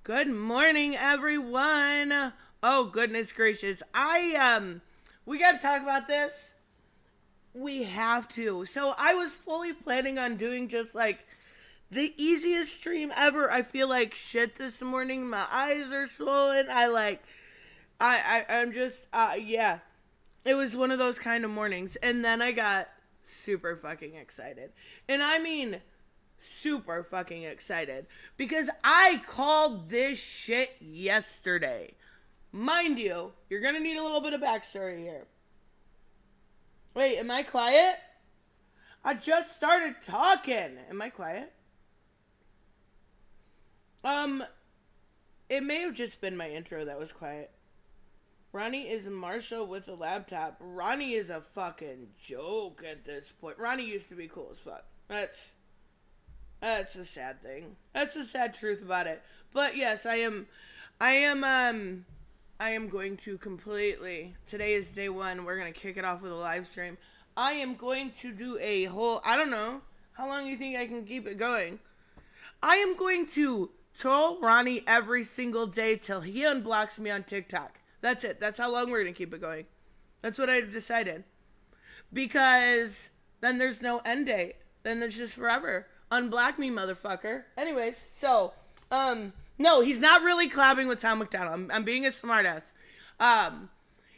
Good morning, everyone. Oh, goodness gracious. We got to talk about this. We have to. So I was fully planning on doing just like the easiest stream ever. I feel like shit this morning. My eyes are swollen. I'm just, yeah. It was one of those kind of mornings. And then I got super fucking excited. And I mean, super fucking excited because I called this shit yesterday. Mind you, you're gonna need a little bit of backstory here. Wait, am I quiet? I just started talking. Am I quiet? It may have just been my intro that was quiet. Ronnie is Marshall with a laptop. Ronnie is a fucking joke at this point. Ronnie used to be cool as fuck. That's a sad thing. That's the sad truth about it. But yes, I am going to completely, today is day one, we're going to kick it off with a live stream. I am going to do a whole, I don't know, how long you think I can keep it going? I am going to troll Ronnie every single day till he unblocks me on TikTok. That's it. That's how long we're going to keep it going. That's what I've decided. Because then there's no end date. Then it's just forever. Unblock me, motherfucker. Anyways, so, no, he's not really collabing with Tom McDonald. I'm being a smartass.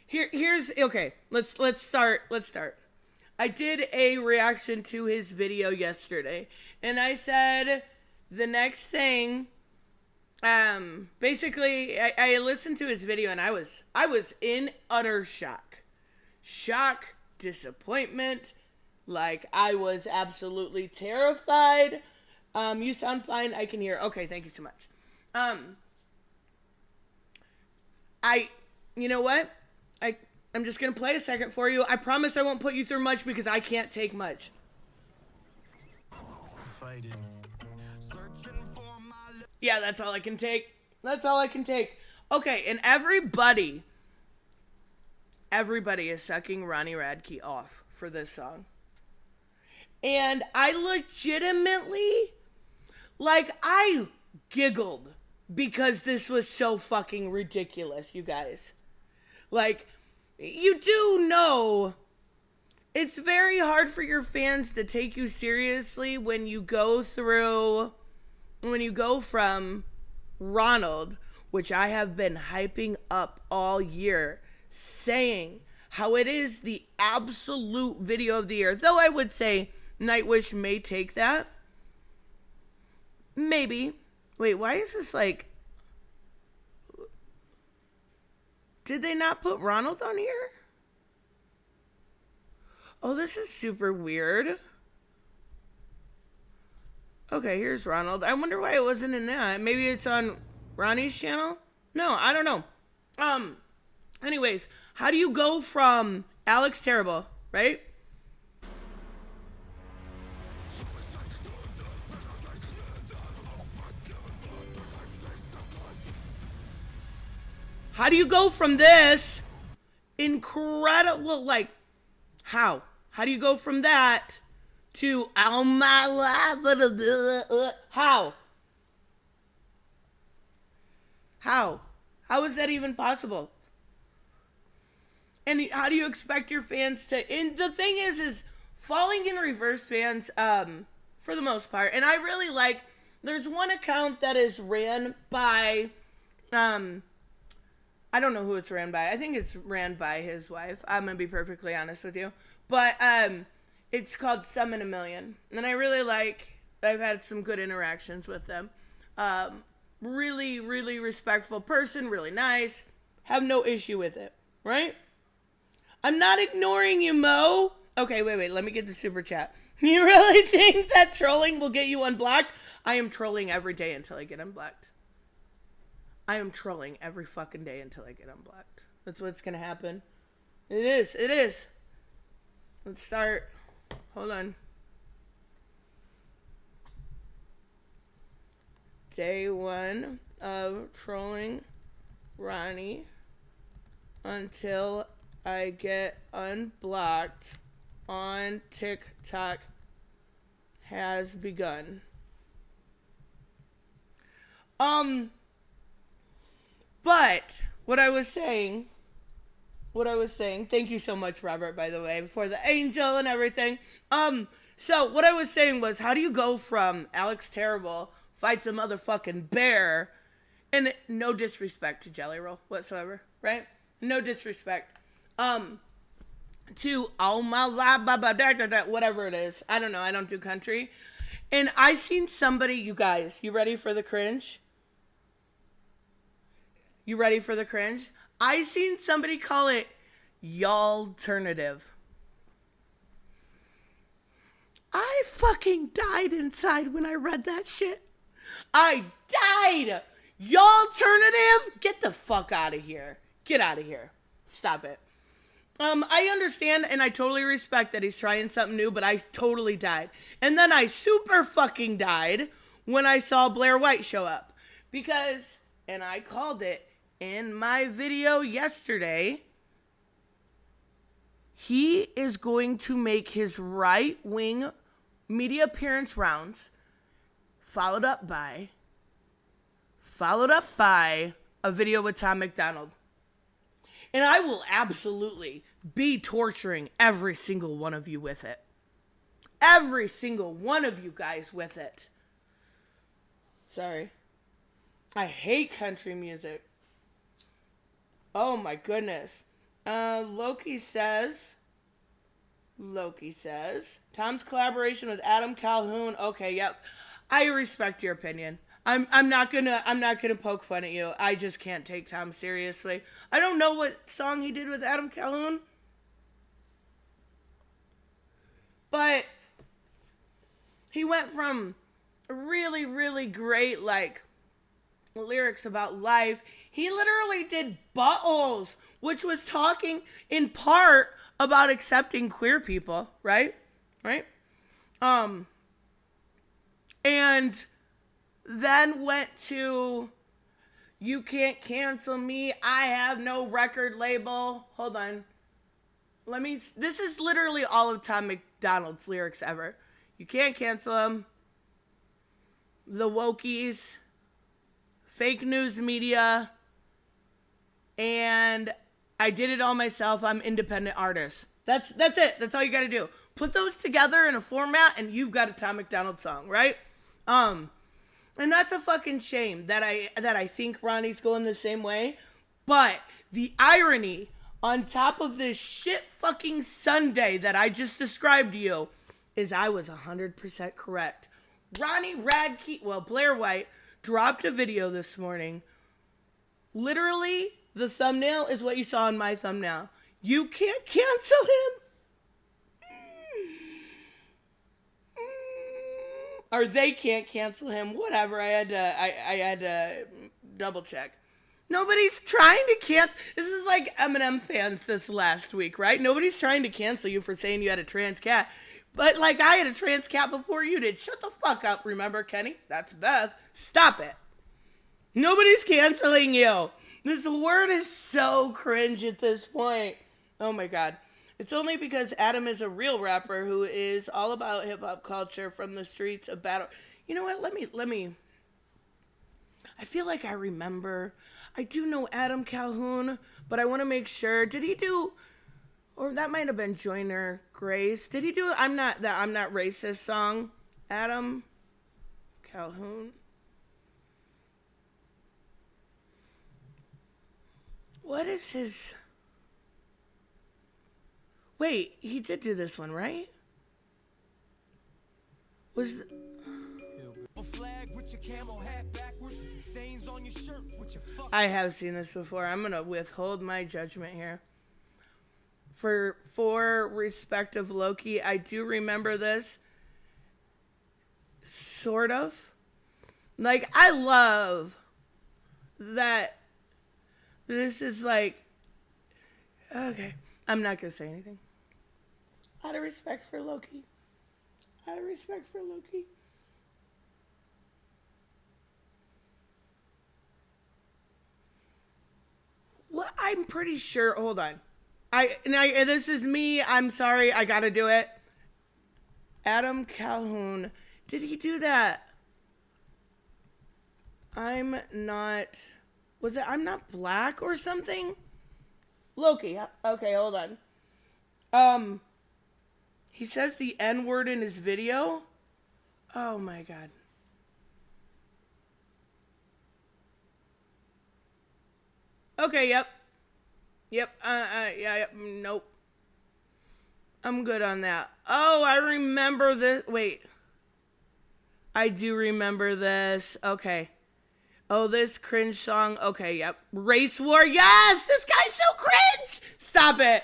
Here's okay. Let's start. I did a reaction to his video yesterday, and I said the next thing. Basically, I listened to his video, and I was in utter shock, disappointment. Like, I was absolutely terrified. You sound fine. I can hear. Okay, thank you so much. You know what? I'm just going to play a second for you. I promise I won't put you through much because I can't take much. Yeah, that's all I can take. Okay, and everybody is sucking Ronnie Radke off for this song. And I legitimately, I giggled because this was so fucking ridiculous, you guys. You do know it's very hard for your fans to take you seriously when you go from Ronald, which I have been hyping up all year, saying how it is the absolute video of the year. Though I would say Nightwish may take that. Maybe. Wait, why is this did they not put Ronald on here? Oh, this is super weird. Okay, here's Ronald. I wonder why it wasn't in that. Maybe it's on Ronnie's channel? No, I don't know. Anyways, how do you go from Alex Terrible, right? How do you go from this incredible, how? How do you go from that to all my life? How? How is that even possible? And how do you expect your fans to, and the thing is falling in reverse fans, for the most part, and I really there's one account that is ran by, I don't know who it's ran by. I think it's ran by his wife. I'm going to be perfectly honest with you. But it's called Summon a Million. And I really I've had some good interactions with them. Really, really respectful person. Really nice. Have no issue with it. Right? I'm not ignoring you, Mo. Okay, wait. Let me get the super chat. You really think that trolling will get you unblocked? I am trolling every day until I get unblocked. I am trolling every fucking day until I get unblocked. That's what's gonna happen. It is. Let's start. Hold on. Day one of trolling Ronnie until I get unblocked on TikTok has begun. But what I was saying, thank you so much, Robert, by the way, for the angel and everything. So what I was saying was, how do you go from Alex Terrible fights a motherfucking bear, and no disrespect to Jelly Roll whatsoever, right? No disrespect. To oh my la ba ba da da da, whatever it is. I don't know. I don't do country. And I seen somebody, you guys, you ready for the cringe? You ready for the cringe? I seen somebody call it y'alternative. I fucking died inside when I read that shit. I died. Y'alternative? Get the fuck out of here. Get out of here. Stop it. I understand and I totally respect that he's trying something new, but I totally died. And then I super fucking died when I saw Blair White show up. Because, and I called it in my video yesterday, he is going to make his right-wing media appearance rounds, followed up by a video with Tom McDonald. And I will absolutely be torturing every single one of you with it. Every single one of you guys with it. Sorry. I hate country music. Oh my goodness. Loki says, Tom's collaboration with Adam Calhoun. Okay, yep. I respect your opinion. I'm not gonna poke fun at you. I just can't take Tom seriously. I don't know what song he did with Adam Calhoun, but he went from really, really great, like, lyrics about life. He literally did Buttholes, which was talking in part about accepting queer people, right? And then went to You Can't Cancel Me, I Have No Record Label. Hold on. This is literally all of Tom McDonald's lyrics ever. You can't cancel him. The Wokies. Fake news media. And I did it all myself. I'm independent artist. That's it. That's all you gotta do. Put those together in a format and you've got a Tom McDonald song, right? And that's a fucking shame that I think Ronnie's going the same way. But the irony on top of this shit fucking Sunday that I just described to you is I was 100% correct. Blair White dropped a video this morning. Literally, the thumbnail is what you saw in my thumbnail. You can't cancel him. Or they can't cancel him. Whatever. I had to double check. Nobody's trying to cancel. This is like Eminem fans this last week, right? Nobody's trying to cancel you for saying you had a trans cat. But like I had a trans cat before you did. Shut the fuck up. Remember, Kenny? That's Beth. Stop it. Nobody's canceling you. This word is so cringe at this point. Oh my God. It's only because Adam is a real rapper who is all about hip-hop culture from the streets of battle. You know what? Let me. I feel like I remember. I do know Adam Calhoun, but I want to make sure. Did he do, or that might have been Joyner Grace. Did he do I'm Not Racist song? Adam Calhoun. What is his... Wait, he did do this one, right? I have seen this before. I'm going to withhold my judgment here. For respect of Loki, I do remember this. Sort of. Like, I love that this is like... Okay, I'm not going to say anything. Out of respect for Loki. Well, I'm pretty sure. Hold on. This is me. I'm sorry. I gotta do it. Adam Calhoun. Did he do that? I'm Not Was it I'm Not Black or something? Loki. Okay, hold on. Um, he says the N word in his video. Oh my god. Okay, yep. Yep. Yeah, yep. Nope. I'm good on that. Oh, I remember this. Wait. I do remember this. Okay. Oh, this cringe song. Okay, yep. Race War. Yes! This guy's so cringe! Stop it.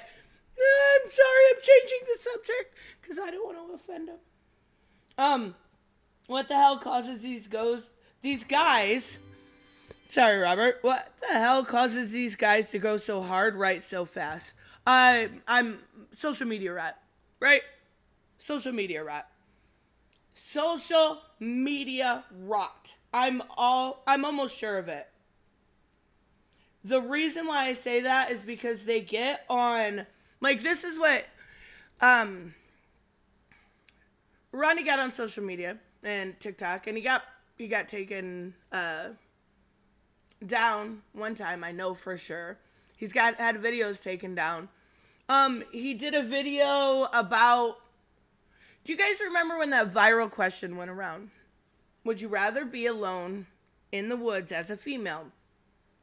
I'm sorry, I'm changing the subject because I don't want to offend him. What the hell causes these guys? Sorry, Robert. What the hell causes these guys to go so hard, right so fast? I'm social media rat, right? Social media rat. Social media rot. I'm almost sure of it. The reason why I say that is because they get on, like, this is what Ronnie got on social media and TikTok, and he got taken down one time. I know for sure. He's had videos taken down. He did a video about. Do you guys remember when that viral question went around? Would you rather be alone in the woods as a female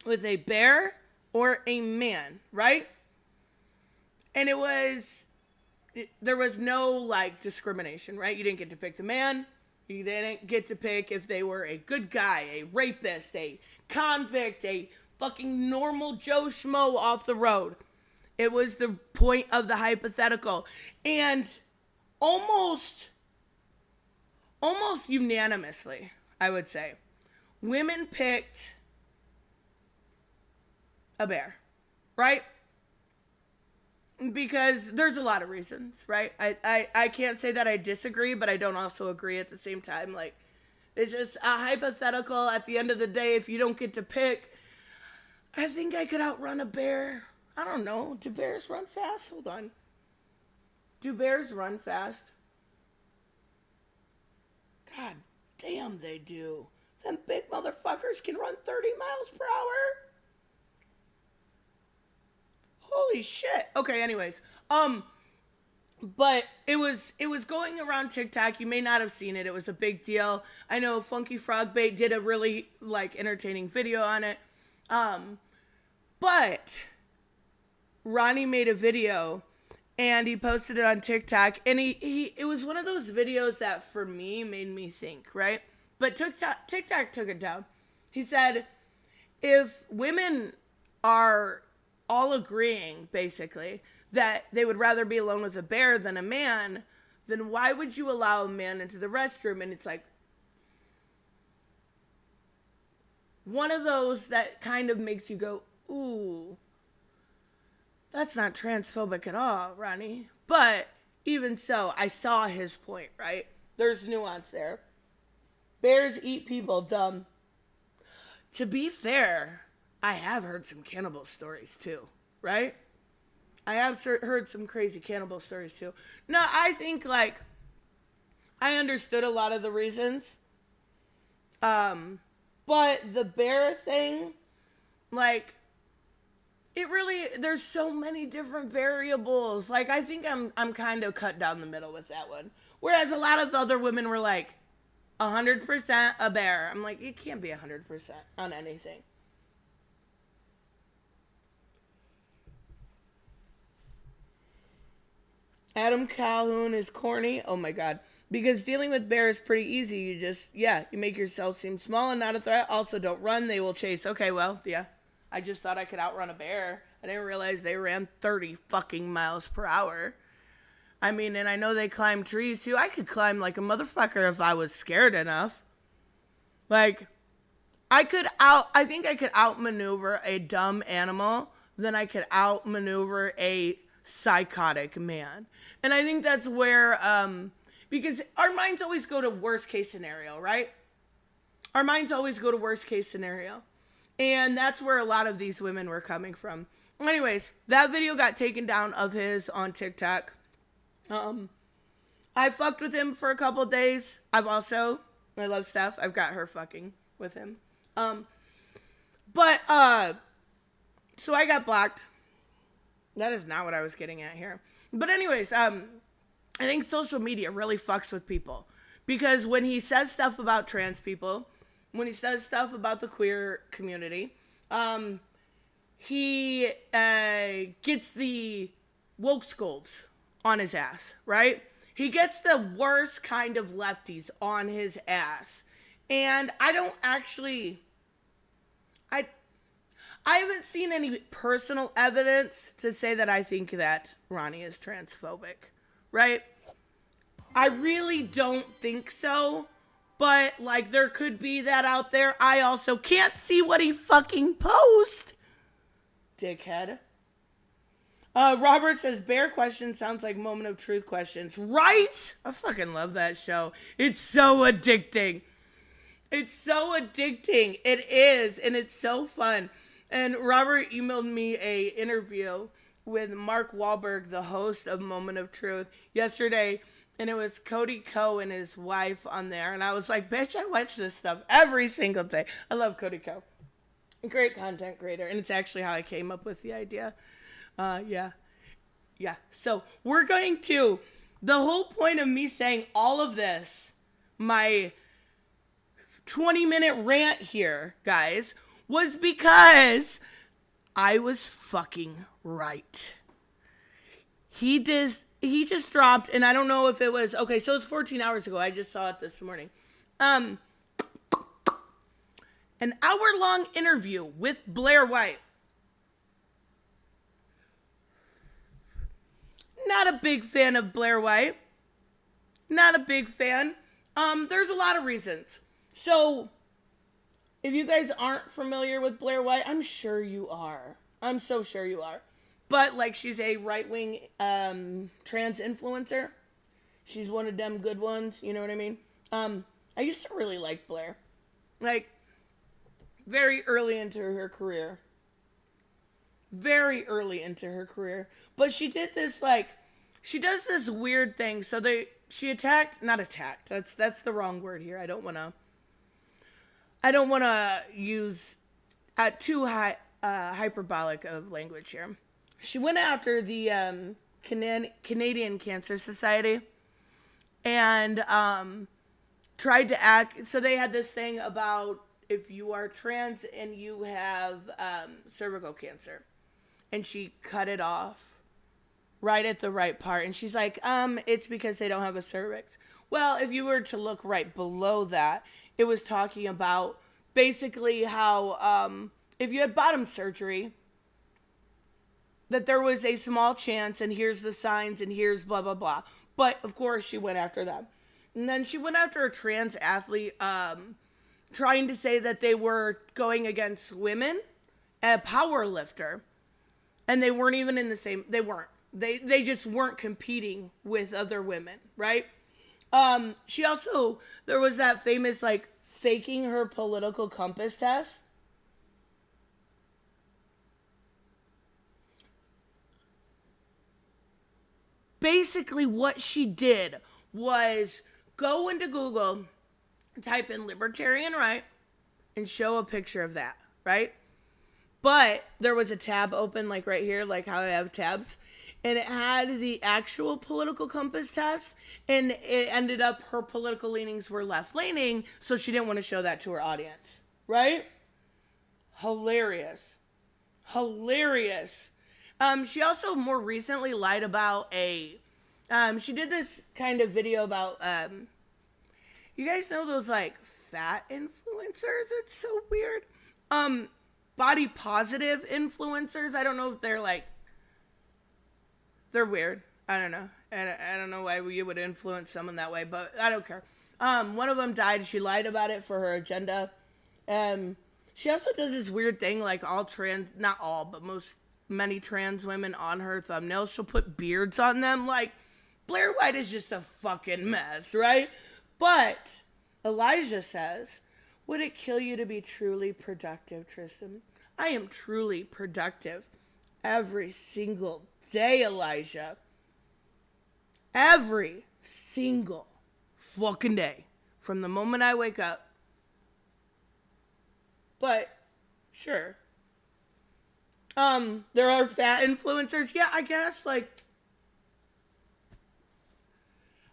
with a bear or a man, right? And there was no like discrimination, right? You didn't get to pick the man. You didn't get to pick if they were a good guy, a rapist, a convict, a fucking normal Joe Schmo off the road. It was the point of the hypothetical. And almost unanimously, I would say, women picked a bear, right? Because there's a lot of reasons, right? I can't say that I disagree, but I don't also agree at the same time. Like, it's just a hypothetical. At the end of the day, if you don't get to pick, I think I could outrun a bear. I don't know. Do bears run fast? Hold on. Do bears run fast? God damn, they do. Them big motherfuckers can run 30 miles per hour. Holy shit. Okay, anyways. But it was going around TikTok. You may not have seen it. It was a big deal. I know Funky Frogbait did a really like entertaining video on it. But Ronnie made a video and he posted it on TikTok, and it was one of those videos that for me made me think, right? But TikTok took it down. He said, if women are all agreeing, basically, that they would rather be alone with a bear than a man, then why would you allow a man into the restroom? And it's like one of those that kind of makes you go, ooh, that's not transphobic at all, Ronnie. But even so, I saw his point, right? There's nuance there. Bears eat people, dumb. To be fair, I have heard some cannibal stories too, right? I have heard some crazy cannibal stories too. No, I think like I understood a lot of the reasons. But the bear thing, like, it really, there's so many different variables. Like, I think I'm kind of cut down the middle with that one. Whereas a lot of the other women were like, 100% a bear. I'm like, it can't be 100% on anything. Adam Calhoun is corny. Oh my god. Because dealing with bears is pretty easy. You make yourself seem small and not a threat. Also, don't run. They will chase. Okay, well, yeah. I just thought I could outrun a bear. I didn't realize they ran 30 fucking miles per hour. I mean, and I know they climb trees too. I could climb like a motherfucker if I was scared enough. Like, I think I could outmaneuver a dumb animal than I could outmaneuver a psychotic man. And I think that's where, because our minds always go to worst case scenario, right? Our minds always go to worst case scenario. And that's where a lot of these women were coming from. Anyways, that video got taken down of his on TikTok. I fucked with him for a couple days. I love Steph. I've got her fucking with him. But, so I got blocked. That is not what I was getting at here. But anyways, I think social media really fucks with people. Because when he says stuff about trans people, when he says stuff about the queer community, he gets the woke scolds on his ass, right? He gets the worst kind of lefties on his ass. And I don't actually... I haven't seen any personal evidence to say that I think that Ronnie is transphobic, right? I really don't think so, but, like, there could be that out there. I also can't see what he fucking posts. Dickhead. Robert says, Bear Question sounds like Moment of Truth questions. Right? I fucking love that show. It's so addicting. It's so addicting. It is, and it's so fun. And Robert emailed me a interview with Mark Wahlberg, the host of Moment of Truth, yesterday. And it was Cody Ko and his wife on there. And I was like, bitch, I watch this stuff every single day. I love Cody Ko. Great content creator. And it's actually how I came up with the idea. Yeah. So we're going to, the whole point of me saying all of this, my 20-minute rant here, guys, was because I was fucking right. He just dropped, and I don't know if it was, okay, so it's 14 hours ago. I just saw it this morning. An hour-long interview with Blair White. Not a big fan of Blair White. Not a big fan. There's a lot of reasons. So, if you guys aren't familiar with Blair White, I'm sure you are. I'm so sure you are. But, like, she's a right-wing trans influencer. She's one of them good ones, you know what I mean? I used to really like Blair. Like, very early into her career. Very early into her career. But she did this, like, she does this weird thing. So she not attacked. That's the wrong word here. I don't want to use too hyperbolic of language here. She went after the Canadian Cancer Society and tried to act. So they had this thing about if you are trans and you have cervical cancer, and she cut it off right at the right part. And she's like, it's because they don't have a cervix. Well, if you were to look right below that, it was talking about basically how if you had bottom surgery, that there was a small chance, and here's the signs, and here's blah, blah, blah. But, of course, she went after that. And then she went after a trans athlete trying to say that they were going against women, a power lifter, and they weren't even in the same, they weren't. They just weren't competing with other women, right? She also, there was that famous, like, faking her political compass test. Basically, what she did was go into Google, type in libertarian right, and show a picture of that, right? But there was a tab open, like right here, like how I have tabs, and it had the actual political compass test, and it ended up her political leanings were left-leaning, so she didn't want to show that to her audience, right? Hilarious. She also more recently lied about she did this kind of video about, you guys know those, like, fat influencers? It's so weird. Body positive influencers. I don't know if they're, like, they're weird. I don't know. I don't know why you would influence someone that way, but I don't care. One of them died. She lied about it for her agenda. She also does this weird thing, like all trans, not all, but many trans women on her thumbnails, she'll put beards on them. Like, Blair White is just a fucking mess, right? But Elijah says, would it kill you to be truly productive, Tristan? I am truly productive every single day, Elijah. Every single fucking day. From the moment I wake up. But Sure. There are fat influencers. Yeah, I guess, like,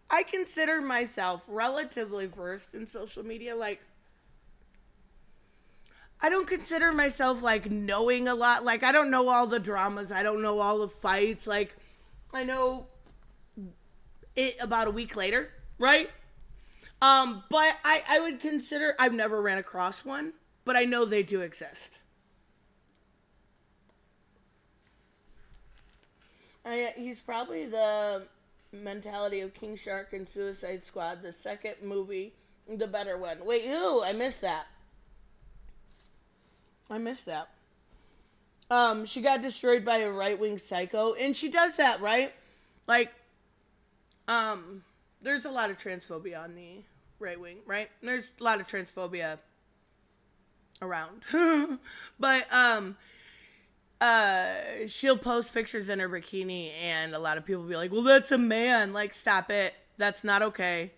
I consider myself relatively versed in social media. Like, I don't consider myself, like, knowing a lot. Like, I don't know all the dramas. I don't know all the fights. Like, I know it about a week later, right? But I would consider, I've never ran across one, but I know they do exist. He's probably the mentality of King Shark and Suicide Squad, the second movie, the better one. Wait, who? I missed that. I missed that. She got destroyed by a right-wing psycho, and she does that, right? Like, there's a lot of transphobia on the right wing, right? There's a lot of transphobia around. But, she'll post pictures in her bikini, and a lot of people will be like, well, that's a man. Like, stop it. That's not okay.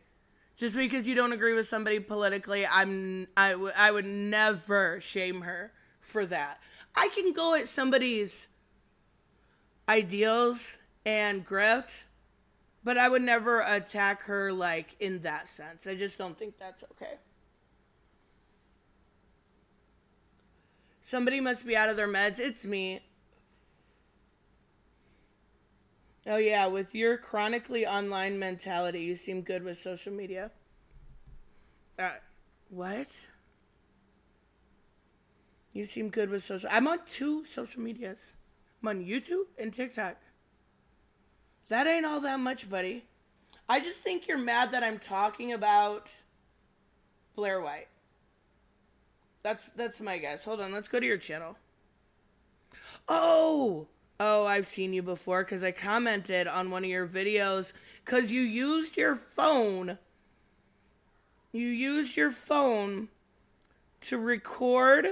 Just because you don't agree with somebody politically, I would never shame her for that. I can go at somebody's ideals and grift, but I would never attack her, like, in that sense. I just don't think that's okay. Somebody must be out of their meds. It's me. Oh, yeah, with your chronically online mentality, you seem good with social media. What? You seem good with social... I'm on 2 social medias. I'm on YouTube and TikTok. That ain't all that much, buddy. I just think you're mad that I'm talking about Blair White. That's my guess. Hold on, let's go to your channel. Oh, I've seen you before because I commented on one of your videos because you used your phone. You used your phone to record.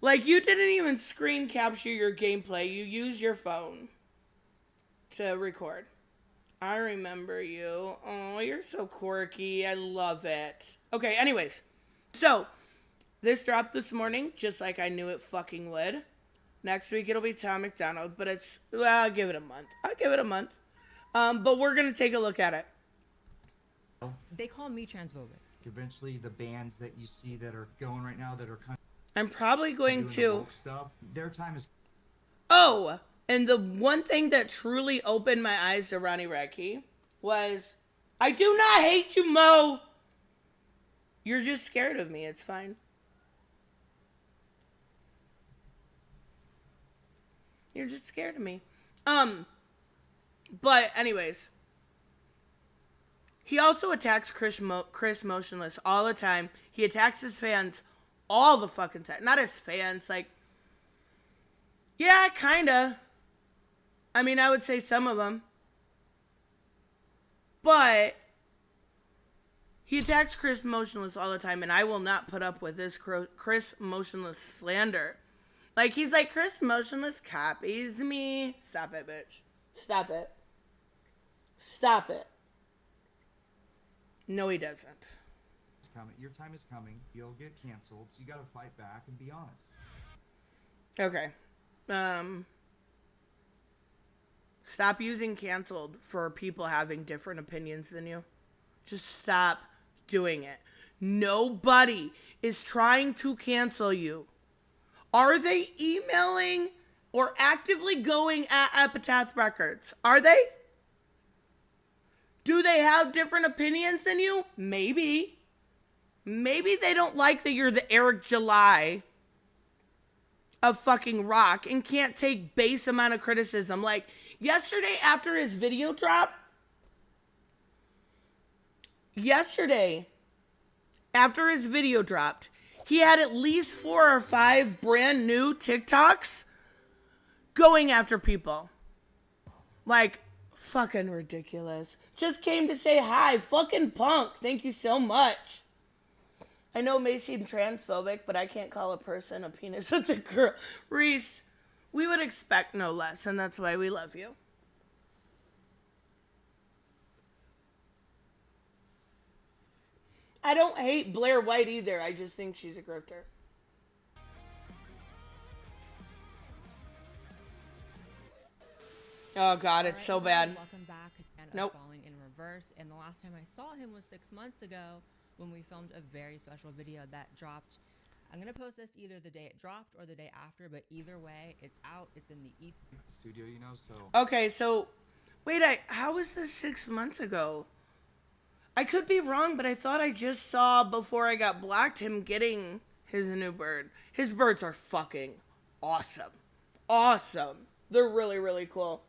Like, you didn't even screen capture your gameplay. You used your phone to record. I remember you. Oh, you're so quirky. I love it. Okay, anyways. So, this dropped this morning, just like I knew it fucking would. Next week, it'll be Tom McDonald, but I'll give it a month. But we're going to take a look at it. They call me transphobic. Eventually, the bands that you see that are going right now that are kind of... I'm probably going to... stuff, their time is... Oh, and the one thing that truly opened my eyes to Ronnie Radke was, I do not hate you, Mo. You're just scared of me. It's fine. You're just scared of me. But anyways, he also attacks Chris Motionless all the time. He attacks his fans all the fucking time. Not his fans, like, yeah, kinda. I mean, I would say some of them. But he attacks Chris Motionless all the time, and I will not put up with this Chris Motionless slander. Like, he's like, Chris Motionless copies me. Stop it, bitch. Stop it. Stop it. No, he doesn't. Your time is coming. You'll get canceled. So you gotta fight back and be honest. Okay. Stop using canceled for people having different opinions than you. Just stop doing it. Nobody is trying to cancel you. Are they emailing or actively going at Epitaph Records? Are they? Do they have different opinions than you? Maybe. Maybe they don't like that you're the Eric July of fucking rock and can't take base amount of criticism. Like, yesterday after his video drop, he had at least 4 or 5 brand new TikToks going after people. Like, fucking ridiculous. Just came to say hi. Fucking punk. Thank you so much. I know it may seem transphobic, but I can't call a person a penis with a girl. Reese, we would expect no less, and that's why we love you. I don't hate Blair White either. I just think she's a grifter. Oh God, it's Alright, so guys, bad. welcome back again. Nope. Falling in reverse. And the last time I saw him was 6 months ago when we filmed a very special video that dropped. I'm gonna post this either the day it dropped or the day after, but either way, it's out. It's in the ether. Studio, you know, so Okay, so wait, how was this 6 months ago? I could be wrong, but I thought I just saw before I got blocked him getting his new bird. His birds are fucking awesome. Awesome. They're really, really cool.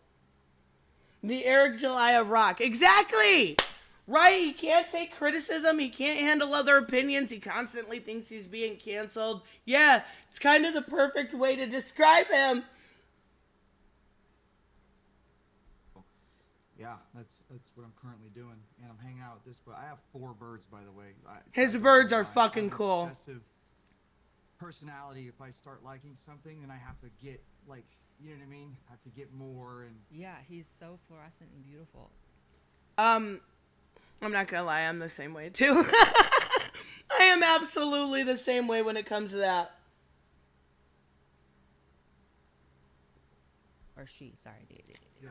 The Eric July of rock. Exactly! Right? He can't take criticism. He can't handle other opinions. He constantly thinks he's being canceled. Yeah, it's kind of the perfect way to describe him. yeah, that's what I'm currently doing, and I'm hanging out with this. But I have 4 birds, by the way. His I birds don't are know, I fucking have an cool. Obsessive personality. If I start liking something, then I have to get like, you know what I mean? I have to get more and. Yeah, he's so fluorescent and beautiful. I'm not gonna lie, I'm the same way too. I am absolutely the same way when it comes to that. Or she, sorry. Yeah.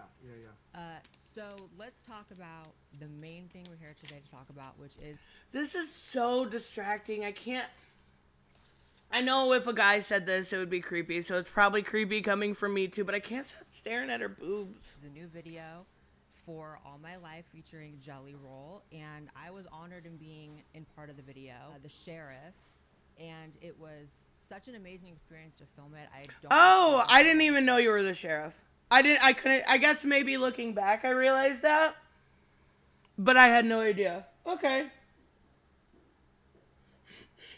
So let's talk about the main thing we're here today to talk about, which is This is so distracting. I know if a guy said this, it would be creepy, so it's probably creepy coming from me too, but I can't stop staring at her boobs. a new video for All My Life featuring Jelly Roll, and I was honored in being in part of the video, the sheriff, and it was such an amazing experience to film it. I didn't even know you were the sheriff. I guess maybe looking back I realized that, but I had no idea. Okay.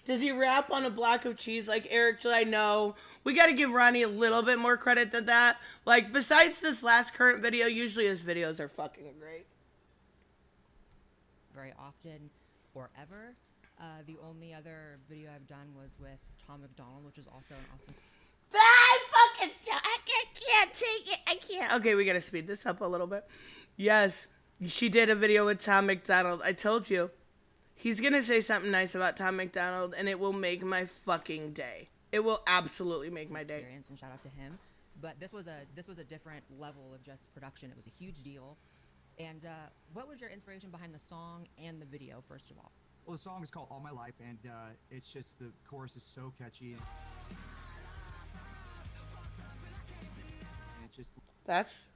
Does he rap on a block of cheese like Eric July? No. We got to give Ronnie a little bit more credit than that. Like, besides this last current video, usually his videos are fucking great. Very often or ever. The only other video I've done was with Tom McDonald, which is also an awesome. I can't take it. I can't. Okay, we got to speed this up a little bit. Yes, she did a video with Tom McDonald. I told you. He's going to say something nice about Tom McDonald, and it will make my fucking day. It will absolutely make my day. Experience, and shout out to him. But this was a different level of just production. It was a huge deal. And what was your inspiration behind the song and the video, first of all? Well, the song is called All My Life, and it's just the chorus is so catchy. And it's just. That's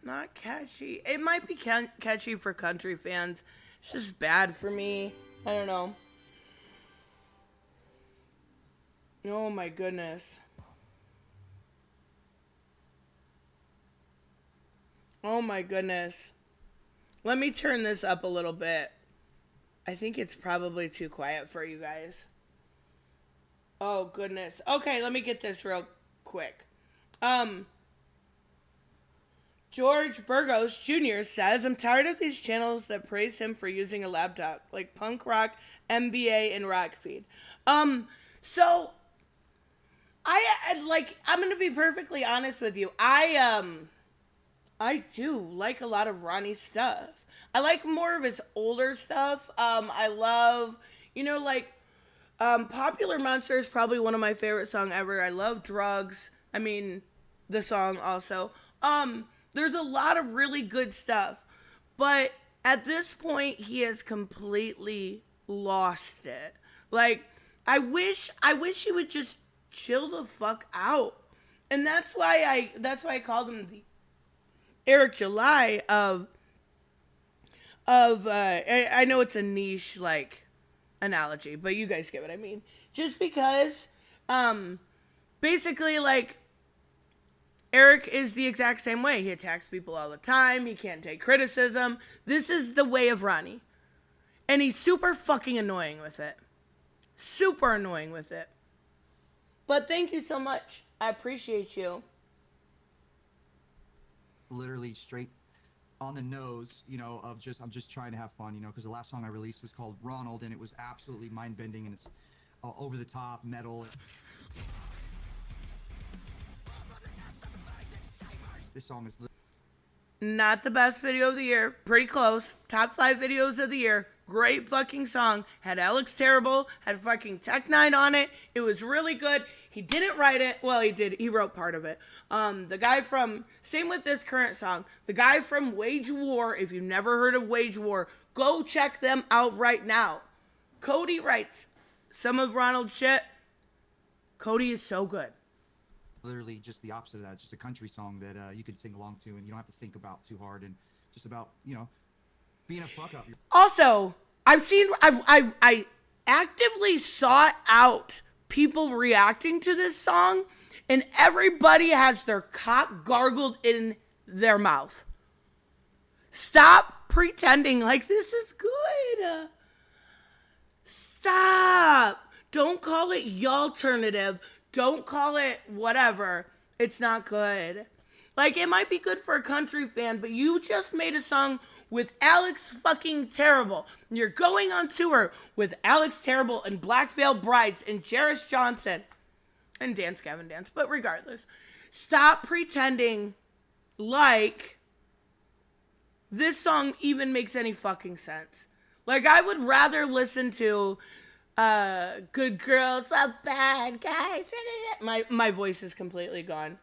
not catchy. It might be catchy for country fans. It's just bad for me. I don't know. Oh my goodness. Oh my goodness. Let me turn this up a little bit. I think it's probably too quiet for you guys. Oh goodness. Okay, let me get this real quick. George Burgos Jr. says, I'm tired of these channels that praise him for using a laptop, like Punk Rock, MBA, and Rock Feed. So, I'm going to be perfectly honest with you. I do like a lot of Ronnie's stuff. I like more of his older stuff. I love, Popular Monster is probably one of my favorite songs ever. I love Drugs. I mean, the song also. There's a lot of really good stuff, but at this point, he has completely lost it. Like, I wish he would just chill the fuck out, and that's why I called him the Eric July of. I know it's a niche like analogy, but you guys get what I mean. Just because, basically, like. Eric is the exact same way. He attacks people all the time. He can't take criticism. This is the way of Ronnie. And he's super fucking annoying with it. Super annoying with it. But thank you so much. I appreciate you. Literally straight on the nose, of I'm just trying to have fun, because the last song I released was called Ronald, and it was absolutely mind-bending, and it's over the top metal. This song is Not the best video of the year. Pretty close. Top 5 videos of the year. Great fucking song. Had Alex Terrible. Had fucking Tech Nine on it. It was really good. He didn't write it. Well, he did. He wrote part of it. The guy from... Same with this current song. The guy from Wage War. If you've never heard of Wage War, go check them out right now. Cody writes some of Ronald's shit. Cody is so good. Literally just the opposite of that. It's just a country song that you can sing along to, and you don't have to think about too hard, and just about, you know, being a fuck up. Also, I actively sought out people reacting to this song, and everybody has their cock gargled in their mouth. Stop pretending like this is good. Stop. Don't call it y'alternative. Don't call it whatever. It's not good. Like, it might be good for a country fan, but you just made a song with Alex fucking Terrible. You're going on tour with Alex Terrible and Black Veil Brides and Jairus Johnson and Dance Gavin Dance. But regardless, stop pretending like this song even makes any fucking sense. Like, I would rather listen to Good Girls Love Bad Guys. My voice is completely gone.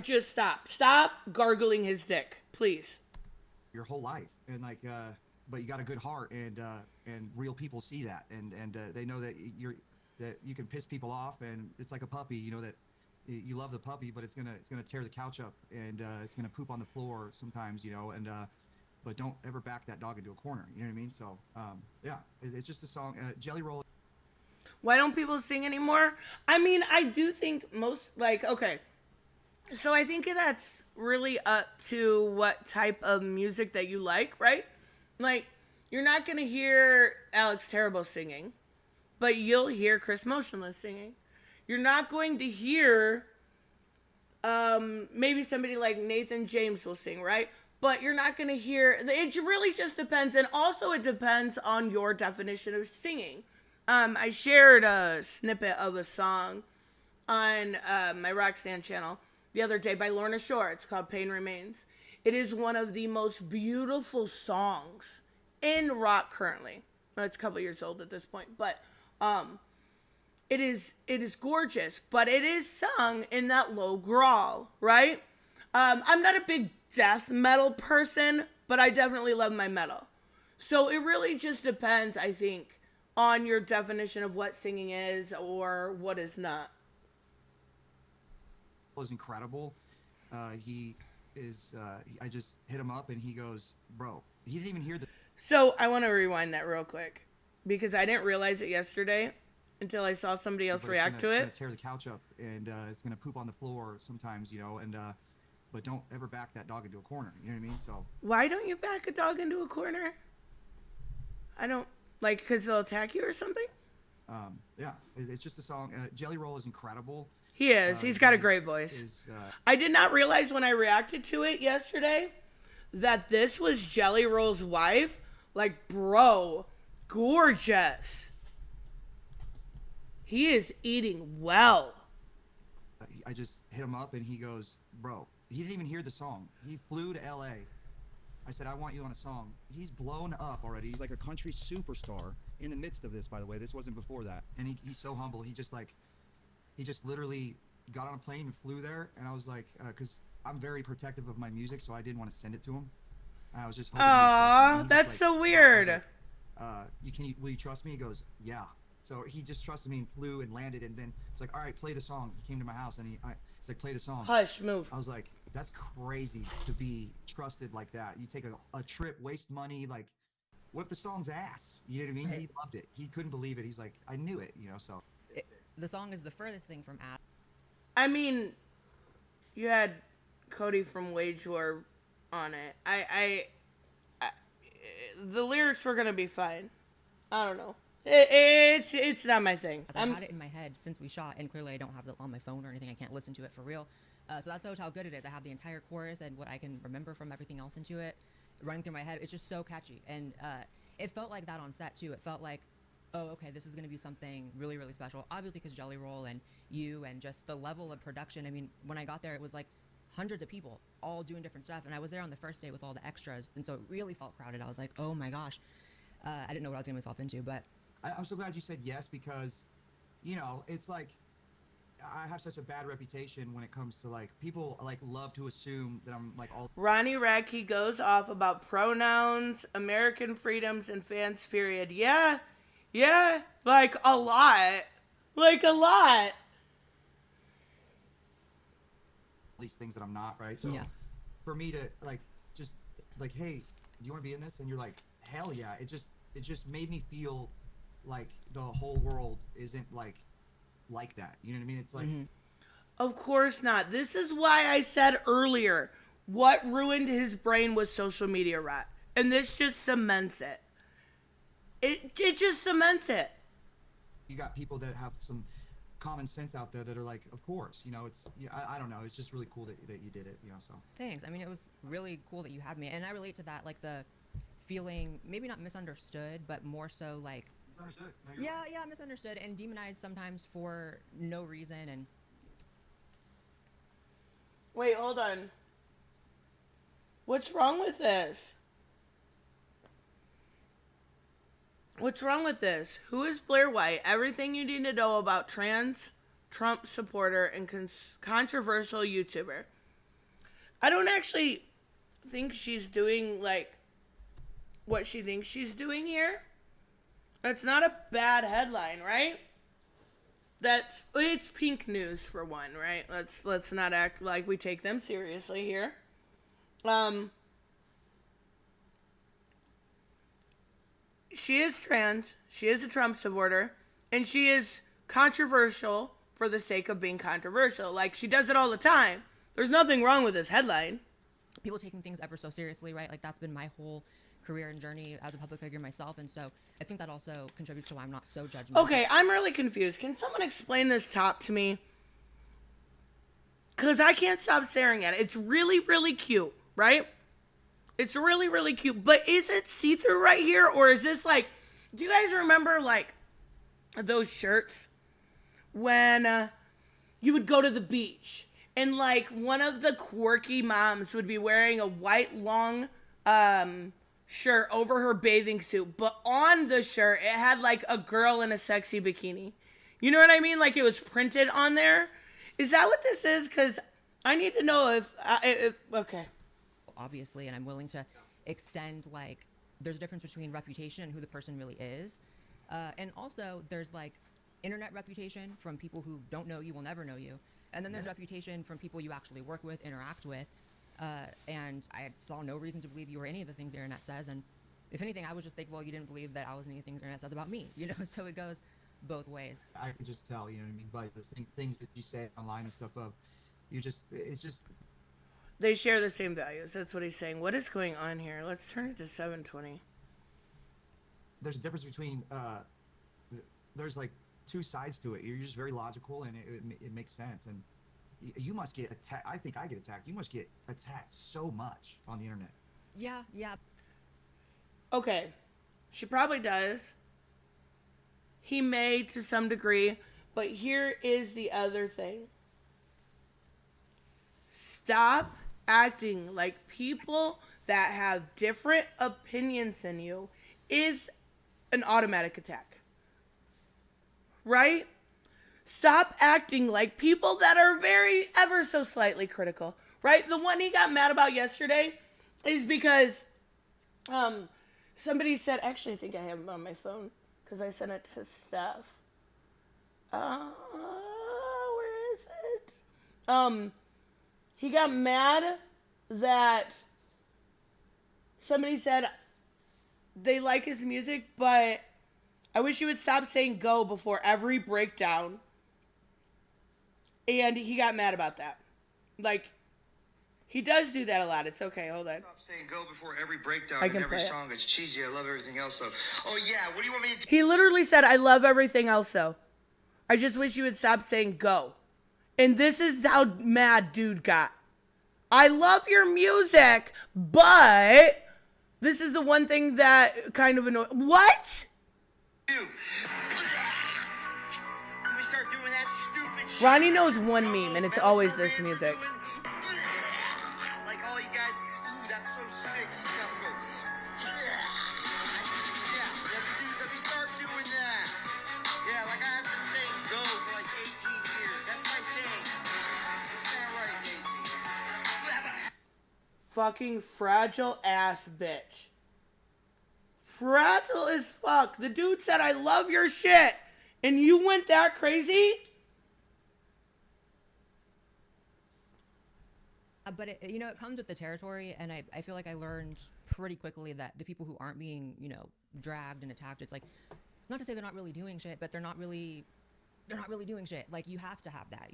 Just stop. Stop gargling his dick, please. Your whole life, and like, but you got a good heart, and real people see that, and they know that you can piss people off, and it's like a puppy, you know, that you love the puppy, but it's gonna tear the couch up, and it's gonna poop on the floor sometimes, you know, and but don't ever back that dog into a corner. You know what I mean? So, yeah, it's just a song. Jelly Roll. Why don't people sing anymore? I mean, I do think most, like, okay. So I think that's really up to what type of music that you like, right? Like, you're not going to hear Alex Terrible singing, but you'll hear Chris Motionless singing. You're not going to hear, maybe somebody like Nathan James will sing, right? But you're not going to hear, it really just depends. And also it depends on your definition of singing. I shared a snippet of a song on my Rockstand channel the other day by Lorna Shore. It's called Pain Remains. It is one of the most beautiful songs in rock currently. Well, it's a couple years old at this point, but it is gorgeous, but it is sung in that low growl, right? I'm not a big death metal person, but I definitely love my metal. So it really just depends, I think, on your definition of what singing is or what is not. Was incredible. He is. I just hit him up, and he goes, "Bro, he didn't even hear the." So I want to rewind that real quick because I didn't realize it yesterday until I saw somebody else react to it. It's gonna tear the couch up, and it's gonna poop on the floor sometimes, you know. And but don't ever back that dog into a corner. You know what I mean? So why don't you back a dog into a corner? I don't like because they'll attack you or something. Yeah, it's just a song. Jelly Roll is incredible. He is. He's got a great voice. I did not realize when I reacted to it yesterday that this was Jelly Roll's wife. Like, bro, gorgeous. He is eating well. I just hit him up, and he goes, "Bro, he didn't even hear the song. He flew to LA. I said, I want you on a song." He's blown up already. He's like a country superstar in the midst of this, by the way. This wasn't before that. And he's so humble. He just literally got on a plane and flew there. And I was like, because I'm very protective of my music, so I didn't want to send it to him. I was just hoping. Aww, that's so weird. Will you trust me? He goes, yeah. So he just trusted me and flew and landed, and then it's like, all right, play the song. He came to my house, and he's like, play the song. Hush, move. I was like, that's crazy to be trusted like that. You take a trip, waste money, like, what if the song's ass? You know what I mean? He loved it. He couldn't believe it. He's like, I knew it, you know, so. The song is the furthest thing from ass. I mean, you had Cody from Wage War on it. I the lyrics were gonna be fine. I don't know. It's not my thing. I've had it in my head since we shot, and clearly I don't have it on my phone or anything. I can't listen to it for real. So that shows how good it is. I have the entire chorus and what I can remember from everything else into it running through my head. It's just so catchy, and it felt like that on set too. It felt like, oh, okay, this is going to be something really, really special. Obviously, because Jelly Roll and you and just the level of production. I mean, when I got there, it was like hundreds of people all doing different stuff. And I was there on the first day with all the extras. And so it really felt crowded. I was like, oh my gosh. I didn't know what I was getting myself into, but. I'm so glad you said yes, because, you know, it's like, I have such a bad reputation when it comes to, like, people, like, love to assume that I'm, like, all... Ronnie Radke goes off about pronouns, American freedoms, and fans, period. Yeah, like, a lot. Like, a lot. these things that I'm not, right? So Yeah. for me to, like, just, like, hey, do you want to be in this? And you're like, hell yeah. It just made me feel like the whole world isn't, like that. You know what I mean? It's like... Of course not. This is why I said earlier, what ruined his brain was social media rat. And this just cements it. It just cements it. You got people that have some common sense out there that are like, of course, you know, it's, yeah, I don't know. It's just really cool that you did it, you know, so. Thanks. I mean, it was really cool that you had me. And I relate to that, like the feeling, maybe not misunderstood, but more so like, Misunderstood. No, you're right. yeah, misunderstood and demonized sometimes for no reason. And Wait, hold on. What's wrong with this? What's wrong with this? Who is Blair White? Everything you need to know about trans Trump supporter and controversial YouTuber. I don't actually think she's doing, like, what she thinks she's doing here. That's not a bad headline, right? It's pink news for one, right? Let's not act like we take them seriously here. She is trans, she is a Trump supporter, and she is controversial for the sake of being controversial. Like, she does it all the time. There's nothing wrong with this headline. people taking things ever so seriously, right? Like that's been my whole career and journey as a public figure myself. And so I think that also contributes to why I'm not so judgmental. Okay, I'm really confused. Can someone explain this top to me? Because I can't stop staring at it. It's really, really cute, right? It's really, really cute. But is it see-through right here? Or is this like, do you guys remember like those shirts when you would go to the beach and like one of the quirky moms would be wearing a white long shirt over her bathing suit, but on the shirt it had like a girl in a sexy bikini. You know what I mean? Like it was printed on there. Is that what this is? Because I need to know if okay. Obviously, and I'm willing to extend, like, there's a difference between reputation and who the person really is. And also, there's, like, internet reputation from people who don't know you, will never know you. And then there's reputation from people you actually work with, interact with. And I saw no reason to believe you were any of the things the internet says. And if anything, I was just thankful you didn't believe that I was any of the things the internet says about me, you know? So it goes both ways. I can just tell, you know what I mean, by the things that you say online and stuff of, it's just... They share the same values. That's what he's saying. What is going on here? Let's turn it to 720. There's a difference between, there's like two sides to it. You're just very logical and it makes sense. And you must get attacked. I think I get attacked. You must get attacked so much on the internet. Yeah. Okay. She probably does. He may to some degree. But here is the other thing. Stop acting like people that have different opinions than you is an automatic attack. Right? Stop acting like people that are very ever so slightly critical. Right? The one he got mad about yesterday is because somebody said, actually I think I have it on my phone because I sent it to Steph. Where is it? He got mad that somebody said they like his music, but I wish you would stop saying go before every breakdown. And he got mad about that. Like, he does do that a lot. It's okay. Hold on. Stop saying go before every breakdown I and can every play it. song. It's cheesy. I love everything else. So, oh yeah, what do you want me to do? He literally said, I love everything else, though. I just wish you would stop saying go. And this is how mad dude got. I love your music, but this is the one thing that kind of annoys. What? When we start doing that stupid shit, Ronnie knows one meme, and it's always this music. fucking fragile ass bitch. Fragile as fuck. The dude said, I love your shit. And you went that crazy? But it comes with the territory, and I feel like I learned pretty quickly that the people who aren't being, dragged and attacked, it's like, not to say they're not really doing shit, but they're not really doing shit. Like, you have to have that,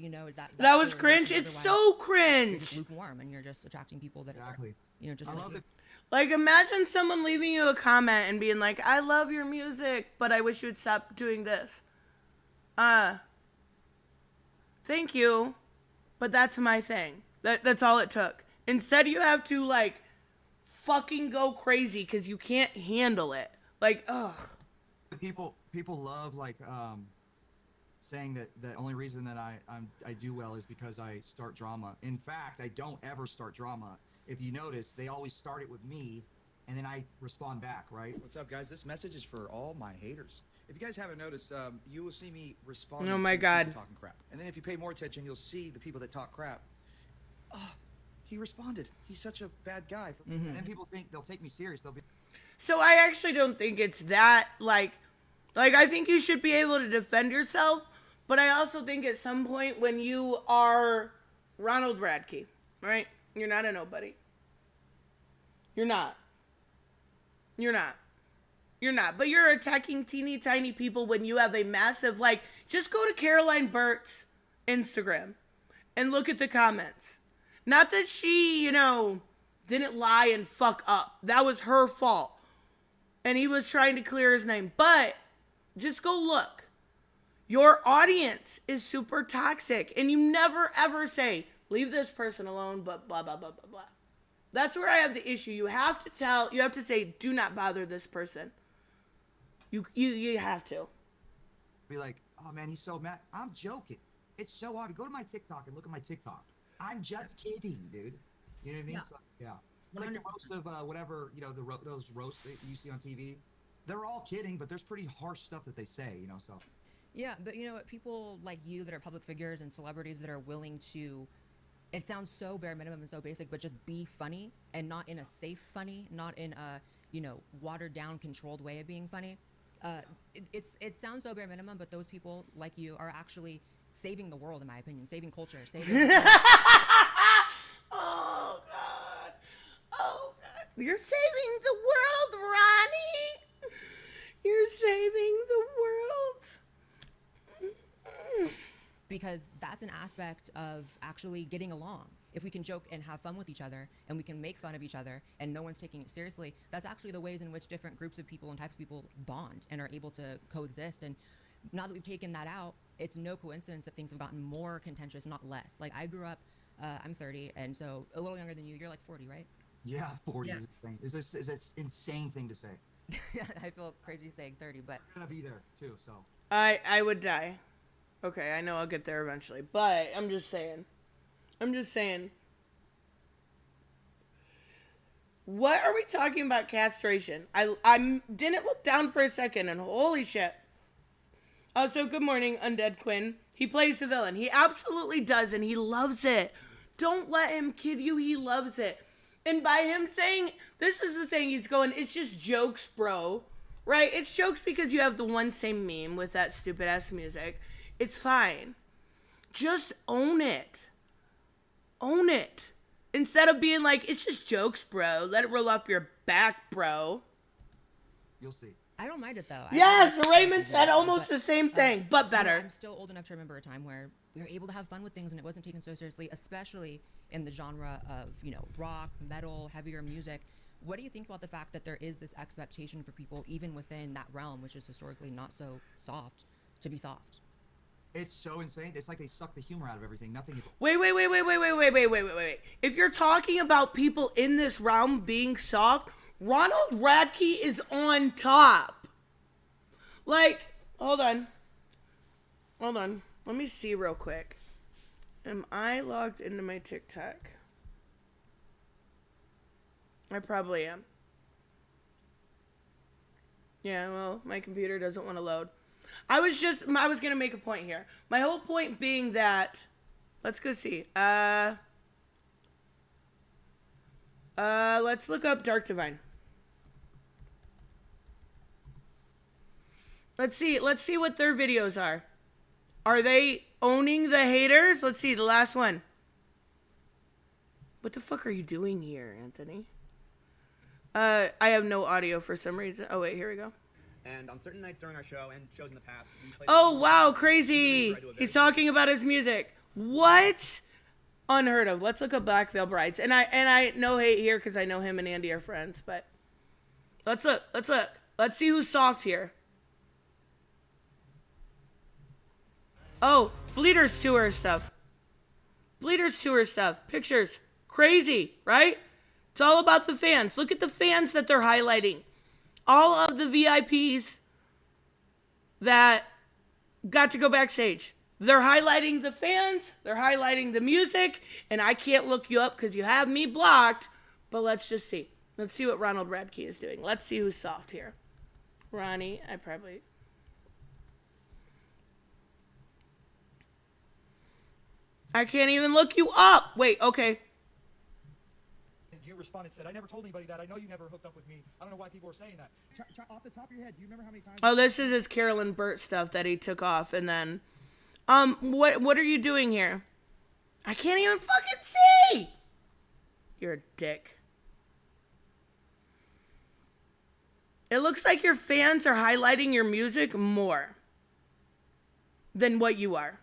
that was cringe. It's so You're cringe. just lukewarm, and you're just attracting people that Exactly. are, just I like love you. that. Like, imagine someone leaving you a comment and being like, I love your music, but I wish you would stop doing this. Thank you, but that's my thing. That's all it took. Instead, you have to, like, fucking go crazy because you can't handle it. Like, ugh. People love, like, saying that the only reason that I do well is because I start drama. In fact, I don't ever start drama. If you notice, they always start it with me, and then I respond back, right? What's up, guys? This message is for all my haters. If you guys haven't noticed, you will see me respond. Oh my to God. people talking crap, and then if you pay more attention, you'll see the people that talk crap. Oh, he responded. He's such a bad guy. And then people think they'll take me serious. They'll be So I actually don't think it's that, like, I think you should be able to defend yourself, but I also think at some point when you are Ronald Radke, right? You're not a nobody. You're not. But you're attacking teeny tiny people when you have a massive, like, just go to Caroline Burt's Instagram and look at the comments. Not that she, didn't lie and fuck up. That was her fault. And he was trying to clear his name. But just go look. Your audience is super toxic. And you never ever say, leave this person alone, but blah, blah, blah, blah, blah. That's where I have the issue. You have to say, do not bother this person. You have to. be like, oh man, he's so mad. I'm joking. It's so obvious. Go to my TikTok and look at my TikTok. I'm just kidding, dude. You know what I mean? Yeah. So, yeah. It's like the roast of whatever, those roasts that you see on TV. They're all kidding, but there's pretty harsh stuff that they say, so. Yeah, but people like you that are public figures and celebrities that are willing to, it sounds so bare minimum and so basic, but just be funny, and not in a safe funny, not in a, watered down, controlled way of being funny. It sounds so bare minimum, but those people like you are actually saving the world, in my opinion, saving culture, saving. Oh God. You're saving the world, Ronnie. You're saving the world. Because that's an aspect of actually getting along. If we can joke and have fun with each other, and we can make fun of each other, and no one's taking it seriously, that's actually the ways in which different groups of people and types of people bond and are able to coexist. And now that we've taken that out, it's no coincidence that things have gotten more contentious, not less. Like, I grew up, I'm 30, and so a little younger than you. You're like 40, right? Yeah, 40 Yeah. is a thing. Is an insane thing to say. I feel crazy saying 30, but I'm gonna be there too, so. I would die. Okay, I know I'll get there eventually, but I'm just saying. What are we talking about castration? I didn't look down for a second, and holy shit. Also, good morning, Undead Quinn. He plays the villain. He absolutely does, and he loves it. Don't let him kid you. He loves it. And by him saying, this is the thing, he's going, it's just jokes, bro. Right? It's jokes because you have the one same meme with that stupid-ass music. It's fine. Just own it. Own it. Instead of being like, it's just jokes, bro. Let it roll off your back, bro. You'll see. I don't mind it though. Yes, Raymond said almost the same thing, but better. I'm still old enough to remember a time where we were able to have fun with things and it wasn't taken so seriously, especially in the genre of, rock, metal, heavier music. What do you think about the fact that there is this expectation for people, even within that realm, which is historically not so soft, to be soft? It's so insane. It's like they suck the humor out of everything. Nothing is. Wait. If you're talking about people in this realm being soft, Ronald Radke is on top. Like, hold on. Let me see real quick. Am I logged into my TikTok? I probably am. Yeah, well, my computer doesn't want to load. I was going to make a point here. My whole point being that, let's go see. Let's look up Dark Divine. Let's see what their videos are. Are they owning the haters? Let's see the last one. What the fuck are you doing here, Anthony? I have no audio for some reason. Oh wait, here we go. And on certain nights during our show and shows in the past, we play. Oh wow, crazy! He's talking about his music. What? Unheard of. Let's look up Black Veil Brides. And I no hate here because I know him and Andy are friends, but let's look. Let's see who's soft here. Oh, Bleeders Tour stuff. Pictures. Crazy, right? It's all about the fans. Look at the fans that they're highlighting. All of the VIPs that got to go backstage. They're highlighting the fans. They're highlighting the music. And I can't look you up because you have me blocked. But let's just see. Let's see what Ronald Radke is doing. Let's see who's soft here. Ronnie, I can't even look you up. Wait, okay. You responded and said, I never told anybody that. I know you never hooked up with me. I don't know why people are saying that. Off the top of your head, do you remember how many times... Oh, this is his Carolyn Burt stuff that he took off. And then, what are you doing here? I can't even fucking see. You're a dick. It looks like your fans are highlighting your music more than what you are.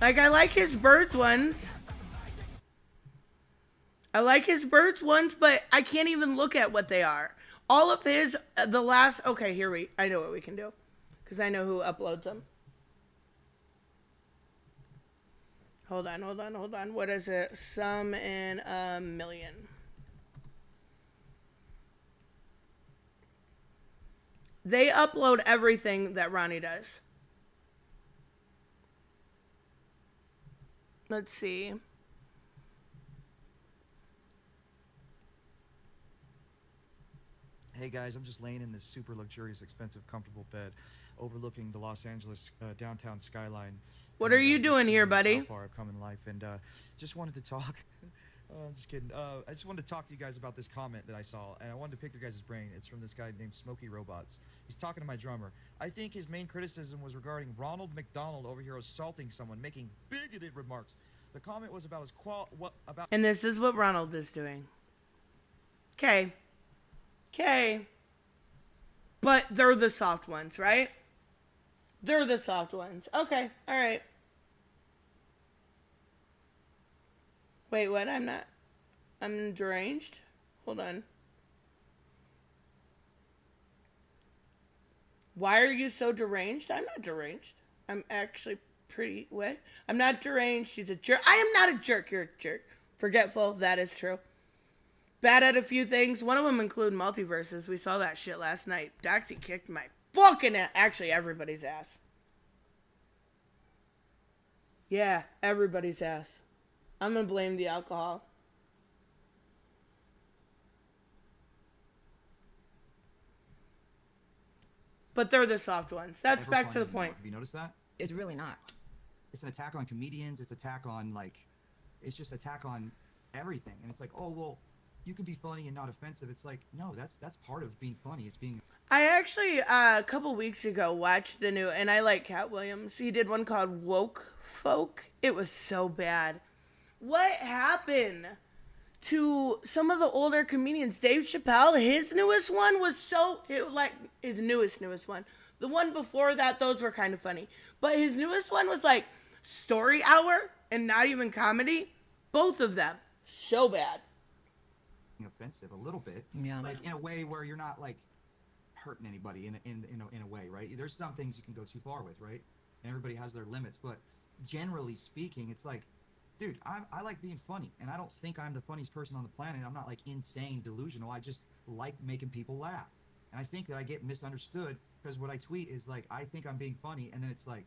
Like, I like his Birds ones. But I can't even look at what they are. All of his, okay, I know what we can do. Because I know who uploads them. Hold on. What is it? Some in a million. They upload everything that Ronnie does. Let's see. Hey guys, I'm just laying in this super luxurious, expensive, comfortable bed overlooking the Los Angeles downtown skyline. What are you doing here, buddy? How far I've come in life, and just wanted to talk. I'm just kidding. I just wanted to talk to you guys about this comment that I saw, and I wanted to pick your guys' brain. It's from this guy named Smokey Robots. He's talking to my drummer. I think his main criticism was regarding Ronald McDonald over here assaulting someone, making bigoted remarks. The comment was about his And this is what Ronald is doing. Okay. But they're the soft ones, right? They're the soft ones. Okay, all right. Wait, what? I'm deranged? Hold on. Why are you so deranged? I'm not deranged. I'm actually pretty, what? I'm not deranged. She's a jerk. I am not a jerk. You're a jerk. Forgetful. That is true. Bad at a few things. One of them include multiverses. We saw that shit last night. Doxy kicked my fucking ass. Actually, everybody's ass. Yeah, everybody's ass. I'm gonna blame the alcohol. But they're the soft ones. That's back to the point. Have you noticed that? It's really not. It's an attack on comedians. It's attack on, it's just attack on everything. And it's like, oh, well, you can be funny and not offensive. It's like, no, that's part of being funny. It's being... I actually, a couple weeks ago, watched the new, and I like Cat Williams. He did one called Woke Folk. It was so bad. What happened to some of the older comedians? Dave Chappelle, his newest one was his newest one. The one before that, those were kind of funny. But his newest one was like story hour and not even comedy. Both of them, so bad. Offensive a little bit. Yeah. Like in a way where you're not like hurting anybody in a way, right? There's some things you can go too far with, right? And everybody has their limits, but generally speaking, it's like, dude, I like being funny, and I don't think I'm the funniest person on the planet. I'm not like insane delusional. I just like making people laugh. And I think that I get misunderstood because what I tweet is like, I think I'm being funny, and then it's like,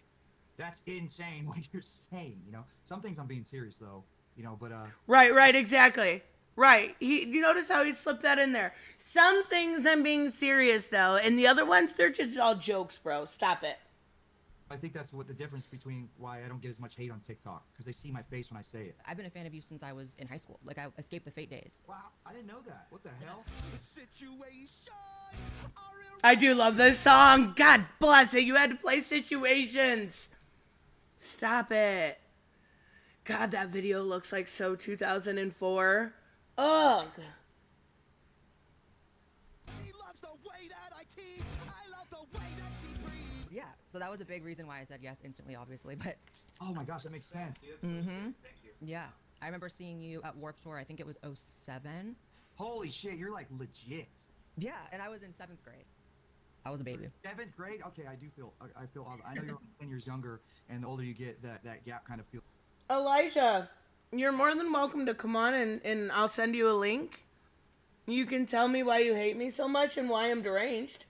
that's insane what you're saying, you know? Some things I'm being serious though, you know, but Right, exactly. Right. You notice how he slipped that in there? Some things I'm being serious though, and the other ones, they're just all jokes, bro. Stop it. I think that's what the difference between why I don't get as much hate on TikTok, because they see my face when I say it. I've been a fan of you since I was in high school. Like, I escaped the Fate days. Wow, I didn't know that. What the hell? I do love this song. God bless it. You had to play Situations. Stop it. God, that video looks like so 2004. Ugh. Yeah, so that was a big reason why I said yes instantly, obviously. But Oh my gosh, that makes sense. yeah, I remember seeing you at Warped Tour. I think it was '07. Holy shit, you're like legit. Yeah, and I was in 7th grade. I was a baby. 7th grade? Okay, I feel odd. I know you're 10 years younger, and the older you get, that gap kind of feels. Elijah, you're more than welcome to come on and I'll send you a link. You can tell me why you hate me so much and why I'm deranged.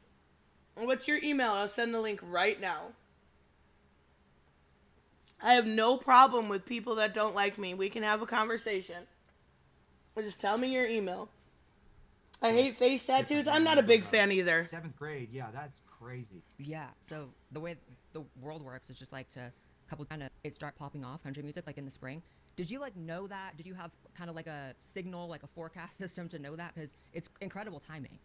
What's your email? I'll send the link right now. I have no problem with people that don't like me. We can have a conversation. Just tell me your email. I hate face tattoos. I'm not a big fan either. 7th grade, yeah, that's crazy. Yeah, so the way the world works is just like to couple kind of it start popping off country music like in the spring. Did you like know that? Did you have kind of like a signal, like a forecast system to know that? Because it's incredible timing.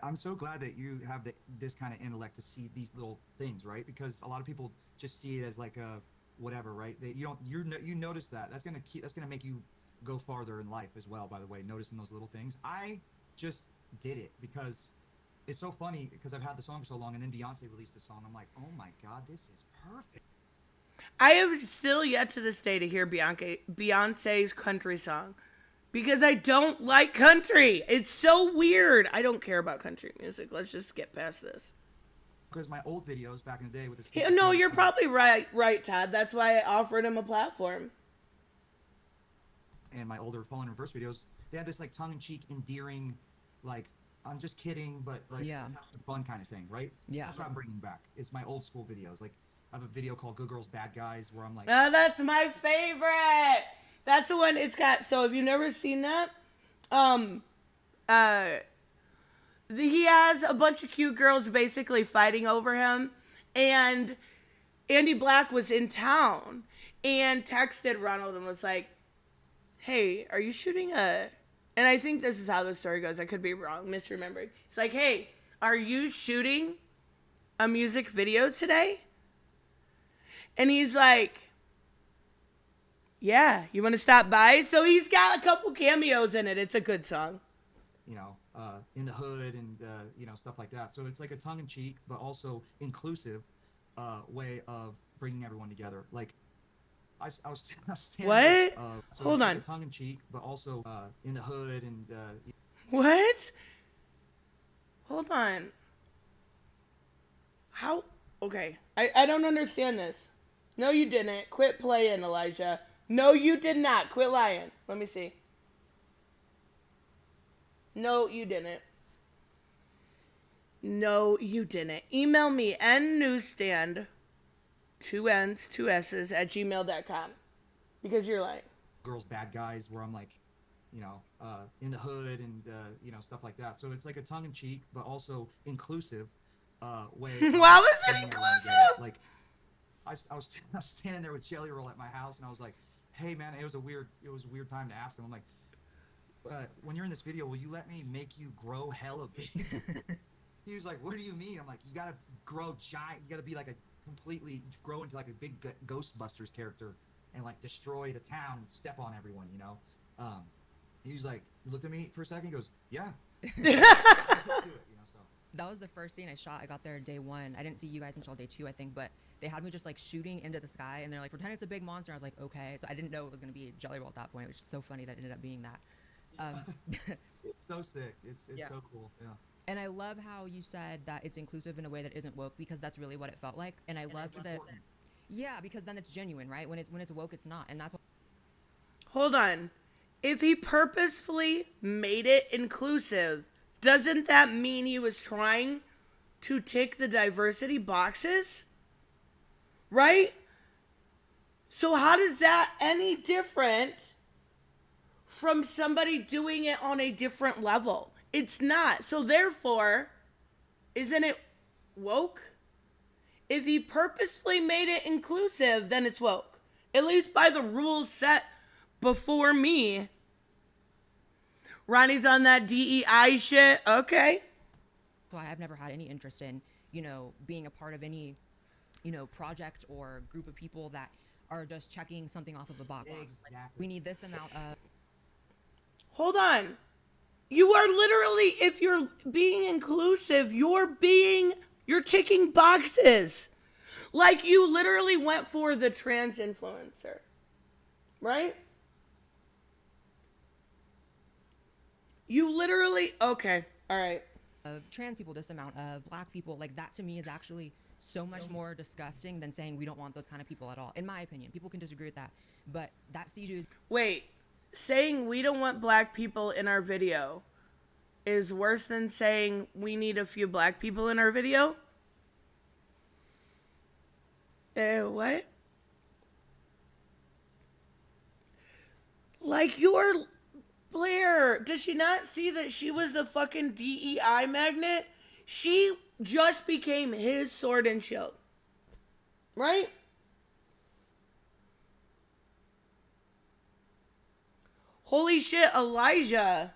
I'm so glad that you have this kind of intellect to see these little things, right? Because a lot of people just see it as like a whatever, right? That you notice that. That's gonna make you go farther in life as well. By the way, noticing those little things. I just did it because it's so funny because I've had the song for so long, and then Beyonce released the song. I'm like, oh my god, this is perfect. I have still yet to this day to hear Beyonce's country song. Because I don't like country. It's so weird. I don't care about country music. Let's just get past this. Because my old videos back in the day with the No, you're probably right, Todd. That's why I offered him a platform. And my older Fallen in Reverse videos, they had this like tongue-in-cheek, endearing, like I'm just kidding, but like Yeah. let's have some fun kind of thing, right? Yeah. That's what I'm bringing back. It's my old school videos. Like I have a video called Good Girls Bad Guys where I'm like, That's my favorite. That's the one it's got. So if you've never seen that, he has a bunch of cute girls basically fighting over him, and Andy Black was in town and texted Ronald and was like, hey, are you shooting a... And I think this is how the story goes. I could be wrong, misremembered. It's like, hey, are you shooting a music video today? And he's like, yeah, you want to stop by? So he's got a couple cameos in it. It's a good song. you know, in the hood and you know, stuff like that. So it's like a tongue-in-cheek but also inclusive way of bringing everyone together. Like I was standing What? there, so Hold it's like on. a tongue-in-cheek but also in the hood and What? Hold on. How? Okay. I don't understand this. No, you didn't. Quit playing, Elijah. No, you did not. Quit lying. Let me see. No, you didn't. No, you didn't. Email me nnewsstand, 2 N's, 2 S's, @gmail.com. Because you're lying. girls bad guys where I'm like, you know, in the hood and you know, stuff like that. So it's like a tongue-in-cheek but also inclusive way. Why was it bringing everyone together. inclusive? Like I was standing there with Jelly Roll at my house and I was like, hey man, it was a weird time to ask him. I'm like, when you're in this video, will you let me make you grow hella big? He was like, what do you mean? I'm like, you gotta grow giant. You gotta be like grow into like a big Ghostbusters character and like destroy the town and step on everyone, you know? He was like, he looked at me for a second, he goes, yeah. Let's do it, you know, so. That was the first scene I shot. I got there day 1. I didn't see you guys until day 2, I think, but they had me just like shooting into the sky and they're like, pretend it's a big monster. I was like, okay. So I didn't know it was going to be Jelly Roll at that point, which is so funny that it ended up being that. It's so sick. It's Yeah. so cool. Yeah. And I love how you said that it's inclusive in a way that isn't woke, because that's really what it felt like. And I loved that. Yeah, because then it's genuine, right? When it's woke, it's not. And that's what. Hold on. If he purposefully made it inclusive, doesn't that mean he was trying to tick the diversity boxes? Right? So how does that any different from somebody doing it on a different level? It's not. So therefore, isn't it woke? if he purposefully made it inclusive, then it's woke. At least by the rules set before me. Ronnie's on that DEI shit. Okay. So I've never had any interest in, you know, being a part of any, you know, project or group of people that are just checking something off of a box. Exactly. We need this amount of. Hold on. You are literally, if you're being inclusive, you're ticking boxes. Like you literally went for the trans influencer. Right? You literally, okay. All right. Of trans people, this amount of black people, like that to me is actually so much more disgusting than saying we don't want those kind of people at all. In my opinion, people can disagree with that, but that CJ is. Wait, saying we don't want black people in our video is worse than saying we need a few black people in our video? What? Like you're Blair, does she not see that she was the fucking DEI magnet? She just became his sword and shield. Right? Holy shit, Elijah.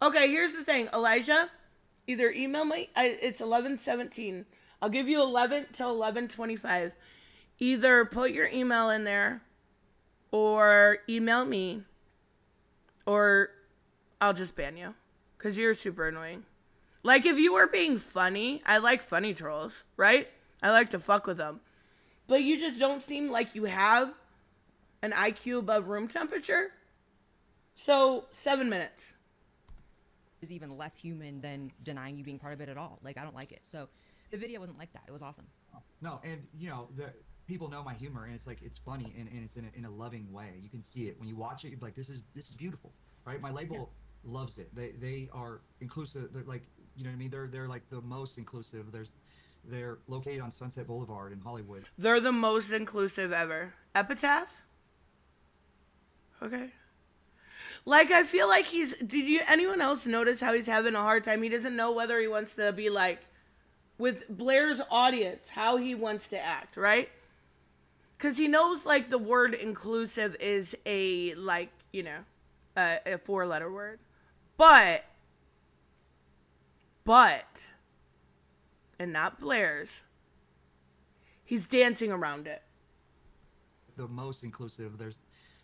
Okay, here's the thing. Elijah, either email me. It's 11:17. I'll give you 11 till 11:25. Either put your email in there or email me. Or I'll just ban you. Because you're super annoying. Like, if you were being funny, I like funny trolls, right? I like to fuck with them. But you just don't seem like you have an IQ above room temperature. So, 7 minutes. Is even less human than denying you being part of it at all. Like, I don't like it. So, the video wasn't like that. It was awesome. No, and you know, the people know my humor, and it's like it's funny, and it's in a loving way. You can see it when you watch it. You're like, this is beautiful, right? My label loves it. They are inclusive. They're like, you know what I mean? They're like the most inclusive. They're located on Sunset Boulevard in Hollywood. They're the most inclusive ever. Epitaph? Okay. Like, I feel like anyone else notice how he's having a hard time? He doesn't know whether he wants to be like, with Blair's audience, how he wants to act, right? Because he knows, like, the word inclusive is a, like, you know, a 4-letter word. But, and not Blair's, he's dancing around it. The most inclusive.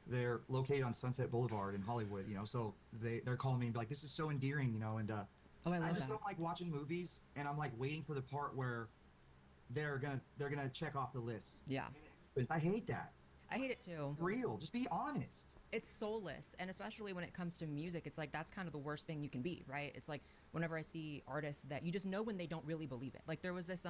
They're located on Sunset Boulevard in Hollywood, you know, so they're calling me and be like, this is so endearing, you know, and Oh, I love I just that. don't like watching movies, and I'm like waiting for the part where they're gonna check off the list. Yeah. I hate that. I hate it too. Real, just be honest. It's soulless, and especially when it comes to music, it's like that's kind of the worst thing you can be, right? It's like whenever I see artists that you just know when they don't really believe it. Like there was this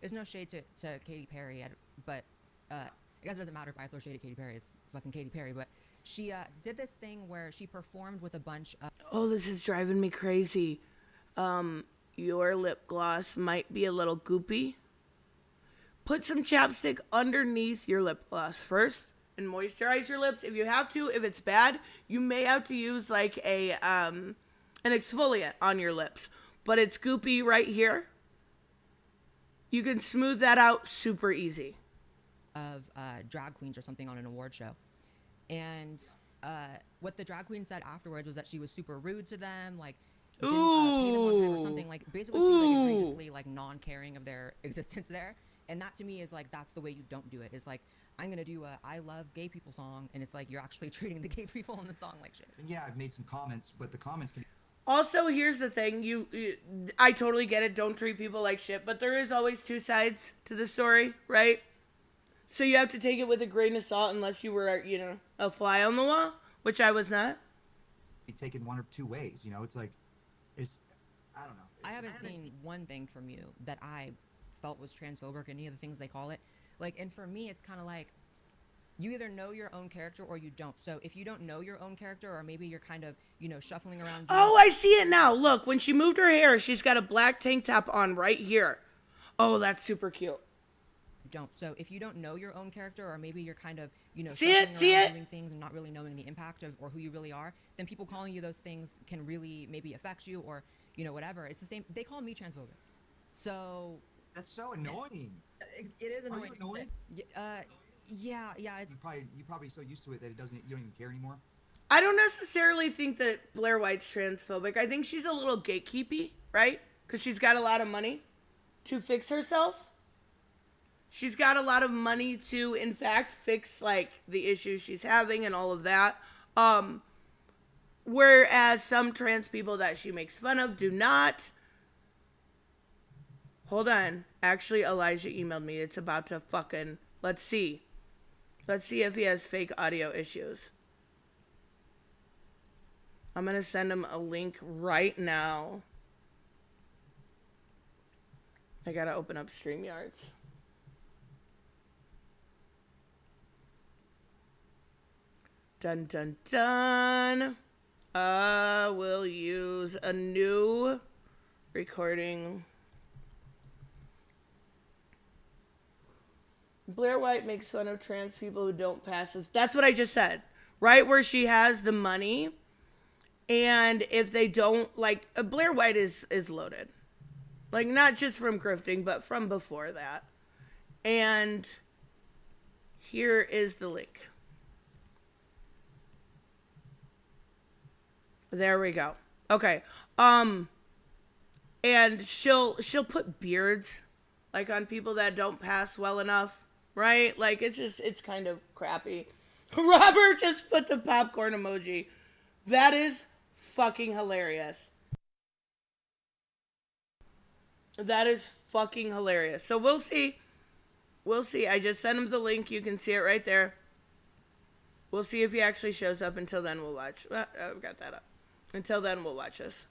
there's no shade to Katy Perry, but I guess it doesn't matter if I throw shade at Katy Perry. It's fucking Katy Perry, but she did this thing where she performed with a bunch of. Oh, this is driving me crazy. Your lip gloss might be a little goopy. Put some chapstick underneath your lip gloss first and moisturize your lips. If you have to, if it's bad, you may have to use like an exfoliant on your lips. But it's goopy right here. You can smooth that out super easy. Of drag queens or something on an award show, and what the drag queen said afterwards was that she was super rude to them, like didn't pay them on time or something. Like basically, she was like egregiously like non-caring of their existence there. And that to me is like that's the way you don't do it. Is like I'm gonna do a I love gay people song, and it's like you're actually treating the gay people in the song like shit. And yeah, I've made some comments, but the comments can. Also, here's the thing. I totally get it. Don't treat people like shit. But there is always two sides to the story, right? So you have to take it with a grain of salt unless you were, you know, a fly on the wall, which I was not. Be taken one or two ways, you know. It's like, I don't know. I haven't seen one thing from you that I felt was transphobic, any of the things they call it. Like, and for me, it's kind of like you either know your own character or you don't. So if you don't know your own character, or maybe you're kind of, you know, shuffling around. Oh, I see it now. Look, when she moved her hair, she's got a black tank top on right here. Oh, that's super cute. Don't. So if you don't know your own character, or maybe you're kind of, you know, see it, doing things and not really knowing the impact of or who you really are, then people calling you those things can really maybe affect you, or, you know, whatever. It's the same. They call me transphobic. So That's so annoying. It is Are annoying. you annoyed? Yeah, it's You're probably so used to it that you don't even care anymore. I don't necessarily think that Blair White's transphobic. I think she's a little gatekeepy, right? Because she's got a lot of money to fix herself. She's got a lot of money to, in fact, fix like the issues she's having and all of that. Whereas some trans people that she makes fun of do not. Hold on. Actually, Elijah emailed me. It's about to fucking... Let's see. Let's see if he has fake audio issues. I'm going to send him a link right now. I got to open up StreamYards. Dun, dun, dun. We'll use a new recording. Blair White makes fun of trans people who don't pass this. That's what I just said. Right where she has the money. And if they don't, like, Blair White is loaded. Like, not just from grifting, but from before that. And here is the link. There we go. Okay. And she'll put beards like on people that don't pass well enough, right? Like it's kind of crappy. Robert just put the popcorn emoji. That is fucking hilarious. That is fucking hilarious. So we'll see. We'll see. I just sent him the link. You can see it right there. We'll see if he actually shows up. Until then, we'll watch. I've got that up. Until then, we'll watch this.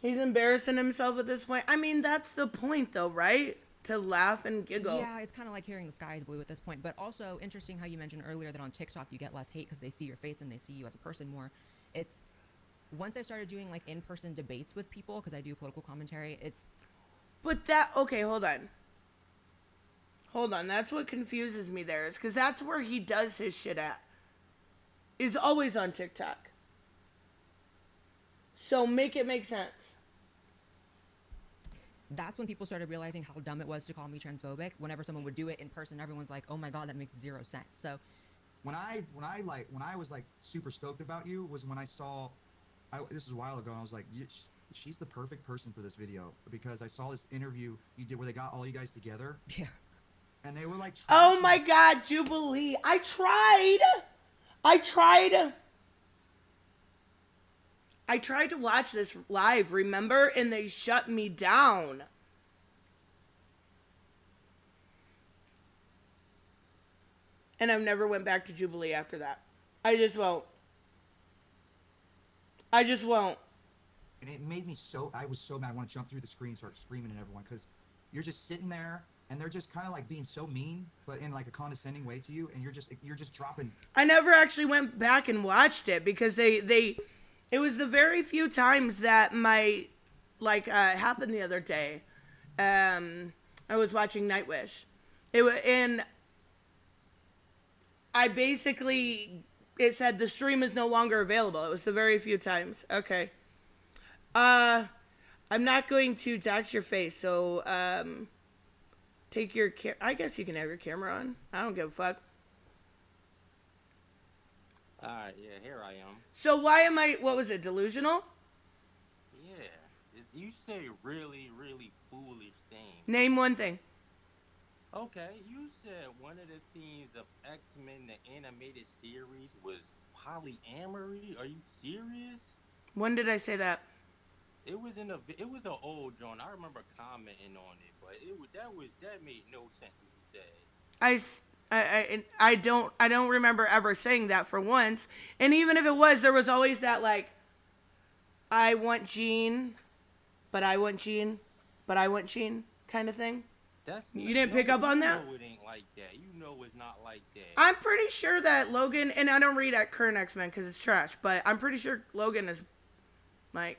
He's embarrassing himself at this point. I mean, that's the point, though, right? To laugh and giggle. Yeah, it's kind of like hearing the sky is blue at this point. But also interesting how you mentioned earlier that on TikTok you get less hate because they see your face and they see you as a person more. It's once I started doing like in-person debates with people because I do political commentary. But that okay, hold on. That's what confuses me there is because that's where he does his shit at. Is always on TikTok. So make it make sense. That's when people started realizing how dumb it was to call me transphobic. Whenever someone would do it in person, everyone's like, "Oh my god, that makes zero sense." So, when I was like super stoked about you was when I saw, this was a while ago, and I was like, she's the perfect person for this video because I saw this interview you did where they got all you guys together. yeah. And they were like, Oh my god, Jubilee! I tried to watch this live, remember? And they shut me down. And I've never went back to Jubilee after that. I just won't. And it made me I was so mad. I want to jump through the screen and start screaming at everyone because you're just sitting there and they're just kind of like being so mean, but in like a condescending way to you. And you're just dropping. I never actually went back and watched it because it was the very few times that happened the other day. I was watching Nightwish. It said the stream is no longer available. It was the very few times. Okay. I'm not going to dox your face, so take your I guess you can have your camera on. I don't give a fuck. Alright, yeah, here I am. So why am I, what was it, delusional? Yeah, you say really, really foolish things. Name one thing. Okay, you said one of the themes of X-Men, the animated series, was polyamory. Are you serious? When did I say that? It was an old joint. I remember commenting on it, but that made no sense what you said. I don't remember ever saying that for once. And even if it was, there was always that like, I want Jean, but I want Jean, but I want Jean kind of thing. You didn't pick up on that? You know it ain't like that. You know it's not like that. I'm pretty sure that Logan, and I don't read at current X-Men because it's trash, but I'm pretty sure Logan is like,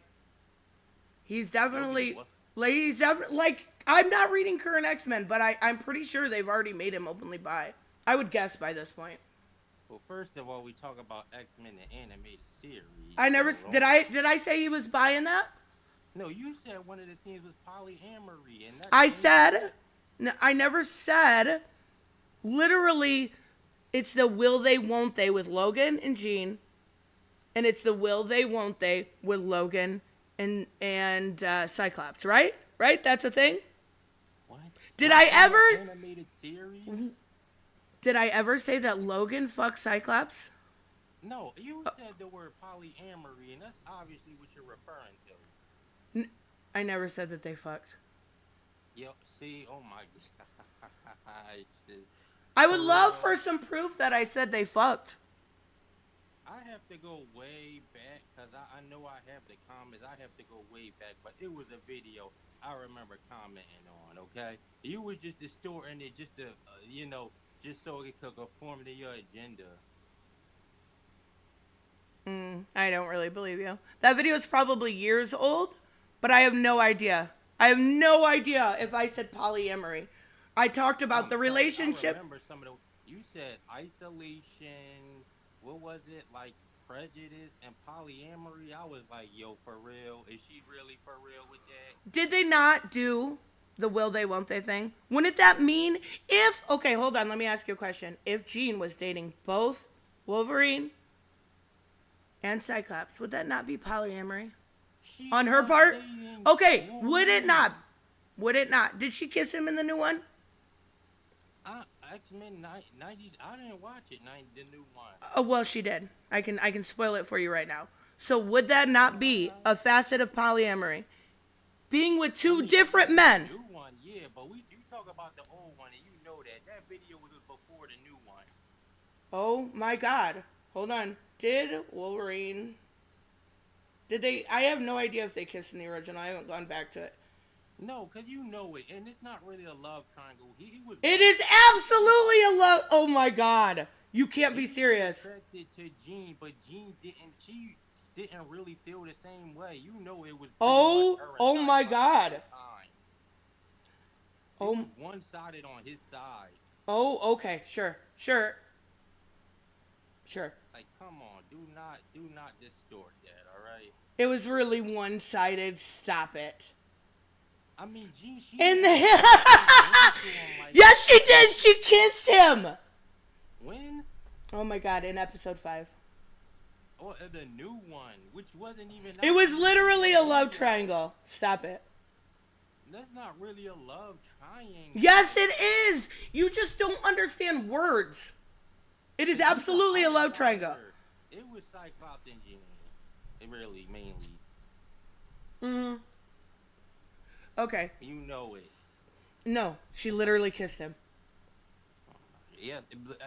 he's definitely, I'm not reading current X-Men, but I'm pretty sure they've already made him openly bi. I would guess by this point. Well, first of all, we talk about X-Men, the animated series. I never, did I say he was bi in that? No, you said one of the things was polyamory, and that's I when said, I never said, literally, it's the will they, won't they with Logan and Jean, and it's the will they, won't they with Logan and Cyclops, right? Right? That's a thing? what? Did Not I in ever, the animated series? did I ever say that Logan fucked Cyclops? No, you said the word polyamory, and that's obviously what you're referring to. I never said that they fucked. Yo, see, oh my gosh. I For would love real. for some proof that I said they fucked. I have to go way back because I know I have the comments. I have to go way back, but it was a video I remember commenting on. Okay, you were just distorting it just to, just so it could conform to your agenda. I don't really believe you. That video is probably years old, but I have no idea. I have no idea if I said polyamory. I talked about the I'm telling you, I relationship. remember some of the. You said isolation. What was it like? Prejudice and polyamory. I was like, yo, for real? Is she really for real with that? Did they not do the will they, won't they thing? Wouldn't that mean if, okay, hold on, let me ask you a question. If Jean was dating both Wolverine and Cyclops, would that not be polyamory? She On her was part? dating Okay, would it Wolverine. not? Would it not? Did she kiss him in the new one? X-Men 90s. I didn't watch it. The new one. Oh, well, she did. I can spoil it for you right now. So would that not be a facet of polyamory? Being with two different men. New one, yeah, but you talk about the old one, and you know that video was before the new one. Oh my God. Hold on. Did Wolverine? Did they? I have no idea if they kissed in the original. I haven't gone back to it. No, cause you know it, and it's not really a love triangle. He was. It is absolutely a love. Oh my God. You can't be he was serious. attracted to Jean, but Jean didn't. She didn't really feel the same way. You know it was. Oh, pretty much her and oh my Cyclops God. at the time. It Oh, was one-sided on his side. oh, okay. Sure. Like, come on, do not distort that, all right? It was really one-sided. Stop it. I mean, Jean, she. In the like, yes, she did. She kissed him. when? Oh my God! In episode 5, Or the new one, which wasn't even. it was literally a love triangle. Stop it. That's not really a love triangle. Yes, it is. You just don't understand words. It is absolutely a love triangle. It was Cyclops and Jean. It really, mainly. Mm-hmm. Okay. You know it. No, she literally kissed him. Yeah,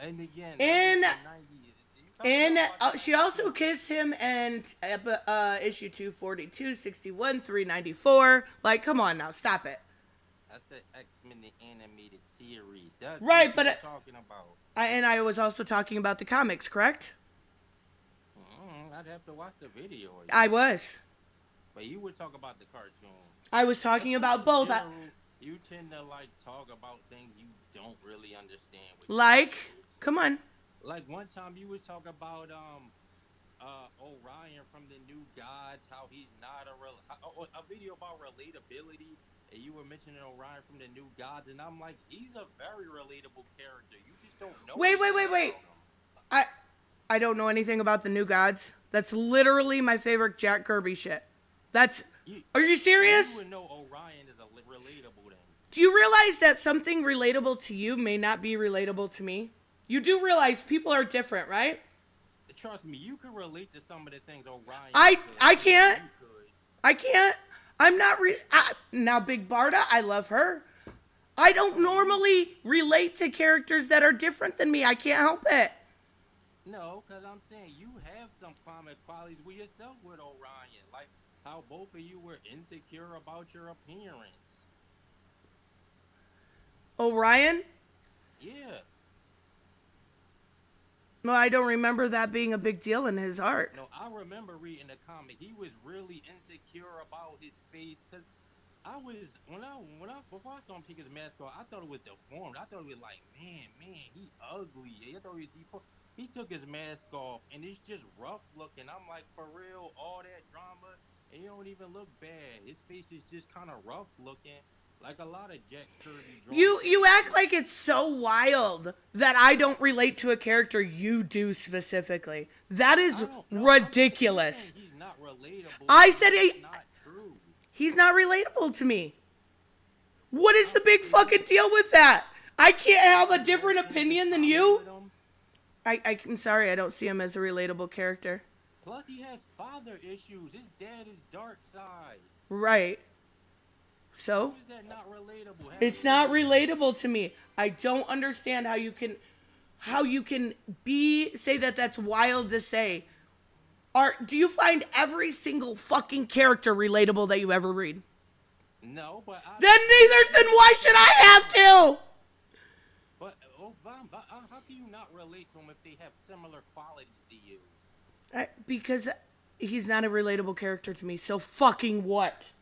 and again. In- that was the 90s. And she also kissed him in issue 242, 61, 394. Like, come on now, stop it. I said X-Men the animated series. That's Right, what but you're talking about. I was also talking about the comics, correct? I'd have to watch the video. I was. But you would talk about the cartoon. I was talking about both. General, you tend to like talk about things you don't really understand. Like, come on. Like one time you was talking about Orion from the New Gods, how he's not a video about relatability, and you were mentioning Orion from the New Gods, and I'm like, he's a very relatable character. You just don't know. Wait. anything about him. I don't know anything about the New Gods. That's literally my favorite Jack Kirby shit. Are you serious? You would know Orion is relatable then. Do you realize that something relatable to you may not be relatable to me? You do realize people are different, right? Trust me, you can relate to some of the things Orion. I said. can't. You could. I can't. I'm not. Now, Big Barda, I love her. I don't normally relate to characters that are different than me. I can't help it. No, because I'm saying you have some common qualities with yourself with Orion. Like how both of you were insecure about your appearance. Orion? Yeah. Well, I don't remember that being a big deal in his arc. No, I remember reading the comic. He was really insecure about his face because before I saw him take his mask off, I thought it was deformed. I thought it was like, man, he ugly. I thought he took his mask off and it's just rough looking. I'm like, for real, all that drama and he don't even look bad. His face is just kind of rough looking, like a lot of Jack Kirby drawings. You act like it's so wild that I don't relate to a character you do specifically. That is ridiculous. He's not relatable. I said That's not true. he's not relatable to me. What is the big fucking deal with that? I can't have a different opinion than you? I'm sorry, I don't see him as a relatable character. Plus, he has father issues. His dad is dark side. Right. So? How is that not relatable? It's not relatable to me. I don't understand how you can say that that's wild to say. Do you find every single fucking character relatable that you ever read? No, but Then why should I have to? But how can you not relate to them if they have similar qualities to you? Because he's not a relatable character to me. So fucking what?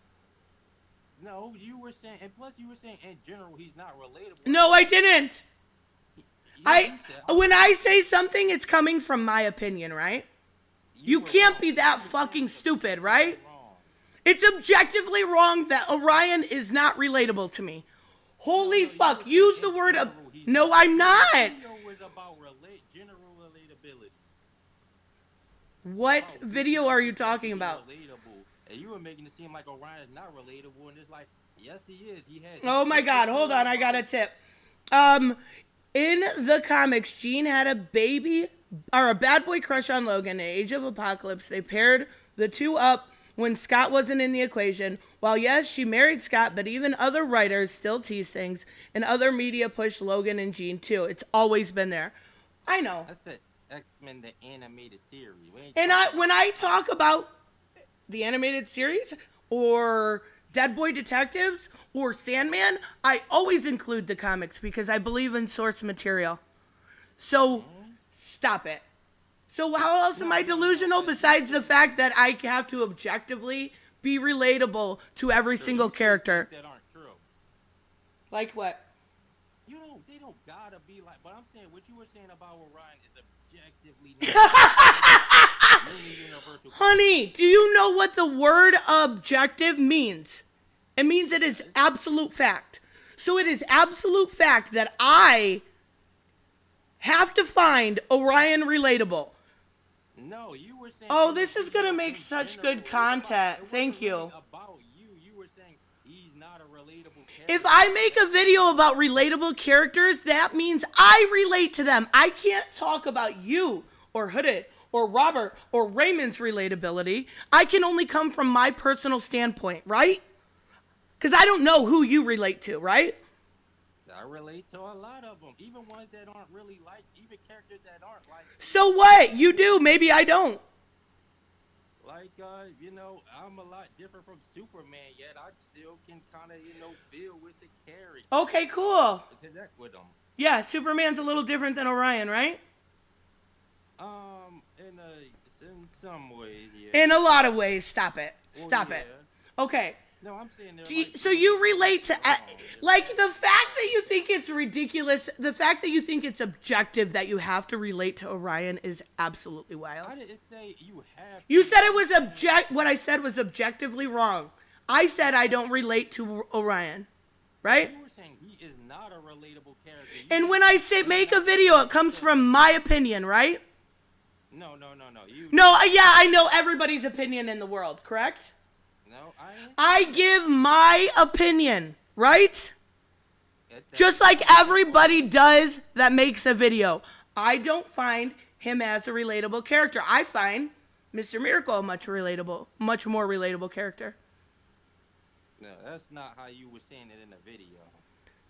No, you were saying, and plus you were saying in general he's not relatable. No, I didn't. You said- When I say something, it's coming from my opinion, right? You were can't wrong. be that fucking stupid, right? Wrong. It's objectively wrong that Orion is not relatable to me. Holy fuck, you use were the saying word in of... general, he's No, not- I'm not. The video was about general relatability. What video are you talking about? Relatable. And you were making it seem like Orion is not relatable, and it's like, yes, he is. He has. Oh my god, hold on, I got a tip. In the comics, Jean had a bad boy crush on Logan in Age of Apocalypse. They paired the two up when Scott wasn't in the equation. While yes, she married Scott, but even other writers still tease things, and other media push Logan and Jean too. It's always been there. I know. That's it. X-Men the animated series. And when I talk about the animated series or Dead Boy Detectives or Sandman, I always include the comics because I believe in source material. So stop it. So how else am I delusional besides the fact that I have to objectively be relatable to every single character? that aren't true. Like what? They don't gotta be like. But I'm saying what you were saying about Orion is objectively. Universal. Honey, do you know what the word objective means? It means it is absolute fact. So it is absolute fact that I have to find Orion relatable. No, you were saying. Oh, this is gonna make such good content. Thank you. About you, you were saying he's not a relatable character. If I make a video about relatable characters, that means I relate to them. I can't talk about you or Hooded or Robert or Raymond's relatability. I can only come from my personal standpoint, right? Because I don't know who you relate to, right? I relate to a lot of them, even ones that aren't really like, even characters that aren't like. So what? You do. Maybe I don't. Like, I'm a lot different from Superman, yet I still can kind of, feel with the character. Okay, cool. Connect with them. Yeah, Superman's a little different than Orion, right? In some ways, yeah. In a lot of ways. Stop it. Well, Stop yeah. it. Okay. No, I'm saying So you relate to, like, the fact that you think it's ridiculous, the fact that you think it's objective that you have to relate to Orion is absolutely wild. I didn't say you have. You said it was what I said was objectively wrong. I said I don't relate to Orion, right? You were saying he is not a relatable character. And when I say make a video, it comes from my opinion, right? No. No, yeah, I know everybody's opinion in the world, correct? No, I give my opinion, right? Just like everybody does that makes a video. I don't find him as a relatable character. I find Mr. Miracle a much more relatable character. No, that's not how you were saying it in the video.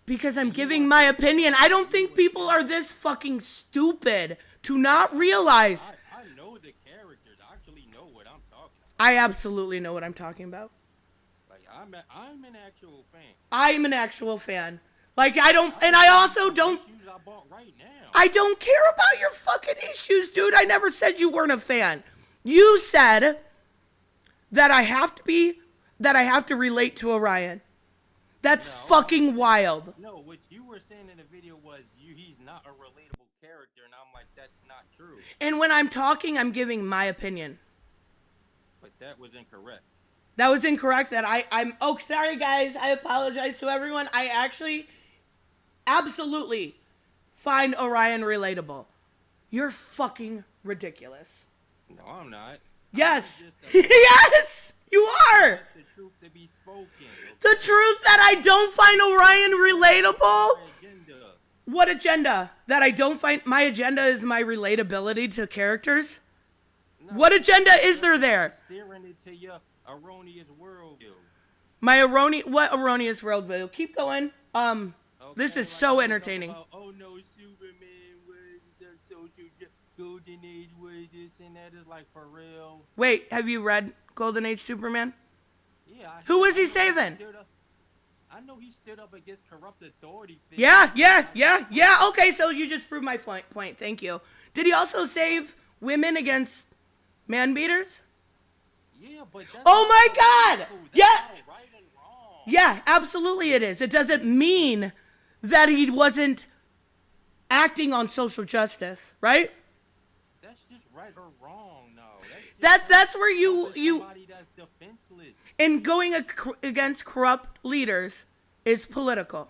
Because I'm giving my opinion. I don't think people are this fucking stupid to not realize. I know the characters. I actually know what I'm talking about. I absolutely know what I'm talking about. Like, I'm an actual fan. I'm an actual fan. Like, I don't, and I also don't, Issues I bought right now. I don't care about your fucking issues, dude. I never said you weren't a fan. You said that I have to relate to Orion. That's fucking wild. No, what you were saying in the video was he's not a relatable character, and I'm like, that's not true. And when I'm talking, I'm giving my opinion. But that was incorrect. That was incorrect. Oh, sorry guys. I apologize to everyone. I actually absolutely find Orion relatable. You're fucking ridiculous. No, I'm not. Yes. I'm just a- Yes, you are. That's the truth to be spoken. The truth that I don't find Orion relatable. Agenda. What agenda? That I don't find. My agenda is my relatability to characters. No, What agenda is there there? Steering into your erroneous worldview. What erroneous worldview? Keep going. This Okay, is like so you entertaining. talk about, oh no, Superman was the golden age was this and that. Is like for real. Wait, have you read Golden Age Superman? Yeah. Who was he I know saving? I know he stood up against corrupt authority. figures. Yeah. Okay, so you just proved my point. Thank you. Did he also save women against man beaters? Yeah, but that's Oh not my political. God! That's Yeah. not right and wrong. Yeah, absolutely it is. It doesn't mean that he wasn't acting on social justice, right? That's just right or wrong, no. That's That's where you somebody that's defenseless. and going against corrupt leaders is political.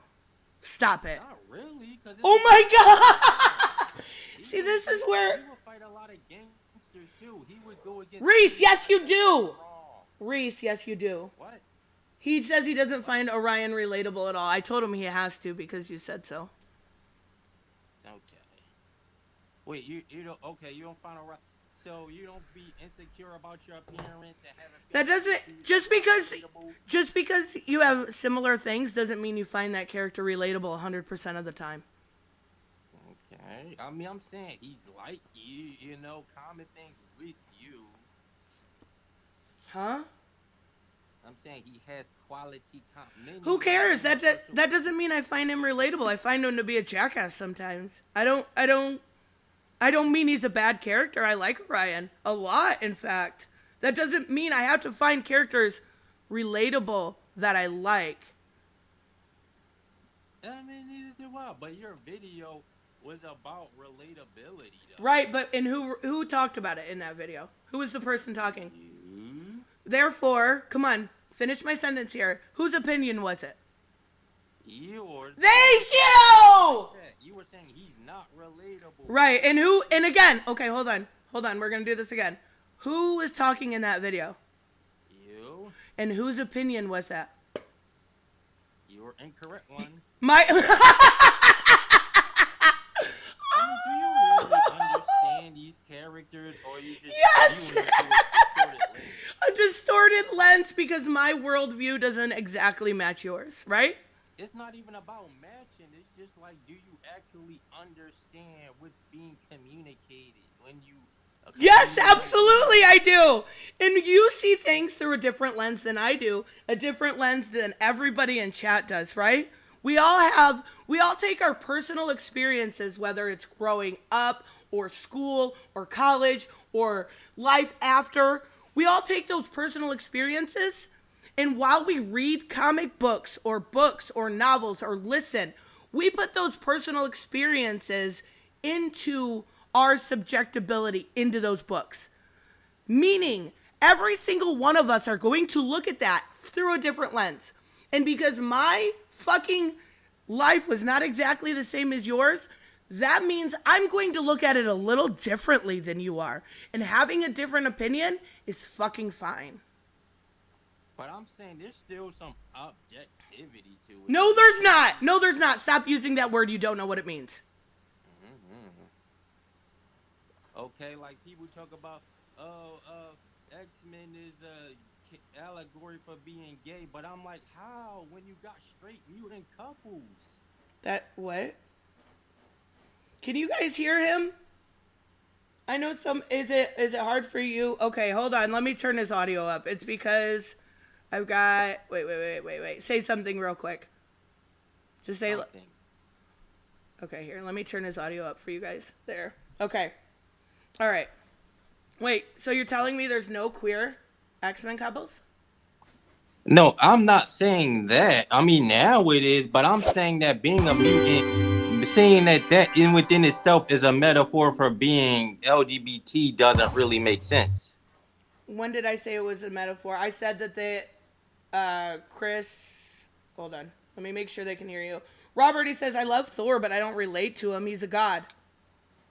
Stop it. Not really, because Oh my God! See, this is where he would fight a lot of gangsters too. He would go against Reese, yes you do. wrong. Reese, yes you do. What? He says he doesn't find Orion relatable at all. I told him he has to because you said so. Okay. Wait, you don't you don't find a right. So you don't be insecure about your appearance and having. That doesn't just because you have similar things doesn't mean you find that character relatable 100% of the time. Okay. I mean, I'm saying he's like you. You know, common things with you. Huh? I'm saying he has quality. Who cares? That doesn't mean I find him relatable. I find him to be a jackass sometimes. I don't mean he's a bad character. I like Orion a lot, in fact. That doesn't mean I have to find characters relatable that I like. I mean, neither do I. But your video was about relatability, though. Right, but and who talked about it in that video? Who was the person talking? You. Therefore, come on, finish my sentence here. Whose opinion was it? Yours. Thank you! You were saying he's not relatable. Right, and again, okay, hold on, we're gonna do this again. Who was talking in that video? You. And whose opinion was that? You were incorrect one. My. I mean, do you really understand these characters, or you just Yes! viewing it through a distorted lens? A distorted lens because my worldview doesn't exactly match yours, right? It's not even about matching. It's just like, do you actually understand what's being communicated when you? Yes, absolutely, I do. And you see things through a different lens than I do, a different lens than everybody in chat does, right? We all take our personal experiences, whether it's growing up or school or college or life after. We all take those personal experiences, and while we read comic books or novels or listen, we put those personal experiences into our subjectability into those books. Meaning, every single one of us are going to look at that through a different lens. And because my fucking life was not exactly the same as yours, that means I'm going to look at it a little differently than you are. And having a different opinion is fucking fine. But I'm saying there's still some objectivity to it. No, there's not. No, there's not. Stop using that word. You don't know what it means. Okay, like people talk about, X-Men is a allegory for being gay, but I'm like, how when you got straight mutant couples? That what? Can you guys hear him? I know some. Is it hard for you? Okay, hold on. Let me turn his audio up. It's because I've got. Wait. Say something real quick. Just say. Something. Okay, here. Let me turn his audio up for you guys. There. Okay. All right. Wait. So you're telling me there's no queer X-Men couples? No, I'm not saying that. I mean, now it is, but I'm saying that being a mutant, saying that in within itself is a metaphor for being LGBT doesn't really make sense. When did I say it was a metaphor? I said that Chris, hold on. Let me make sure they can hear you. Robert, he says, I love Thor, but I don't relate to him. He's a god.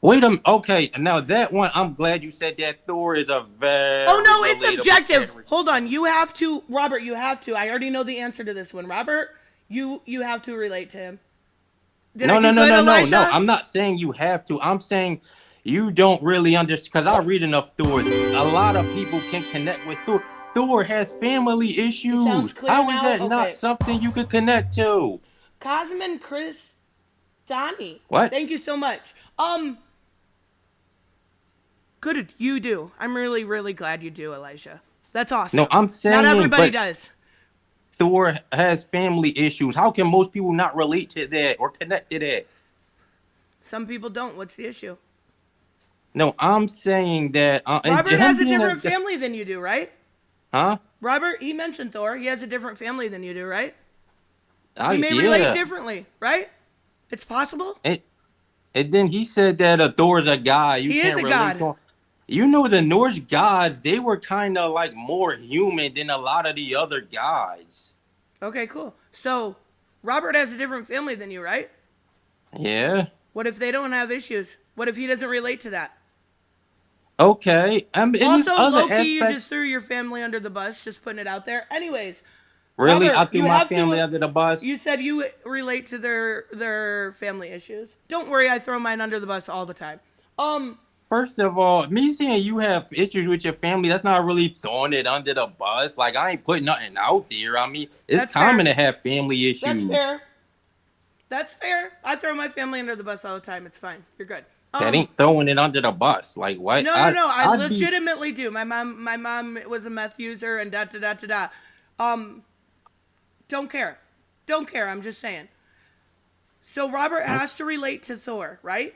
Wait a minute. Okay, now that one, I'm glad you said that. Thor is a very Oh, no, it's relatable objective. character. Hold on. You have to, Robert, you have to. I already know the answer to this one. Robert, you have to relate to him. Did I do good, Elijah? No. I'm not saying you have to. I'm saying you don't really understand, because I read enough Thor. A lot of people can connect with Thor. Thor has family issues. sounds clear How is now? that Okay. not something you could connect to? Cosmin Chris Donnie. What? Thank you so much. Good, you do. I'm really, really glad you do, Elijah. That's awesome. No, I'm saying, not everybody but does. Thor has family issues. How can most people not relate to that or connect to that? Some people don't. What's the issue? No, I'm saying that Robert him has a being different family than you do, right? Huh? Robert, he mentioned Thor. He has a different family than you do, right? I, He may relate differently, right? It's possible. And then he said that Thor's a god. You He can't is a relate god. to him. You know, the Norse gods, they were kind of like more human than a lot of the other gods. Okay, cool. So, Robert has a different family than you, right? Yeah. What if they don't have issues? What if he doesn't relate to that? Okay. I mean, Also, other low-key, you aspects, just threw your family under the bus, just putting it out there. Anyways, really, Robert, I threw you my have to- family under the bus. you said you relate to their family issues. Don't worry, I throw mine under the bus all the time. First of all, me saying you have issues with your family, that's not really throwing it under the bus. Like, I ain't putting nothing out there. I mean, it's That's common fair. to have family issues. That's fair. That's fair. I throw my family under the bus all the time. It's fine. You're good. That ain't throwing it under the bus. Like, what? No. I I'd be- legitimately do. My mom was a meth user and da. Don't care. I'm just saying. So Robert has to relate to Thor, right?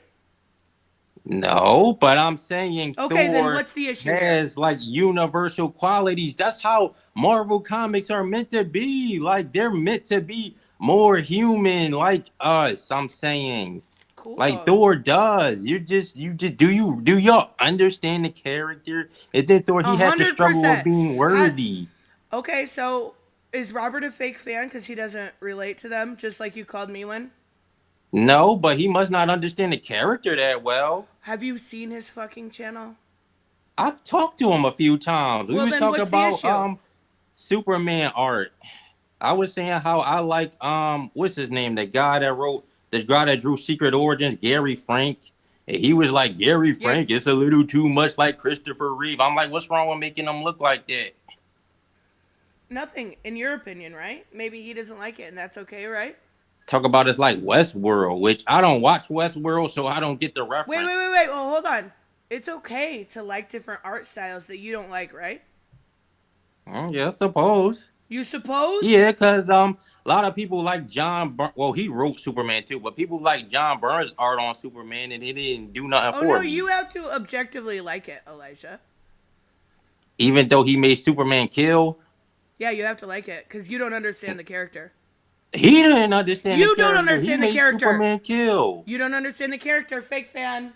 No, but I'm saying Okay, Thor then what's the issue here? has like universal qualities. That's how Marvel comics are meant to be. Like, they're meant to be more human, like us. I'm saying, Cool. like Thor does. You just do y'all understand the character? And then Thor, he had to struggle 100%. with being worthy. Okay, so is Robert a fake fan because he doesn't relate to them, just like you called me one? No, but he must not understand the character that well. Have you seen his fucking channel? I've talked to him a few times. We Well, was then talking what's the issue? about Superman art. I was saying how I like what's his name? The guy that drew Secret Origins, Gary Frank. And he was like, Gary Frank, it's a little too much like Christopher Reeve. I'm like, what's wrong with making him look like that? Nothing, in your opinion, right? Maybe he doesn't like it, and that's okay, right? Talk about it's like Westworld, which I don't watch Westworld, so I don't get the reference. Wait. Well, hold on. It's okay to like different art styles that you don't like, right? Yeah, I suppose. You suppose? Yeah, because a lot of people like well, he wrote Superman too, but people like John Byrne's art on Superman, and he didn't do nothing Oh, for no, me. you have to objectively like it, Elijah. Even though he made Superman kill, Yeah, you have to like it, because you don't understand the character. he didn't understand You the don't character. understand he the made character. Superman kill. You don't understand the character, fake fan.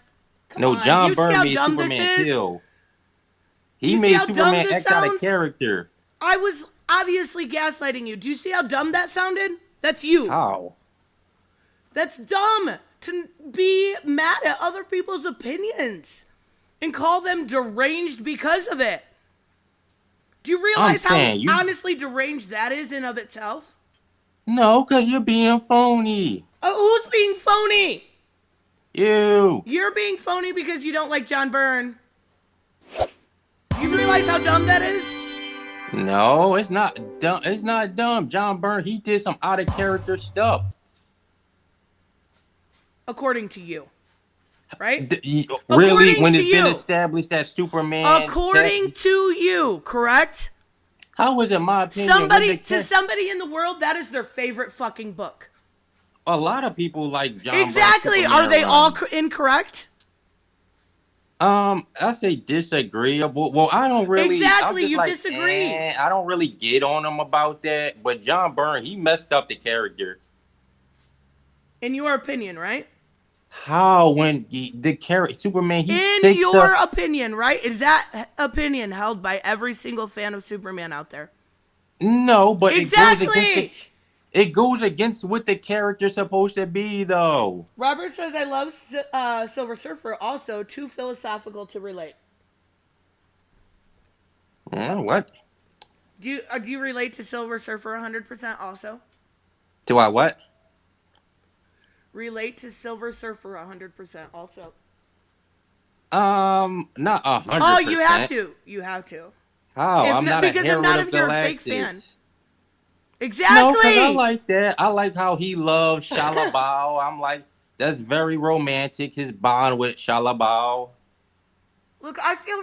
Come No, on. John You see Byrne how made dumb Superman this is? kill. He You see made how dumb Superman this act out of sounds? character. I was obviously gaslighting you. Do you see how dumb that sounded? That's you. How? That's dumb to be mad at other people's opinions and call them deranged because of it. Do you realize how saying, honestly deranged that is in of itself? No, because you're being phony. Who's being phony? You. You're being phony because you don't like John Byrne. You realize how dumb that is? No, it's not dumb. It's not dumb. John Byrne, he did some out of character stuff. According to you. Right? Really, when to it's been you. established that Superman. According to you, correct? How was it my opinion? Somebody in the world, that is their favorite fucking book. A lot of people like John Byrne's Exactly. Superman Are they all run. incorrect? I say disagreeable. Well, I don't really. Exactly, I'm just you like, disagree. I don't really get on him about that. But John Byrne, he messed up the character. In your opinion, right? How when the character Superman he In takes your a opinion, right? Is that opinion held by every single fan of Superman out there? no, but Exactly. it goes against what the character's supposed to be though. Robert says, I love Silver Surfer, also too philosophical to relate. What? Do you relate to Silver Surfer 100% also? Do I what? Relate to Silver Surfer 100% also. Not Oh, you have 100%. to. You have to. How? If I'm not, not a because I'm Herald not of if you're a fake fan. Galactus. Exactly. No, because I like that. I like how he loves Shalabao. I'm like, that's very romantic, his bond with Shalabao. Look, I feel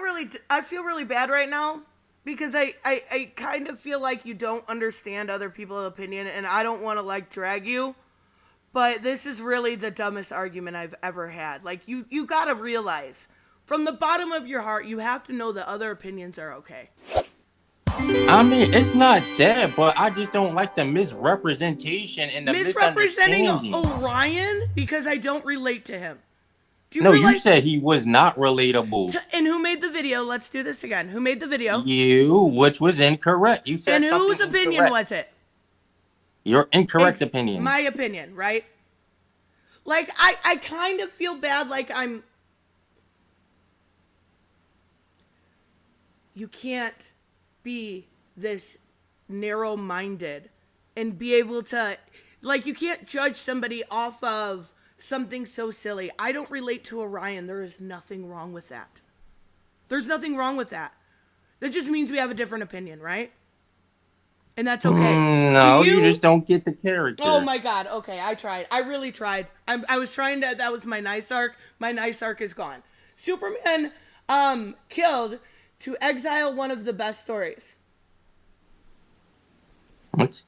really bad right now because I kind of feel like you don't understand other people's opinion, and I don't want to like drag you, but this is really the dumbest argument I've ever had. Like you got to realize from the bottom of your heart, you have to know that other opinions are okay. I mean, it's not that, but I just don't like the misrepresentation and the Misrepresenting misunderstanding. Orion because I don't relate to him. Do you No, you realize? said he was not relatable. And who made the video? Let's do this again. Who made the video? You, which was incorrect. You said And something whose opinion incorrect. was it? Your incorrect opinion. My opinion, right? Like, I kind of feel bad like you can't be this narrow-minded and be able to, like, you can't judge somebody off of something so silly. I don't relate to Orion. There is nothing wrong with that. There's nothing wrong with that. That just means we have a different opinion, right? And that's okay. No, you just don't get the character. Oh my god. Okay, I tried. I really tried. I was trying to. That was my nice arc. My nice arc is gone. Superman killed to exile one of the best stories. What?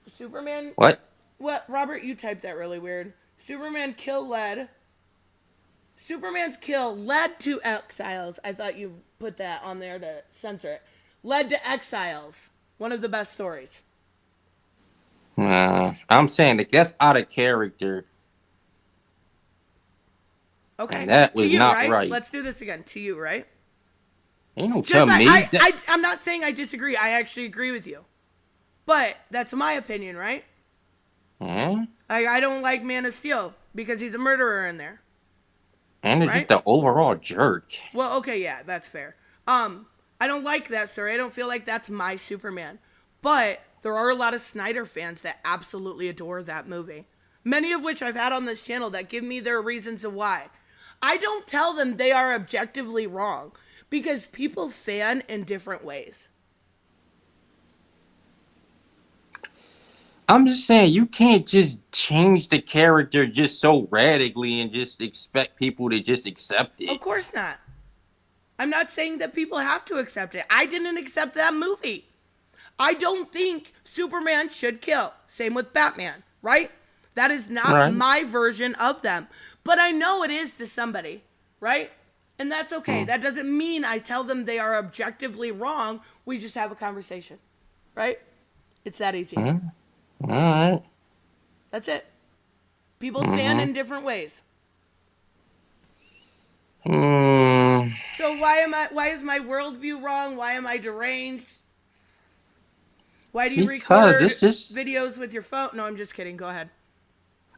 Superman. What? What? Robert, you typed that really weird. Superman's kill led to exiles. I thought you put that on there to censor it. Led to exiles. One of the best stories. I'm saying that's out of character. Okay. And that was to you, not right? right. Let's do this again. To you, right? Ain't no Just to me. I'm not saying I disagree. I actually agree with you. But that's my opinion, right? I don't like Man of Steel because he's a murderer in there. And it's just the overall jerk. Well, okay, yeah, that's fair. I don't like that story. I don't feel like that's my Superman. But there are a lot of Snyder fans that absolutely adore that movie. Many of which I've had on this channel that give me their reasons of why. I don't tell them they are objectively wrong because people fan in different ways. I'm just saying you can't just change the character just so radically and just expect people to just accept it. Of course not. I'm not saying that people have to accept it. I didn't accept that movie. I don't think Superman should kill. Same with Batman, right? That is not my version of them. But I know it is to somebody, right? And that's okay. That doesn't mean I tell them they are objectively wrong. We just have a conversation, right? It's that easy. All right. That's it. People fan in different ways. So why is my worldview wrong? Why am I deranged? Why do you record videos with your phone? No, I'm just kidding. Go ahead.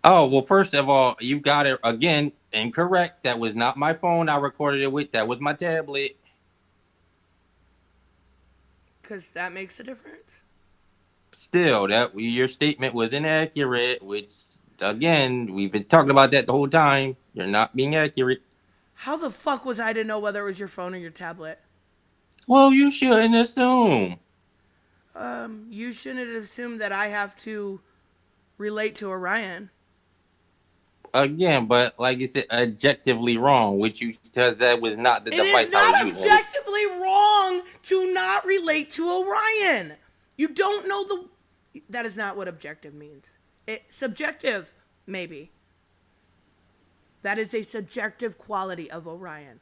Oh, well, first of all, you got it again incorrect. That was not my phone I recorded it with. That was my tablet. Because that makes a difference. Still, your statement was inaccurate, which, again, we've been talking about that the whole time. You're not being accurate. How the fuck was I to know whether it was your phone or your tablet? Well, you shouldn't assume. You shouldn't assume that I have to relate to Orion. Again, but like you said, objectively wrong, which you said that was not the device. It is not objectively wrong to not relate to Orion. You don't know that is not what objective means. Subjective, maybe. That is a subjective quality of Orion.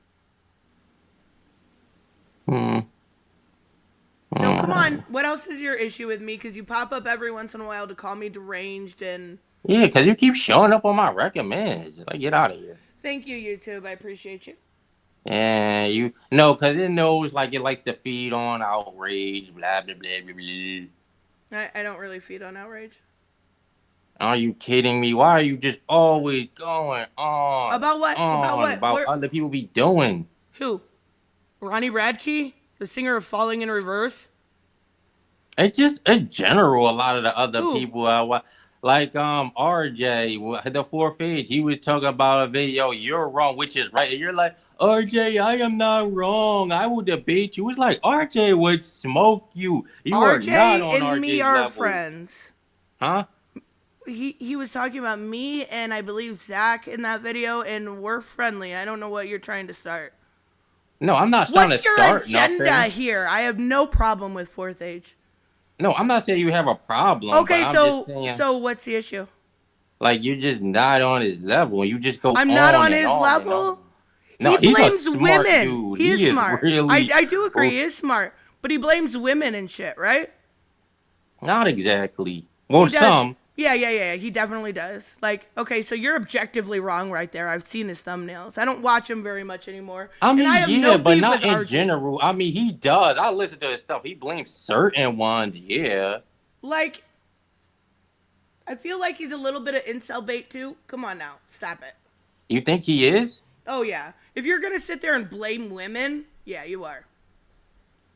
So come on, what else is your issue with me? Because you pop up every once in a while to call me deranged and Yeah, because you keep showing up on my recommends. Like, get out of here. Thank you, YouTube. I appreciate you. And you no, because it knows like it likes to feed on outrage, blah blah blah blah blah. I don't really feed on outrage. Are you kidding me? Why are you just always going About what? About what? about Where? other people be doing? Who? Ronnie Radke, the singer of Falling in Reverse. It's just in general a lot of the other Who? people like RJ the fourth age, he would talk about a video, you're wrong, which is right, and you're like, RJ, I am not wrong, I will debate you. It's like RJ would smoke you. You are RJ not on and RJ's me are level. friends. Huh? He was talking about me and I believe Zach in that video, and we're friendly. I don't know what you're trying to start. No, I'm not trying What's to your start agenda nothing. here? I have no problem with fourth age. No, I'm not saying you have a problem. Okay, but I'm so just saying, so what's the issue? like you're just not on his level. You just go. I'm not on and his on and level. on. No, He he's a blames smart women. dude. He is smart. Really, I do agree. He is smart, but he blames women and shit, right? not exactly. Well, He does. some. Yeah. He definitely does. Like, okay, so you're objectively wrong right there. I've seen his thumbnails. I don't watch him very much anymore. I mean, and I have yeah, no but beef not with in RJ. general. I mean, he does. I listen to his stuff. He blames certain ones. Yeah. Like, I feel like he's a little bit of incel bait too. Come on now, stop it. You think he is? Oh yeah, if you're gonna sit there and blame women, yeah, you are.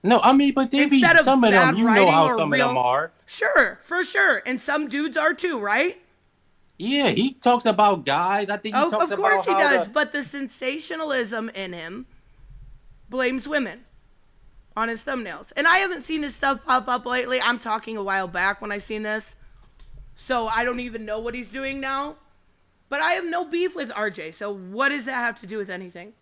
No, I mean, but they be Instead of some of bad them. You know writing how or some real- of them are. Sure, for sure, and some dudes are too, right? Yeah, he talks about guys. I think he talks Of course about he how does, but the sensationalism in him blames women on his thumbnails. And I haven't seen his stuff pop up lately. I'm talking a while back when I seen this. So I don't even know what he's doing now. But I have no beef with RJ. So what does that have to do with anything?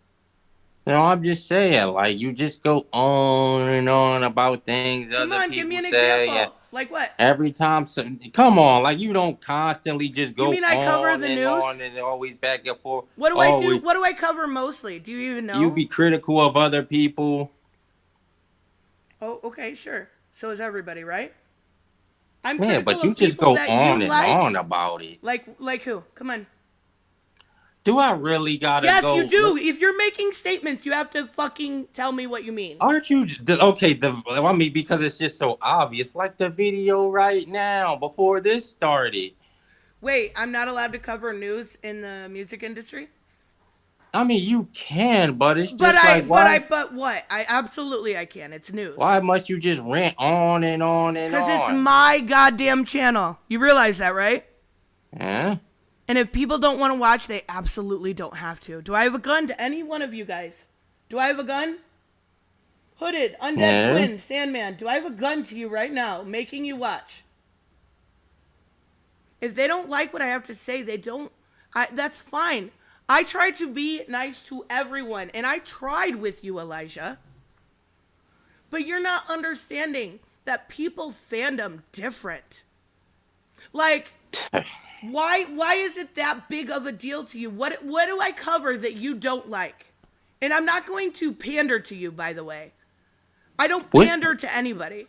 No, I'm just saying, like, you just go on and on about things Come other on, people give me an say. example. And Like what? every time, come on, like, you don't constantly just go mean I cover on the and news? on and always back and forth. What do I do? Always- What do I cover mostly? Do you even know? You be critical of other people. Oh, okay, sure. So is everybody, right? I'm Yeah, critical but you of just people go that on you and like. on about it. Like who? Come on. Do I really gotta Yes, go? you do. If you're making statements, you have to fucking tell me what you mean. Aren't you okay? I mean, because it's just so obvious. Like the video right now before this started. Wait, I'm not allowed to cover news in the music industry? I mean, you can, but it's just But what? I absolutely I can. It's news. why must you just rant on and on and on? Because it's my goddamn channel. You realize that, right? Yeah. And if people don't want to watch, they absolutely don't have to. Do I have a gun to any one of you guys? Do I have a gun? Hooded, Undead Yeah. Twin, Sandman. Do I have a gun to you right now, making you watch? If they don't like what I have to say, they don't. That's fine. I try to be nice to everyone, and I tried with you, Elijah. But you're not understanding that people fandom different. Like, why is it that big of a deal to you? What do I cover that you don't like? And I'm not going to pander to you, by the way. I don't What? pander to anybody.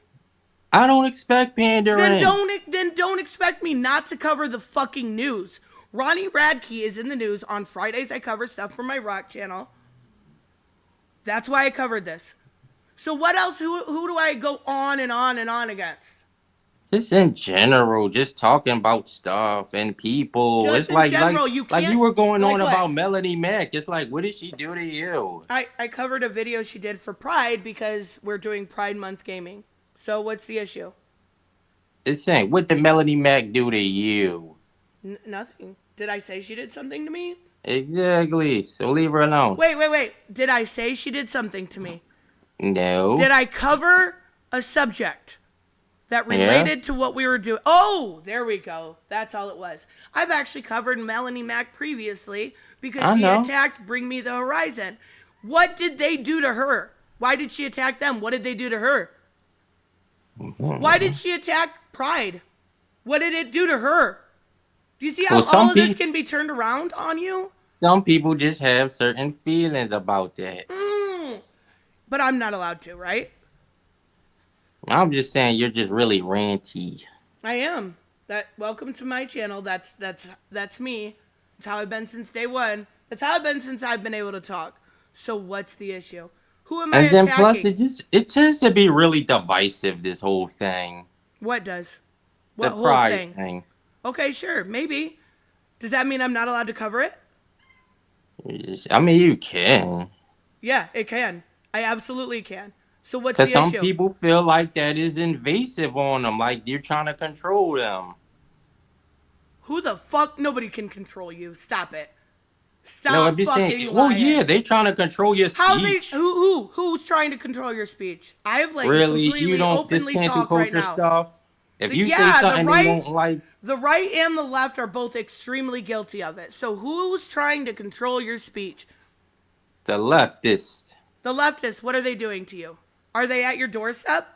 I don't expect pandering. Then don't expect me not to cover the fucking news. Ronnie Radke is in the news. On Fridays, I cover stuff from my rock channel. That's why I covered this. So what else? Who do I go on and on and on against? Just in general, just talking about stuff and people. Just It's in like general, like, you like can't- you were going like on what? about Melanie Mack. It's like, what did she do to you? I covered a video she did for Pride because we're doing Pride Month gaming. So what's the issue? It's saying, what did Melanie Mack do to you? Nothing. Did I say she did something to me? Exactly. So leave her alone. Wait. Did I say she did something to me? No. Did I cover a subject that related to what we were doing? Oh, there we go. That's all it was. I've actually covered Melanie Mack previously because I she know. attacked Bring Me the Horizon. What did they do to her? Why did she attack them? What did they do to her? Why did she attack Pride? What did it do to her? Do you see how Well, some all of this peop- can be turned around on you? Some people just have certain feelings about that. But I'm not allowed to, right? I'm just saying you're just really ranty. I am. Welcome to my channel. That's me. That's how I've been since day one. That's how I've been since I've been able to talk. So what's the issue? Who am I And then attacking? plus it tends to be really divisive, this whole thing. What does? The What whole pride thing? thing. Okay, sure, maybe. Does that mean I'm not allowed to cover it? I mean, you can. Yeah, it can. I absolutely can. So what's Because the some issue? people feel like that is invasive on them, like you're trying to control them. Who the fuck? Nobody can control you. Stop it. Stop No, I'm just fucking saying. lying. Well, yeah, they trying to control your How they? speech. Who's trying to control your speech? I have like Really, you completely don't this openly cancel talk right culture now. stuff. If you say Yeah, the something they right- won't like, The right and the left are both extremely guilty of it. So who's trying to control your speech? the leftist. The leftists. What are they doing to you? Are they at your doorstep?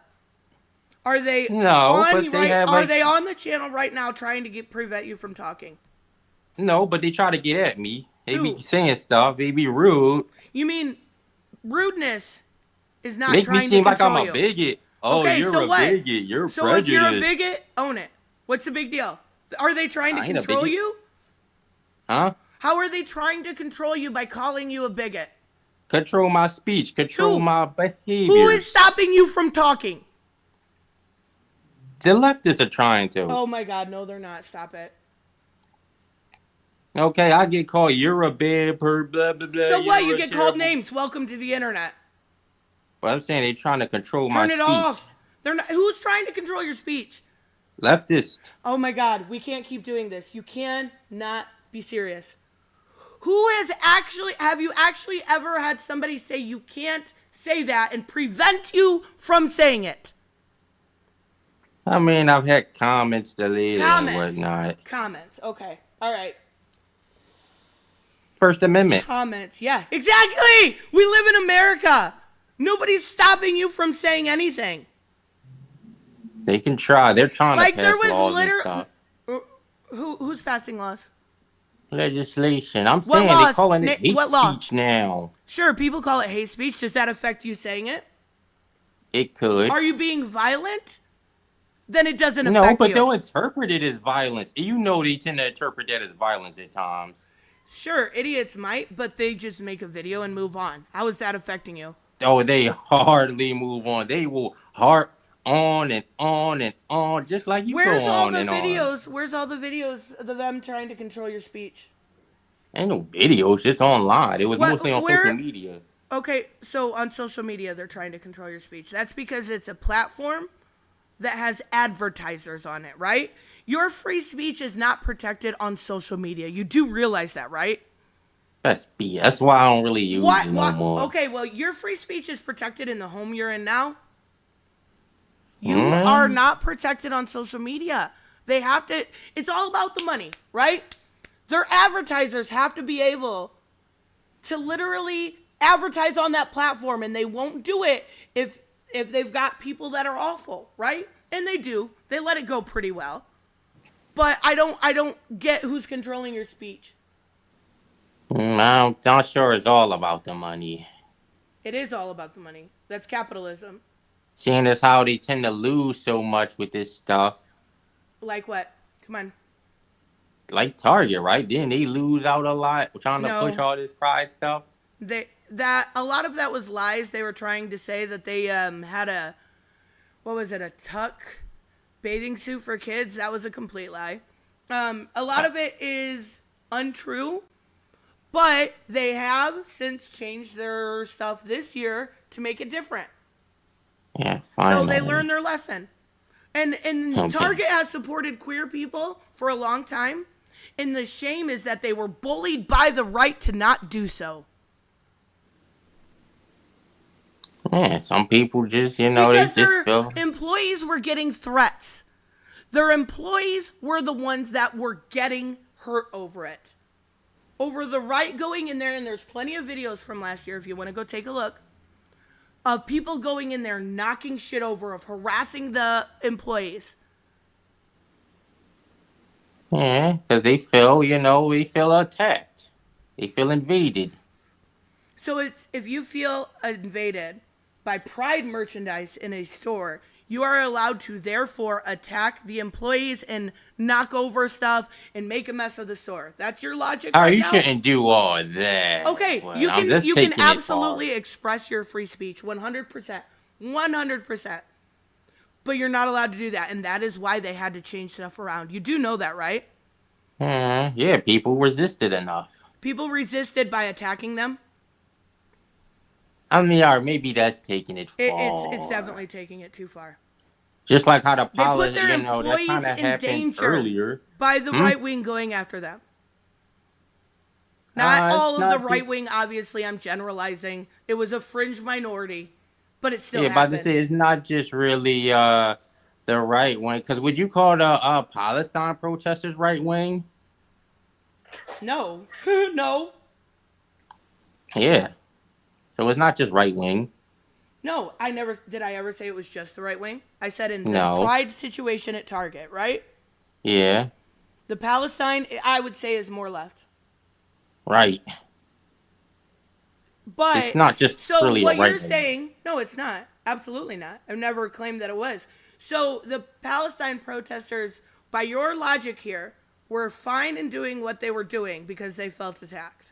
Are they No, on but they right? have, Are like- they on the channel right now trying to prevent you from talking? No, but they try to get at me. They Who? be saying stuff. They be rude. You mean rudeness is not Make trying me seem to like control I'm you. a bigot. Oh, Okay, you're so a what? bigot. You're So prejudiced. if you're a bigot, own it. What's the big deal? Are they trying to I ain't a control bigot. you? Huh? How are they trying to control you by calling you a bigot? Control my speech. Control Who? my behavior. Who is stopping you from talking? The leftists are trying to. Oh my God, no, they're not. Stop it. Okay, I get called. You're a bad per blah blah blah. So what? You you're a get called terrible-" names. Welcome to the internet. But I'm saying they're trying to control my Turn it speech. off. They're not. Who's trying to control your speech? Leftist. Oh my God, we can't keep doing this. You cannot be serious. Who has actually, have you actually ever had somebody say you can't say that and prevent you from saying it? I mean, I've had comments deleted and Comments. whatnot. Comments. Okay. All right. First Amendment. Comments. Yeah, exactly. We live in America. Nobody's stopping you from saying anything. They can try. They're trying Like to there pass was laws and literally, stuff. who's passing laws? Legislation. I'm What saying laws? they're calling it hate What law? speech now. Sure, people call it hate speech. Does that affect you saying it? It could. Are you being violent? Then it doesn't No, affect but you. they'll interpret it as violence. You know they tend to interpret that as violence at times. Sure, idiots might, but they just make a video and move on. How is that affecting you? Oh, they hardly move on. They will harp on and on and on, just like you Where's go all on the and videos? Where's all the videos of them trying to control your speech? on. Ain't no videos, just online. It was mostly on where- social media. Okay, so on social media, they're trying to control your speech. That's because it's a platform that has advertisers on it, right? Your free speech is not protected on social media. You do realize that, right? That's BS. That's why I don't really use What? it no What? more. Okay, well, your free speech is protected in the home you're in now. You are not protected on social media. They have to, it's all about the money, right? Their advertisers have to be able to literally advertise on that platform, and they won't do it if they've got people that are awful, right? And they do. They let it go pretty well. But I don't get who's controlling your speech. I'm not sure it's all about the money. It is all about the money. That's capitalism. Seeing as how they tend to lose so much with this stuff. Like what? Come on. Like Target, right? Didn't they lose out a lot trying to No. push all this pride stuff? A lot of that was lies. They were trying to say that they had a tuck bathing suit for kids. That was a complete lie. A lot of it is untrue, but they have since changed their stuff this year to make it different. Yeah, fine. So they learned their lesson. And Okay. Target has supported queer people for a long time. And the shame is that they were bullied by the right to not do so. Yeah, some people just, they Because just their feel. employees were getting threats. Their employees were the ones that were getting hurt over it. Over the right going in there, and there's plenty of videos from last year if you want to go take a look, of people going in there knocking shit over, of harassing the employees. Yeah, because they feel, they feel attacked. They feel invaded. So it's if you feel invaded by Pride merchandise in a store, You are allowed to therefore attack the employees and knock over stuff and make a mess of the store. That's your logic Oh, right you now? shouldn't do all that. Okay, Well, you I'm just can taking it far. absolutely express your free speech 100%. 100%. But you're not allowed to do that, and that is why they had to change stuff around. You do know that, right? Yeah, people resisted enough. People resisted by attacking them. I mean, or maybe that's taking it far. It's definitely taking it too far. Just like how the They put policy, their you know, that employees kind of in happened danger earlier. by the right wing going after them. Not It's all of not the the- right wing, obviously, I'm generalizing. It was a fringe minority, but it still Yeah, about to happened. say it's not just really the right wing. Because would you call the Palestine protesters right wing? No. No. Yeah. So it's not just right wing. No, did I ever say it was just the right wing? I said in this No. Pride situation at Target, right? Yeah. The Palestine, I would say, is more left. Right. But It's not just so really a what right you're wing. saying, no, it's not. Absolutely not. I've never claimed that it was. So the Palestine protesters, by your logic here, were fine in doing what they were doing because they felt attacked.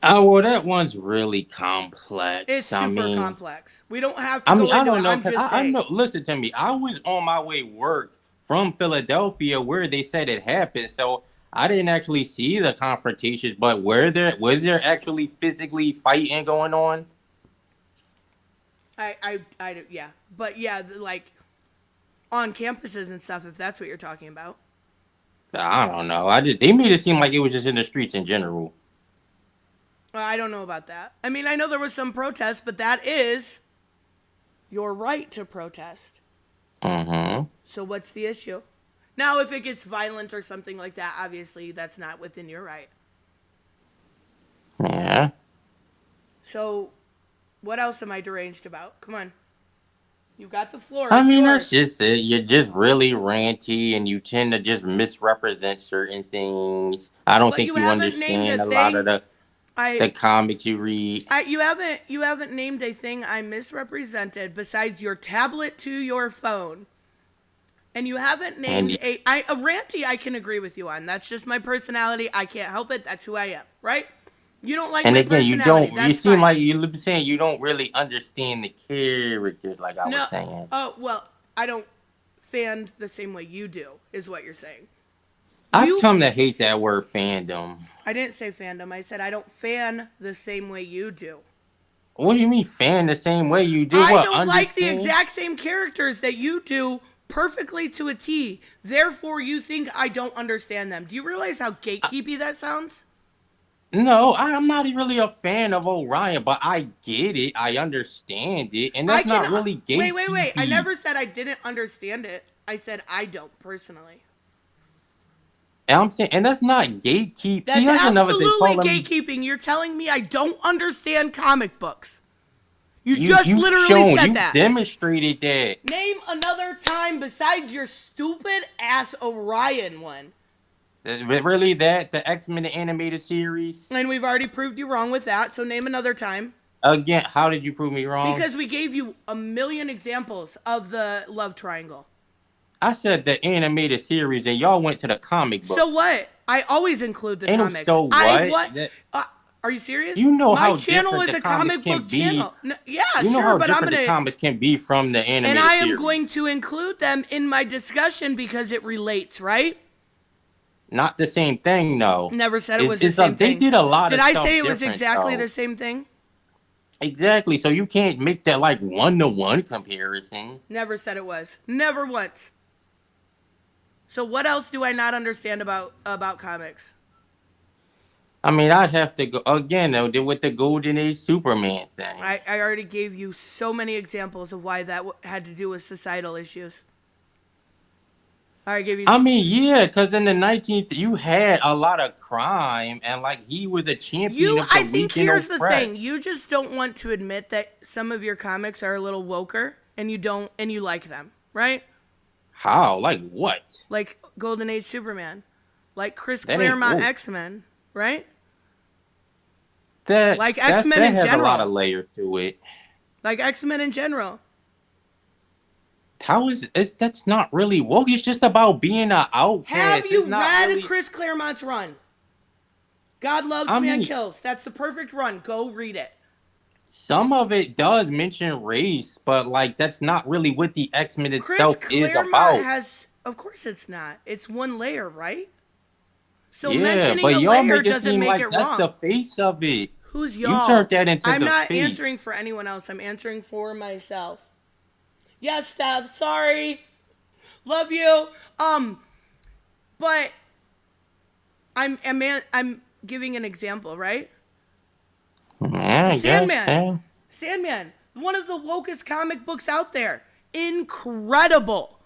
Oh, well, that one's really complex. It's I super mean, complex. We don't have to I go mean, I into don't it. know. I'm 'Cause just I saying. know. Listen to me. I was on my way work from Philadelphia where they said it happened. So I didn't actually see the confrontations, but was there actually physically fighting going on? Yeah. But yeah, like on campuses and stuff, if that's what you're talking about. I don't know. They made it seem like it was just in the streets in general. Well, I don't know about that. I mean, I know there was some protest, but that is your right to protest. Mm-hmm. So what's the issue? Now, if it gets violent or something like that, obviously that's not within your right. Yeah. So what else am I deranged about? Come on. You got the floor. I It's mean, yours. that's just it. You're just really ranty and you tend to just misrepresent certain things. I don't But think you you haven't named understand a a lot thing. of the comics you read. You haven't named a thing I misrepresented besides your tablet to your phone. And you haven't named a ranty I can agree with you on. That's just my personality. I can't help it. That's who I am, right? You don't like And my again, personality. you That's seem fine. like you're saying you don't really understand the characters, like I was saying. Oh, well, I don't fan the same way you do, is what you're saying. I've come to hate that word fandom. I didn't say fandom. I said I don't fan the same way you do. What do you mean fan the same way you do? I What, don't like the understand? exact same characters that you do perfectly to a T. Therefore, you think I don't understand them. Do you realize how gatekeepy that sounds? No, I'm not really a fan of Orion, but I get it. I understand it. And that's not really gatekeepy. Wait. I never said I didn't understand it. I said I don't personally. And I'm saying, and that's not gatekeep. That's See, that's another thing. absolutely gatekeeping. You're telling me I don't understand comic books. You just you've literally shown, said you that. demonstrated that. Name another time besides your stupid ass Orion one. Really, the X-Men the animated series? And we've already proved you wrong with that, so name another time. Again, how did you prove me wrong? Because we gave you a million examples of the love triangle. I said the animated series, and y'all went to the comic book. So what? I always include the Ain't no comics. so what? Are you serious? You know my how channel different is the a comic comics can book be. channel. No, yeah, You know sure, how but I'm different gonna. the comics can be from the animated And I am series. going to include them in my discussion because it relates, right? Not the same thing, no. Never said it was the same They thing. did a lot Did of I stuff say it was different, exactly though. the same thing? Exactly. So you can't make that like one-to-one comparison. Never said it was. Never once. So what else do I not understand about comics? I mean, I'd have to go again though with the Golden Age Superman thing. I already gave you so many examples of why that had to do with societal issues. I gave you. I mean, yeah, because in the 19th, you had a lot of crime, and like he was a champion of the I think weak and here's the oppressed. thing: you just don't want to admit that some of your comics are a little woker, and you like them, right? How? Like what? Like Golden Age Superman, like Chris That ain't Claremont woke. X-Men, right? That Like that's- X-Men that in has general. a lot of layers to it. Like X-Men in general. How is it? That's not really woke. It's just about being an outcast. Have you It's not read really, Chris Claremont's run? God Loves, I Man mean, Kills. That's the perfect run. Go read it. some of it does mention race, but like that's not really what the X-Men Chris itself is Claremont about. has, of course it's not. It's one layer, right? So Yeah, mentioning but a y'all layer make it doesn't seem make like it that's wrong. the face of it. Who's You y'all? turned that into I'm the not face. answering for anyone else. I'm answering for myself. Yes, Steph. Sorry. Love you. But I'm giving an example, right? Yeah, I guess, Sandman. yeah. Sandman. One of the wokest comic books out there. Incredible.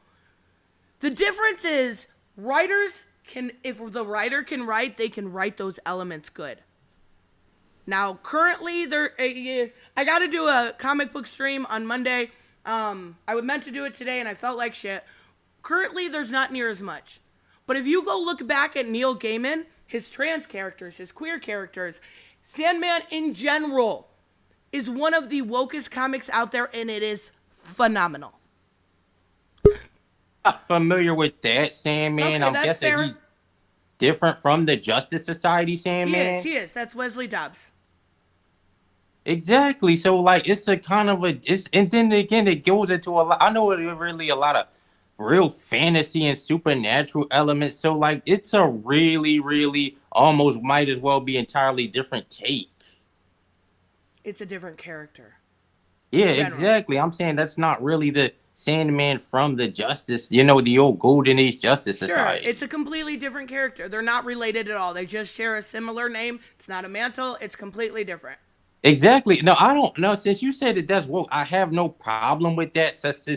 The difference is writers can, if the writer can write, they can write those elements good. Now, currently, I got to do a comic book stream on Monday. I was meant to do it today, and I felt like shit. Currently, there's not near as much. But if you go look back at Neil Gaiman, his trans characters, his queer characters, Sandman in general is one of the wokest comics out there, and it is phenomenal. Not familiar with that Sandman. Okay, I'm that's guessing fair. he's different from the Justice Society Sandman. He is. That's Wesley Dobbs. Exactly. So like it's a kind of a it's and then again it goes into a lot. I know it really a lot of real fantasy and supernatural elements. So like it's a really, really almost might as well be entirely different take. It's a different character. Yeah, General. exactly. I'm saying that's not really the Sandman from the Justice, the old Golden Age Justice Sure, Society. it's a completely different character. They're not related at all. They just share a similar name. It's not a mantle. It's completely different. Exactly. No, I don't know. Since you said it does woke, I have no problem with that. Since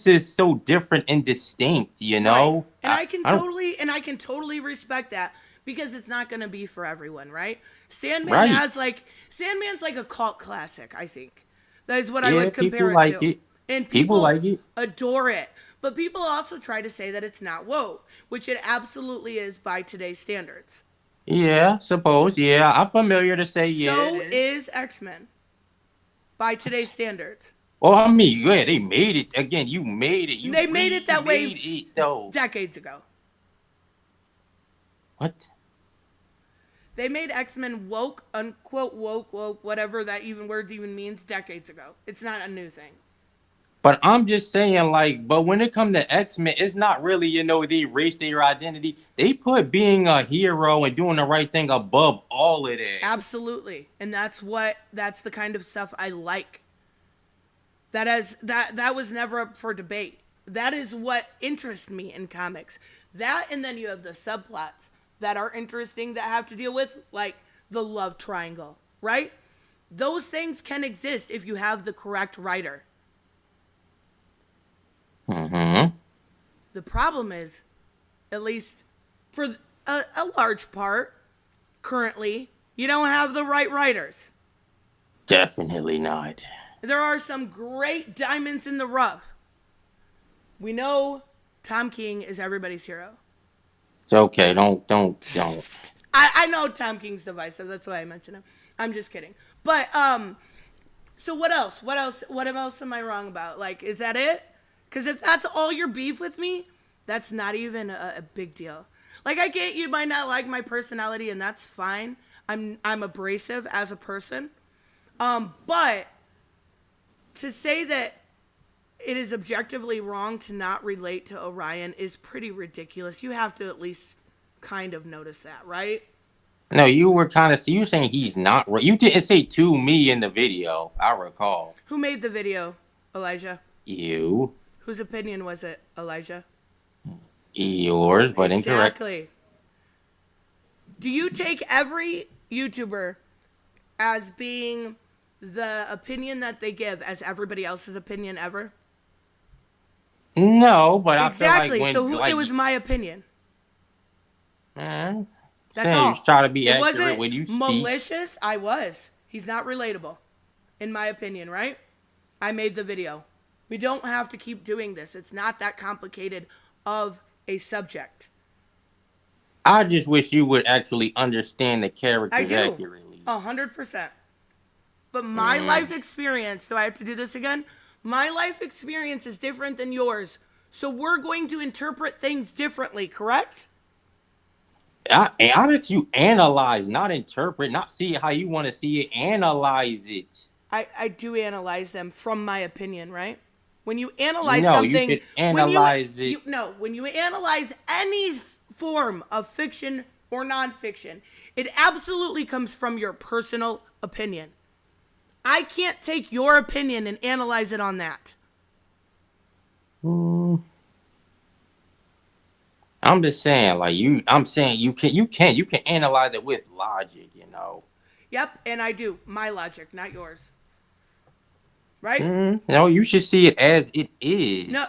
it's so different and distinct, Right. And I I can totally respect that because it's not going to be for everyone, right? Sandman Right. Sandman's like a cult classic, I think. That is what I Yeah, would compare people it like to. it. And People people like it. adore it. But people also try to say that it's not woke, which it absolutely is by today's standards. Yeah, suppose. Yeah, I'm familiar to say yeah. So It is. is X-Men by today's standards. Well, I mean, yeah, they made it again. You made it. They made it that way remade it, though. decades ago. What? They made X-Men woke, unquote, woke, whatever that word even means, decades ago. It's not a new thing. But I'm just saying, like, but when it comes to X-Men, it's not really, they erase their identity. They put being a hero and doing the right thing above all of that. Absolutely. And that's the kind of stuff I like. That was never up for debate. That is what interests me in comics. That, and then you have the subplots that are interesting that have to deal with, like, the love triangle, right? Those things can exist if you have the correct writer. Mm-hmm. The problem is, at least for a large part, currently, you don't have the right writers. Definitely not. There are some great diamonds in the rough. We know Tom King is everybody's hero. It's okay. Don't. I know Tom King's divisive. That's why I mentioned him. I'm just kidding. But so what else? What else am I wrong about? Like, is that it? Because if that's all your beef with me, that's not even a big deal. Like, I get you might not like my personality, and that's fine. I'm abrasive as a person. But to say that it is objectively wrong to not relate to Orion is pretty ridiculous. You have to at least kind of notice that, right? No, you were saying he's not. You didn't say to me in the video. I recall. Who made the video, Elijah? You. Whose opinion was it, Elijah? Yours, but incorrect. Exactly. Do you take every YouTuber as being the opinion that they give as everybody else's opinion ever? No, but I exactly. feel like So it was my opinion. That's all. You try to be It accurate wasn't when you speak. malicious. I was. He's not relatable, in my opinion, right? I made the video. We don't have to keep doing this. It's not that complicated of a subject. I just wish you would actually understand the characters I do. accurately. 100%. But my life experience, do I have to do this again? My life experience is different than yours. So we're going to interpret things differently, correct? How did you analyze, not interpret, not see it how you want to see it, analyze it? I do analyze them from my opinion, right? When you analyze No, you something, should analyze it. when you analyze any form of fiction or nonfiction, it absolutely comes from your personal opinion. I can't take your opinion and analyze it on that. I'm just saying, like I'm saying you can analyze it with logic, you know. Yep, and I do. My logic, not yours. Right? No, you should see it as it is. No,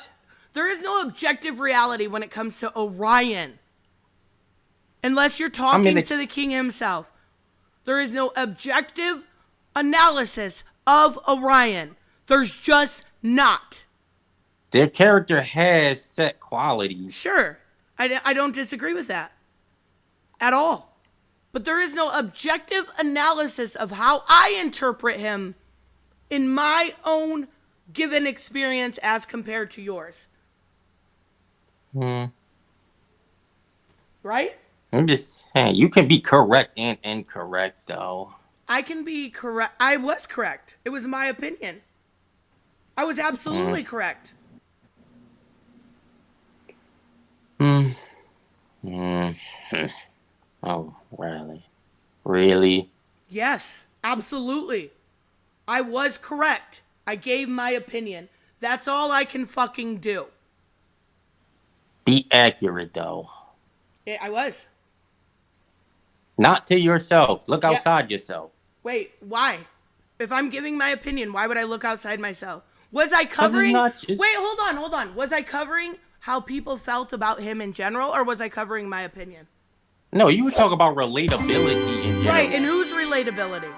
there is no objective reality when it comes to Orion. Unless you're talking to the king himself. There is no objective analysis of Orion. There's just not. Their character has set qualities. Sure, I don't disagree with that at all. But there is no objective analysis of how I interpret him in my own given experience as compared to yours. Right? I'm just saying, you can be correct and incorrect, though. I can be correct. I was correct. It was my opinion. I was absolutely correct. Oh, really? Really? Yes, absolutely. I was correct. I gave my opinion. That's all I can fucking do. Be accurate, though. Yeah, I was. Not to yourself. Look outside yourself. Wait, why? If I'm giving my opinion, why would I look outside myself? Was I covering... Wait, hold on. Was I covering how people felt about him in general, or was I covering my opinion? No, you were talking about relatability in general. Right, and whose relatability?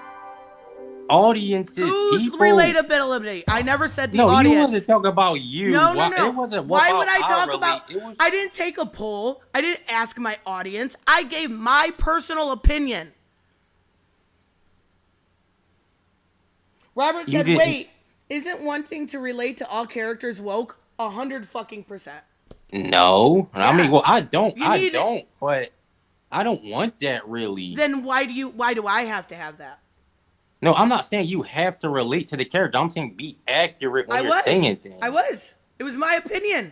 Audiences, whose people. Relatability? I never said the audience. No, you wasn't talking about you. No. It wasn't Why would I talk about... I didn't take a poll. I didn't ask my audience. I gave my personal opinion. Robert said, wait, isn't wanting to relate to all characters woke? 100 fucking %. No. Yeah. I mean, well, I don't, but I don't want that really. Then why do I have to have that? No, I'm not saying you have to relate to the character. I'm saying be accurate when you're saying things. I was. It was my opinion.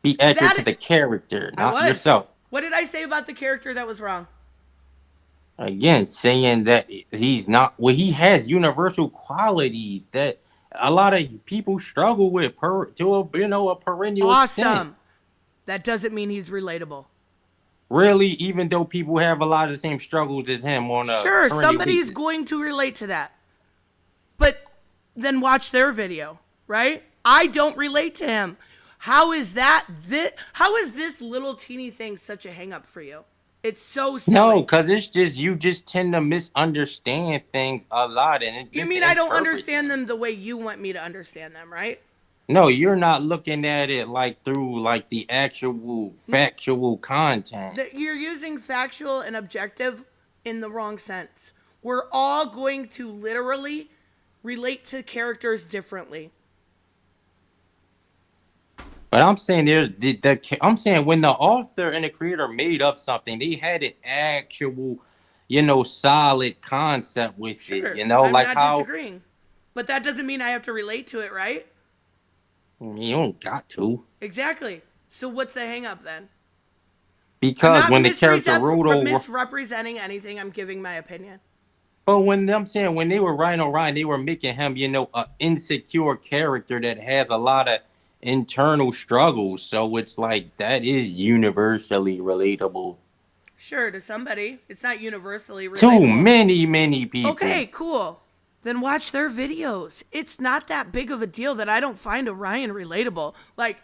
Be accurate to the character, not yourself. What did I say about the character that was wrong? Again, saying that he's not... Well, he has universal qualities that a lot of people struggle with to a perennial extent. That doesn't mean he's relatable. Really, even though people have a lot of the same struggles as him on a... Sure, somebody's going to relate to that. But then watch their video, right? I don't relate to him. How is how is this little teeny thing such a hang up for you? It's so silly. No, because it's just, you just tend to misunderstand things a lot. And you mean I don't understand them the way you want me to understand them, right? No, you're not looking at it like through like the actual factual content. You're using factual and objective in the wrong sense. We're all going to literally relate to characters differently. But I'm saying I'm saying when the author and the creator made up something, they had an actual, solid concept with it. I'm not disagreeing. But that doesn't mean I have to relate to it, right? You don't got to. Exactly. So what's the hang up then? Because when the character wrote over... misrepresenting anything, I'm giving my opinion. But when they were writing Orion, they were making him, an insecure character that has a lot of internal struggles. So it's like, that is universally relatable. Sure, to somebody. It's not universally relatable. To many people. Okay, cool. Then watch their videos. It's not that big of a deal that I don't find Orion relatable. Like,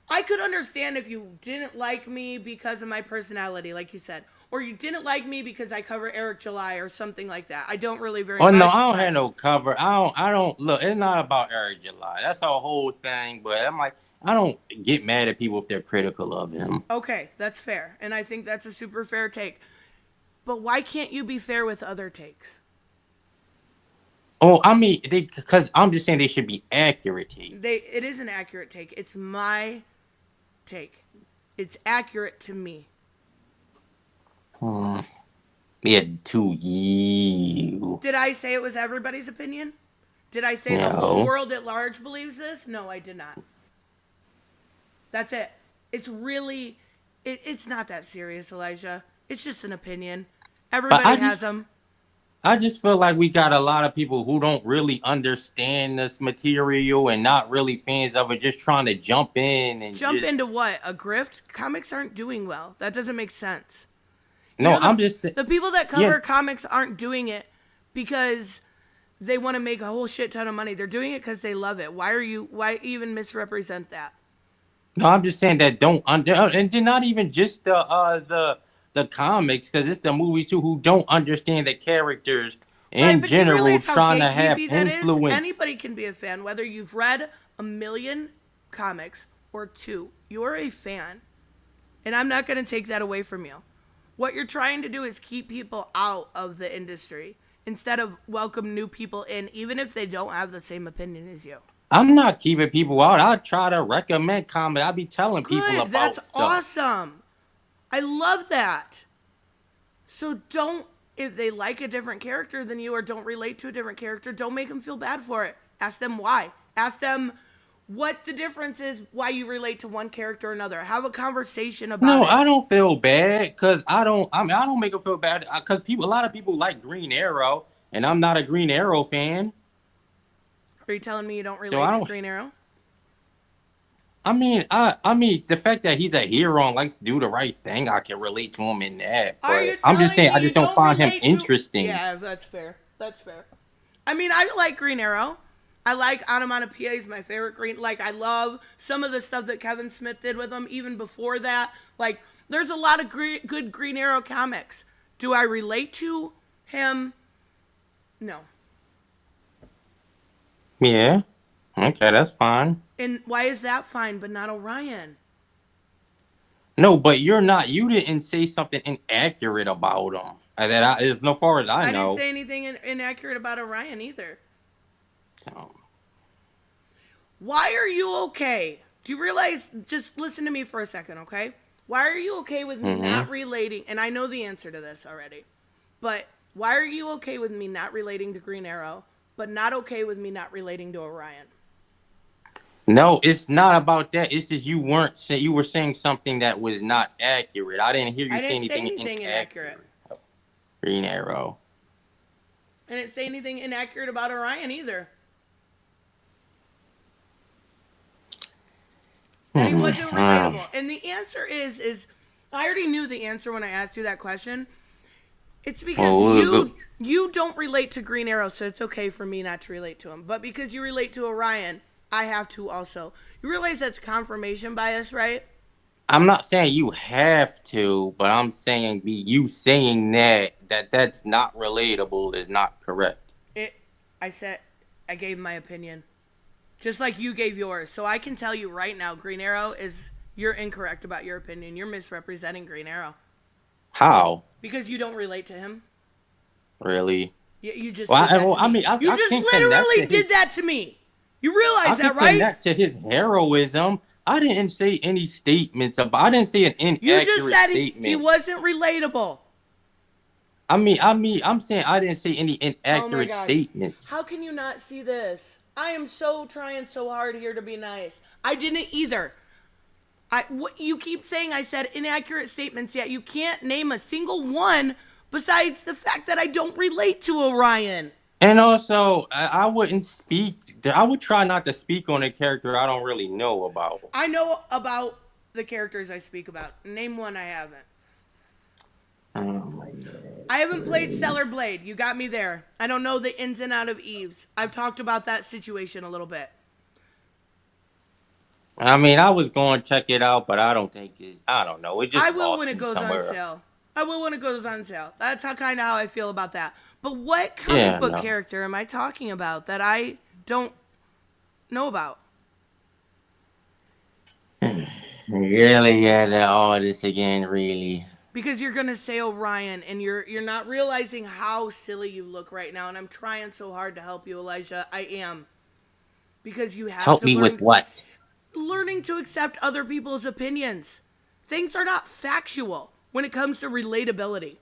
I could understand if you didn't like me because of my personality, like you said. Or you didn't like me because I cover Eric July or something like that. I don't really very much. Oh, no, I don't have no cover. I don't, look, it's not about Eric July. That's a whole thing. But I'm like, I don't get mad at people if they're critical of him. Okay, that's fair. And I think that's a super fair take. But why can't you be fair with other takes? Oh, I mean, because I'm just saying they should be accurate takes. It is an accurate take. It's my take. It's accurate to me. Hmm. Yeah, to you. Did I say it was everybody's opinion? Did I say the whole No. world at large believes this? No, I did not. That's it. It's really, it's not that serious, Elijah. It's just an opinion. But Everybody has them. I just feel like we got a lot of people who don't really understand this material and not really fans of it, just trying to jump in and Jump just. into what? A grift? Comics aren't doing well. That doesn't make sense. No, You know, I'm just. the people that Yeah. cover comics aren't doing it because they want to make a whole shit ton of money. They're doing it because they love it. Why even misrepresent that? No, I'm just saying that don't and then not even just the comics, because it's the movies too who don't understand the characters Right, in but do you general, realize how trying to have gatekeepy that is? influence. Anybody can be a fan, whether you've read a million comics or two. You're a fan. And I'm not going to take that away from you. What you're trying to do is keep people out of the industry instead of welcome new people in, even if they don't have the same opinion as you. I'm not keeping people out. I try to recommend comics. I be telling people Good, about that's stuff. awesome. I love that. So don't, if they like a different character than you or don't relate to a different character, don't make them feel bad for it. Ask them why. Ask them what the difference is, why you relate to one character or another. Have a conversation about No, it. I don't feel bad because I don't. I mean, I don't make them feel bad because a lot of people like Green Arrow, and I'm not a Green Arrow fan. Are you telling me you don't So relate I to don't. Green Arrow? I mean, the fact that he's a hero and likes to do the right thing, I can relate to him in that. Are you But I'm just telling saying, me I you just don't find him relate to? interesting. Yeah, that's fair. That's fair. I mean, I like Green Arrow. I like Onomatopoeia. He's my favorite Green. Like, I love some of the stuff that Kevin Smith did with him. Even before that, like, there's a lot of good Green Arrow comics. Do I relate to him? No. Yeah. Okay, that's fine. And why is that fine, but not Orion? No, but you're not. You didn't say something inaccurate about him. As no far as I I didn't know. say anything inaccurate about Orion either. So, Why are you okay? Do you realize? Just listen to me for a second, okay? Why are you okay with me not relating? And I know the answer to this already. But why are you okay with me not relating to Green Arrow, but not okay with me not relating to Orion? no, it's not about that. It's just you weren't say you were saying something that was not accurate. I didn't hear you I say didn't say anything anything inaccurate. Green Arrow. I didn't say anything inaccurate about Orion either. And he wasn't relatable. And the answer is I already knew the answer when I asked you that question. It's because you don't relate to Green Arrow, so it's okay for me not to relate to him. But because you relate to Orion, I have to also. You realize that's confirmation bias, right? I'm not saying you have to, but I'm saying you saying that's not relatable is not correct. I gave my opinion. Just like you gave yours. So I can tell you right now, Green Arrow you're incorrect about your opinion. You're misrepresenting Green Arrow. How? Because you don't relate to him. Really? You just Well, did that to me. I You just can literally connect to did that to me. You realize I that, can right? connect to his heroism. I didn't say any statements about. I didn't say an inaccurate You just said statement. he wasn't relatable. I'm saying I didn't say any Oh my inaccurate God. statements. How can you not see this? I am so trying so hard here to be nice. I didn't either. You keep saying I said inaccurate statements, yet you can't name a single one besides the fact that I don't relate to Orion. And also, I wouldn't speak. I would try not to speak on a character I don't really know about. I know about the characters I speak about. Name one I haven't. Oh my God. I haven't played Stellar Blade. You got me there. I don't know the ins and out of Eves. I've talked about that situation a little bit. I mean, I was going to check it out, but I don't think it. I don't know. It just. I will lost when it me goes somewhere. on sale. I will when it goes on sale. That's how I feel about that. But what comic book character am I talking about that I don't know about? Really, yeah, all this again, really. because you're gonna say Orion, and you're not realizing how silly you look right now. And I'm trying so hard to help you, Elijah. I am, because you have Help to me with what? learning to accept other people's opinions. Things are not factual when it comes to relatability.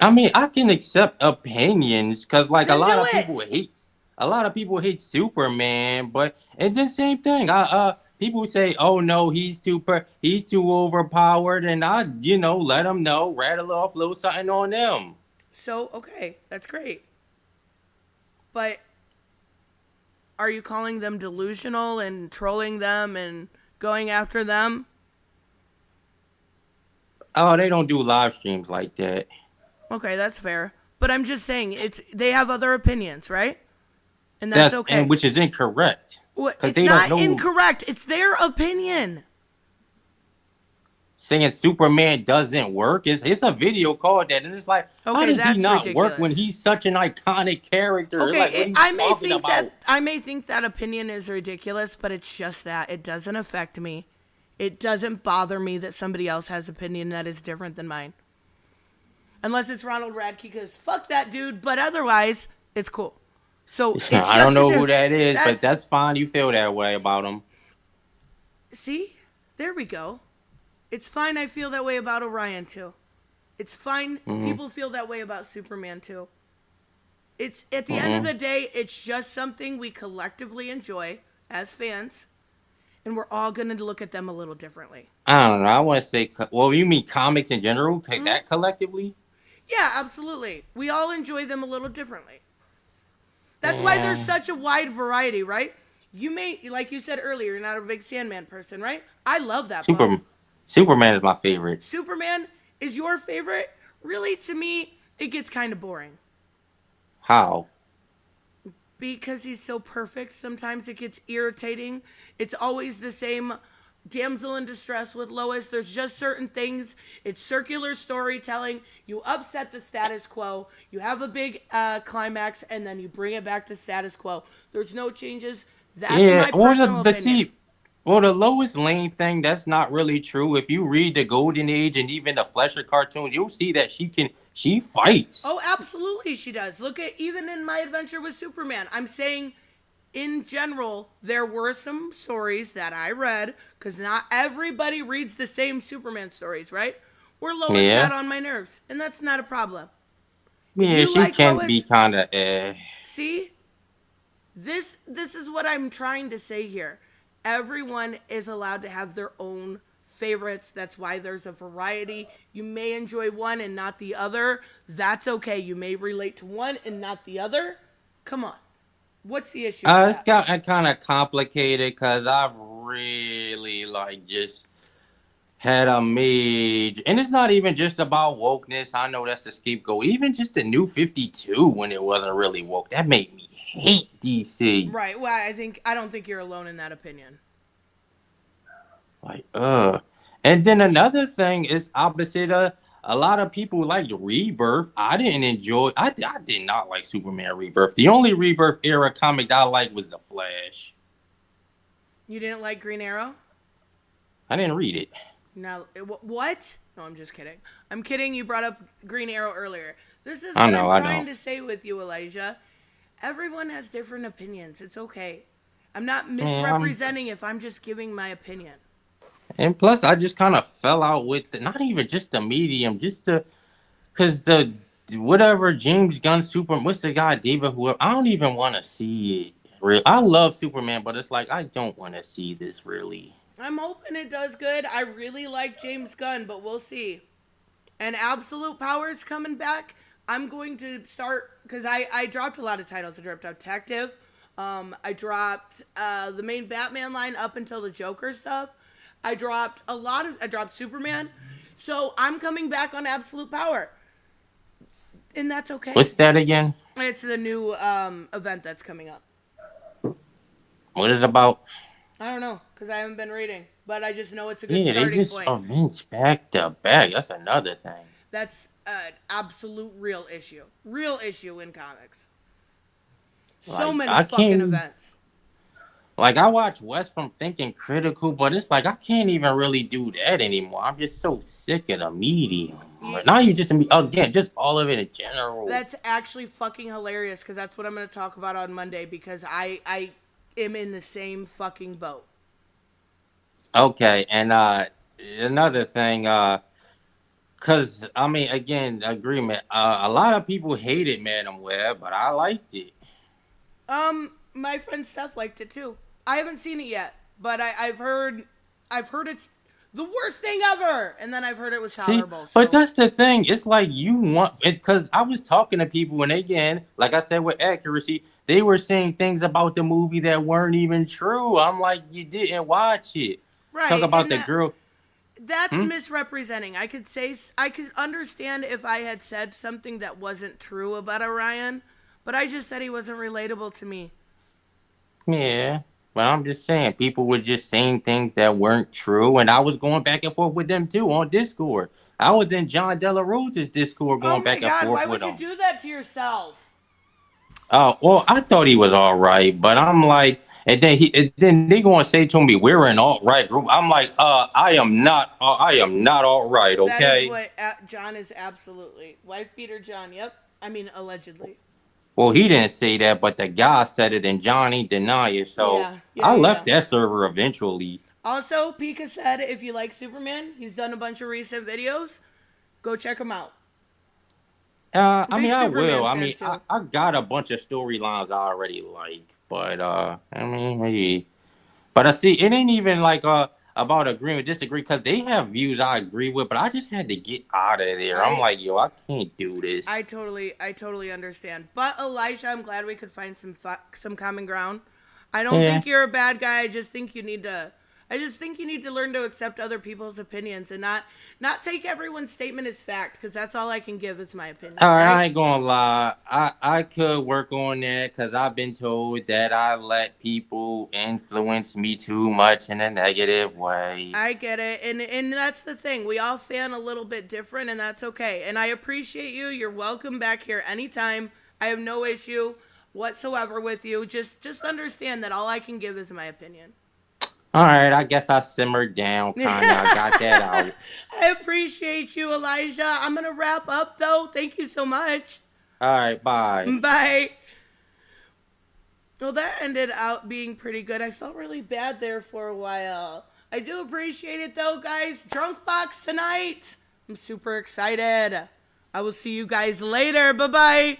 I mean, I can accept opinions because, like, Then do it. a lot of people hate Superman, but it's the same thing. People say, "Oh no, he's too overpowered," and let them know, rattle off a little something on them. So, okay, that's great. But are you calling them delusional and trolling them and going after them? Oh, they don't do live streams like that. Okay, that's fair. But I'm just saying they have other opinions, right? And that's okay. And which is incorrect. Well, Because it's they don't not know. incorrect. It's their opinion. Saying Superman doesn't work. It's a video called that, and it's like, how Okay, does he that's not ridiculous. work when he's such an iconic character? Okay, Like, what are you I may talking think about? that opinion is ridiculous, but it's just that it doesn't affect me. It doesn't bother me that somebody else has opinion that is different than mine. Unless it's Ronald Radke, because fuck that dude. But otherwise, it's cool. So it's I don't just know who that is, but that's- that's fine. You feel that way about him. See, there we go. It's fine. I feel that way about Orion too. It's fine. People feel that way about Superman too. It's at the end of the day, it's just something we collectively enjoy as fans, and we're all gonna look at them a little differently. I don't know. I want to say, well, you mean comics in general? That collectively? Yeah, absolutely. We all enjoy them a little differently. That's why there's such a wide variety, right? You may, like you said earlier, you're not a big Sandman person, right? I love that book. Superman is my favorite. Superman is your favorite? Really, to me, it gets kind of boring. How? Because he's so perfect, sometimes it gets irritating. It's always the same damsel in distress with Lois. There's just certain things. It's circular storytelling. You upset the status quo. You have a big climax, and then you bring it back to status quo. There's no changes. That's my personal opinion. Well, the Lois Lane thing, that's not really true. If you read the Golden Age and even the Fleischer cartoons, you'll see that she fights. Oh, absolutely she does. Look at, even in My Adventure with Superman. I'm saying, in general, there were some stories that I read, because not everybody reads the same Superman stories, right? Where Lois got on my nerves, and that's not a problem. Yeah, she like can Lois? be kind of See? This is what I'm trying to say here. Everyone is allowed to have their own favorites. That's why there's a variety. You may enjoy one and not the other. That's okay. You may relate to one and not the other. Come on. What's the issue? It's got kind of complicated because I've really just had a major, and it's not even just about wokeness. I know that's the scapegoat. Even just the New 52 when it wasn't really woke, that made me hate DC. Right. Well, I don't think you're alone in that opinion. And then another thing is opposite. A lot of people liked Rebirth. I didn't enjoy. I did not like Superman Rebirth. The only Rebirth era comic that I liked was The Flash. You didn't like Green Arrow? I didn't read it. Now, what? No, I'm just kidding. I'm kidding. You brought up Green Arrow earlier. This is what I'm trying to say with you, Elijah. Everyone has different opinions. It's okay. I'm not misrepresenting if I'm just giving my opinion. And plus, I just kind of fell out with not even just the medium, just because the whatever James Gunn Superman, what's the guy, David, whoever, I don't even want to see it. I love Superman, but it's like, I don't want to see this really. I'm hoping it does good. I really like James Gunn, but we'll see. And Absolute Power's coming back. I'm going to start, because I dropped a lot of titles. I dropped Detective. I dropped the main Batman line up until the Joker stuff. I dropped Superman. So I'm coming back on Absolute Power. And that's okay. What's that again? It's the new event that's coming up. What is it about? I don't know, because I haven't been reading. But I just know it's a good Yeah, starting they just point. events back to back. That's another thing. That's an absolute real issue. Real issue in comics. So many fucking events. Like I watch West from Thinking Critical, but it's like I can't even really do that anymore. I'm just so sick of the medium. Ye- Not even just again, just all of it in general. That's actually fucking hilarious because that's what I'm going to talk about on Monday because I am in the same fucking boat. Okay, and another thing, cause I mean, again, agreement. A lot of people hated Madam Web, but I liked it. My friend Steph liked it too. I haven't seen it yet, but I've heard it's the worst thing ever, and then I've heard it was See, tolerable. but So that's the thing. It's like you want it because I was talking to people, and again, like I said with accuracy, they were saying things about the movie that weren't even true. I'm like, you didn't watch it. Talk right, about and the girl. that's Hmm? misrepresenting. I could understand if I had said something that wasn't true about Orion, but I just said he wasn't relatable to me. Yeah, but I'm just saying, people were just saying things that weren't true, and I was going back and forth with them too on Discord. I was in John Della Rose's Discord Oh going my back and god, forth why with would you him. do that to yourself? Well, I thought he was all right, but I'm like, and then they gonna say to me, "We're an alt right group." I'm like, I am not alt right, That is okay? what John is absolutely. Wife beater John, yep. I mean, allegedly. Well, he didn't say that, but the guy said it, and Johnny denied it. So I Yeah. left that server eventually. Also, Pika said if you like Superman, he's done a bunch of recent videos. Go check him out. I Big mean, I will. Superman I fan mean, too. I got a bunch of storylines I already like, but I mean, maybe. But I see it ain't even like about agreeing or disagree because they have views I agree with, but I just had to get out of there. I'm I like, yo, I can't do this. I totally understand. But Elijah, I'm glad we could find some common ground. I don't Yeah. think you're a bad guy. I just think you need to learn to accept other people's opinions and not take everyone's statement as fact because that's all I can give is my opinion, All right, right? I ain't gonna lie. I could work on that because I've been told that I let people influence me too much in a negative way. I get it. And that's the thing. We all fan a little bit different and that's okay. And I appreciate you. You're welcome back here anytime. I have no issue whatsoever with you. Just understand that all I can give is my opinion. All right, I guess I simmered down, kinda. I got that out. I appreciate you, Elijah. I'm going to wrap up though. Thank you so much. All right, bye. Bye. Well, that ended out being pretty good. I felt really bad there for a while. I do appreciate it though, guys. Drunk box tonight. I'm super excited. I will see you guys later. Bye bye.